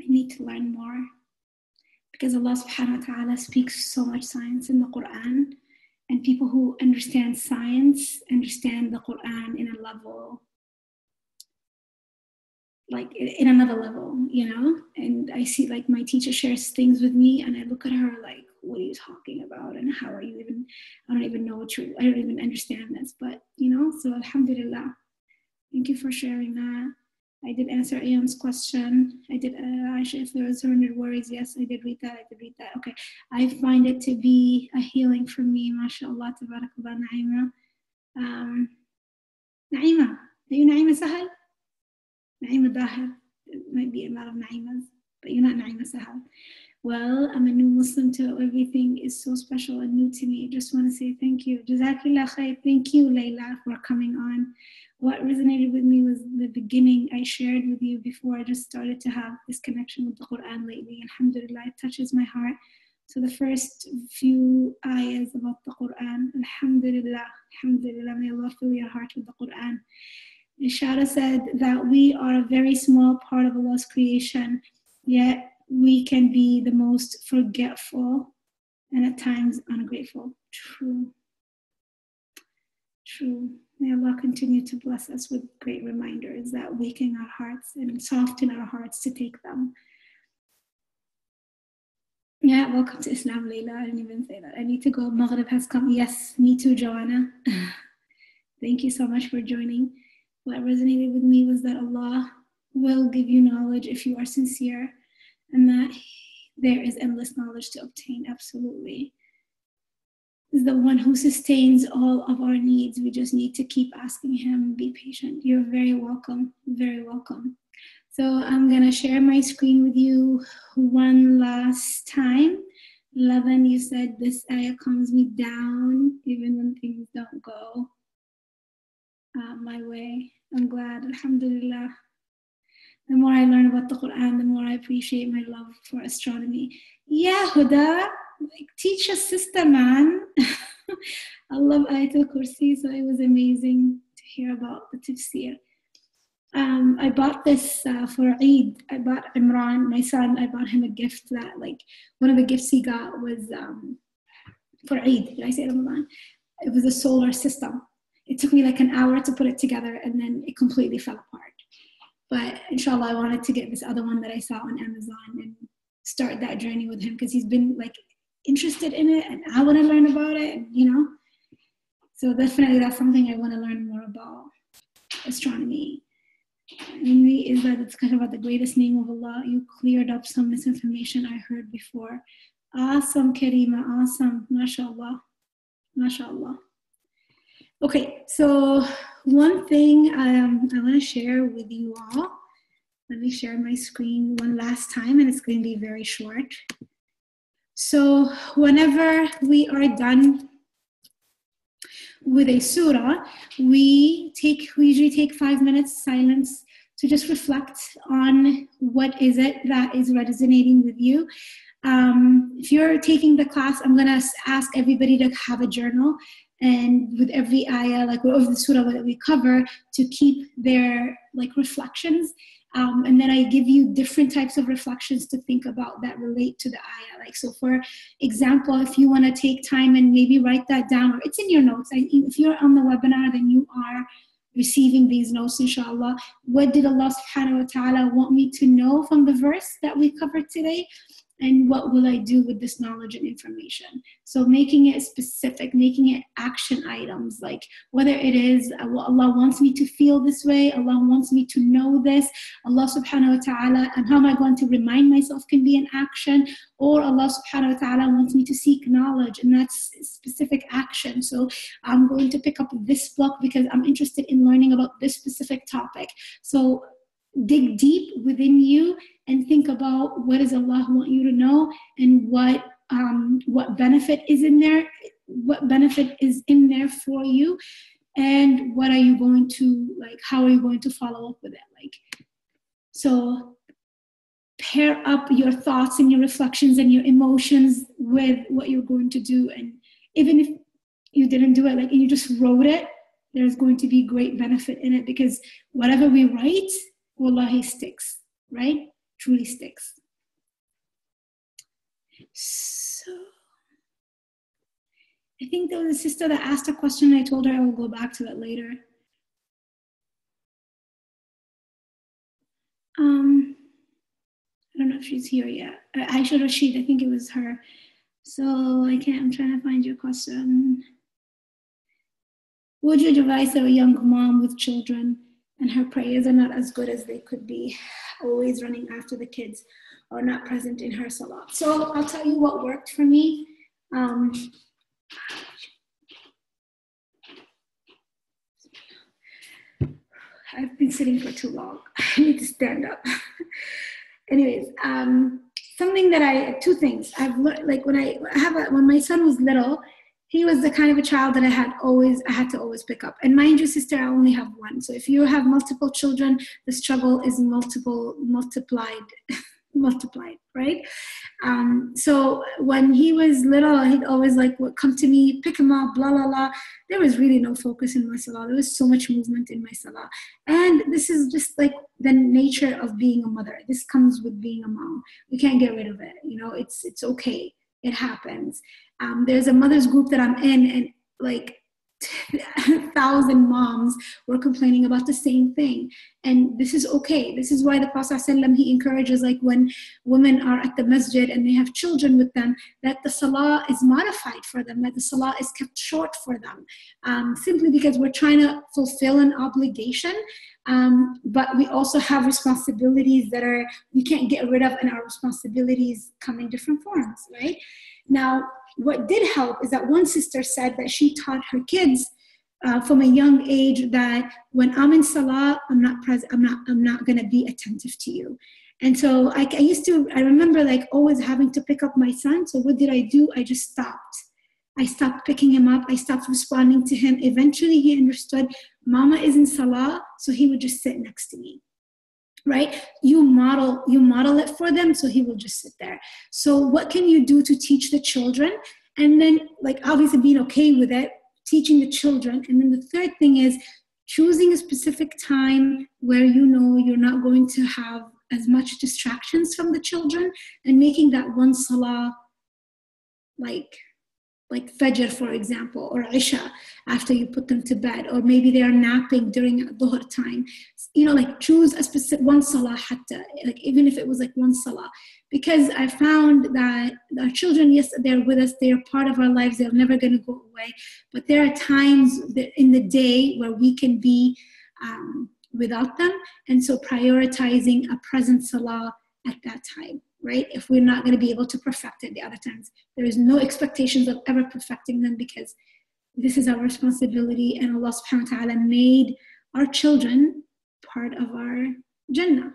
Speaker 1: I need to learn more, because Allah subhanahu wa ta'ala speaks so much science in the Quran, and people who understand science understand the Quran in a level like in another level, you know? And I see like my teacher shares things with me and I look at her like, what are you talking about? And how are you even, I don't even know I don't even understand this, but you know, so alhamdulillah. Thank you for sharing that. I did answer Ayan's question. I did, Aisha, if there was 100 worries, yes, I did read that. Okay. I find it to be a healing for me, mashallah, tabarakallah, Naima. Naima, are you Naima Sahal? Naima Dahir. It might be a lot of Naimas, but you're not Naima Sahal. Well, I'm a new Muslim too. Everything is so special and new to me. I just want to say thank you. Jazakillah khair. Thank you, Layla, for coming on. What resonated with me was the beginning I shared with you before I just started to have this connection with the Quran lately. Alhamdulillah, it touches my heart. So the first few ayahs about the Quran, alhamdulillah, alhamdulillah, may Allah fill your heart with the Quran. Ishara said that we are a very small part of Allah's creation, yet we can be the most forgetful and at times ungrateful. True. May Allah continue to bless us with great reminders that waken our hearts and soften our hearts to take them. Yeah, welcome to Islam, Layla. I didn't even say that. I need to go. Maghrib has come. Yes, me too, Joanna. Thank you so much for joining. What resonated with me was that Allah will give you knowledge if you are sincere, and that there is endless knowledge to obtain. Absolutely. Is the one who sustains all of our needs. We just need to keep asking him, be patient. You're very welcome, very welcome. So I'm gonna share my screen with you one last time. Lavan, you said this ayah calms me down even when things don't go my way. I'm glad, alhamdulillah. The more I learn about the Quran, the more I appreciate my love for astronomy. Yeah, Huda, like, teach a sister, man. I love alKursi, so it was amazing to hear about the tafsir. I bought this for Eid. I bought Imran, my son, I bought him a gift that, like, one of the gifts he got was for Eid. Did I say Ramadan? It was a solar system. It took me like an hour to put it together and then it completely fell apart. But inshallah, I wanted to get this other one that I saw on Amazon and start that journey with him because he's been like interested in it and I want to learn about it, and, you know. So definitely that's something I want to learn more about, astronomy. Namely is that it's kind of about the greatest name of Allah. You cleared up some misinformation I heard before. Awesome, Karima, awesome, mashallah, mashallah. Okay, so one thing I want to share with you all. Let me share my screen one last time, and it's going to be very short. So whenever we are done with a surah, we usually take 5 minutes silence to just reflect on what is it that is resonating with you. If you're taking the class, I'm going to ask everybody to have a journal, and with every ayah, like over the surah that we cover, to keep their like reflections. And then I give you different types of reflections to think about that relate to the ayah. Like, so for example, if you want to take time and maybe write that down, or it's in your notes. If you're on the webinar, then you are receiving these notes, inshallah. What did Allah subhanahu wa ta'ala want me to know from the verse that we covered today? And what will I do with this knowledge and information? So making it specific, making it action items, like whether it is Allah wants me to feel this way, Allah wants me to know this, Allah subhanahu wa ta'ala, and how am I going to remind myself can be an action, or Allah subhanahu wa ta'ala wants me to seek knowledge, and that's specific action. So I'm going to pick up this book because I'm interested in learning about this specific topic. So dig deep within you and think about what does Allah want you to know, and what benefit is in there, what benefit is in there for you, and what are you going to, like, how are you going to follow up with it? Like, so pair up your thoughts and your reflections and your emotions with what you're going to do. And even if you didn't do it, like, and you just wrote it, there's going to be great benefit in it, because whatever we write, wallahi, sticks, right? Truly sticks. So I think there was a sister that asked a question. I told her I will go back to it later. I don't know if she's here yet. Aisha Rashid, I think it was her. So I'm trying to find your question. Would you advise a young mom with children and her prayers are not as good as they could be, always running after the kids or not present in her salah? So I'll tell you what worked for me. I've been sitting for too long. I need to stand up. Anyways, something that two things I've learned, like when my son was little, he was the kind of a child that I had to always pick up. And mind you, sister, I only have one. So if you have multiple children, the struggle is multiplied, right? So when he was little, he'd always come to me, pick him up, blah, blah, blah. There was really no focus in my salah. There was so much movement in my salah. And this is just like the nature of being a mother. This comes with being a mom. We can't get rid of it. It's okay. It happens. There's a mother's group that I'm in, and like 1,000 moms were complaining about the same thing. And this is okay. This is why the Prophet ﷺ, he encourages, like when women are at the masjid and they have children with them, that the salah is modified for them, that the salah is kept short for them, simply because we're trying to fulfill an obligation. But we also have responsibilities that we can't get rid of, and our responsibilities come in different forms, right? Now, what did help is that one sister said that she taught her kids from a young age that when I'm in salah, I'm not present. I'm not going to be attentive to you. And so I remember like always having to pick up my son. So what did I do? I just stopped. I stopped picking him up. I stopped responding to him. Eventually he understood Mama is in salah, so he would just sit next to me. Right? You model it for them, so he will just sit there. So what can you do to teach the children? And then like obviously being okay with it, teaching the children. And then the third thing is choosing a specific time where you're not going to have as much distractions from the children, and making that one salah like Fajr, for example, or Isha after you put them to bed, or maybe they are napping during Dhuhr time. Like choose a specific one salah hatta, like even if it was like one salah. Because I found that our children, yes, they're with us, they're part of our lives, they're never going to go away. But there are times in the day where we can be without them. And so prioritizing a present salah at that time. Right? If we're not going to be able to perfect it the other times, there is no expectations of ever perfecting them, because this is our responsibility, and Allah subhanahu wa ta'ala made our children part of our Jannah,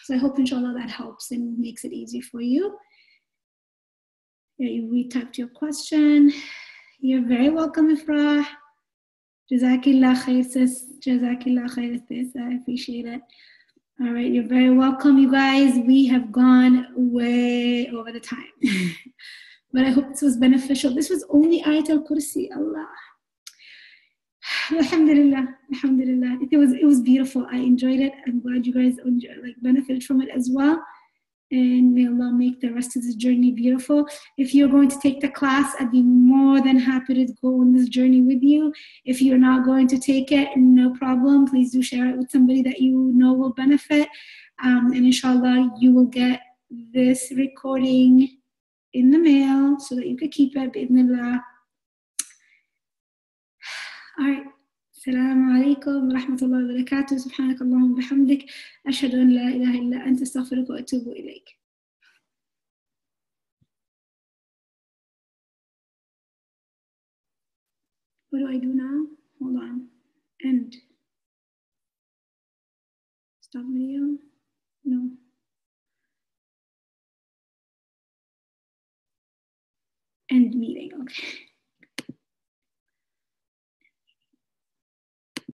Speaker 1: So I hope inshallah that helps and makes it easy for you. Yeah, you retyped your question. You're very welcome, Ifrah. Jazakillah khair, sis. Jazakillah khair, sis. I appreciate it. All right, you're very welcome, you guys. We have gone way over the time. But I hope this was beneficial. This was only Ayat alKursi, Allah. Alhamdulillah, alhamdulillah. It was beautiful. I enjoyed it. I'm glad you guys benefited from it as well. And may Allah make the rest of this journey beautiful. If you're going to take the class, I'd be more than happy to go on this journey with you. If you're not going to take it, no problem. Please do share it with somebody that you know will benefit. And inshallah, you will get this recording in the mail so that you can keep it, bi'idhnillah. All right. السلام عليكم ورحمة الله وبركاته. سبحانك اللهم وبحمدك أشهد أن لا إله إلا أنت أستغفرك وأتوب إليك. What do I do now? Hold on. End. Stop video? No. End meeting. Okay.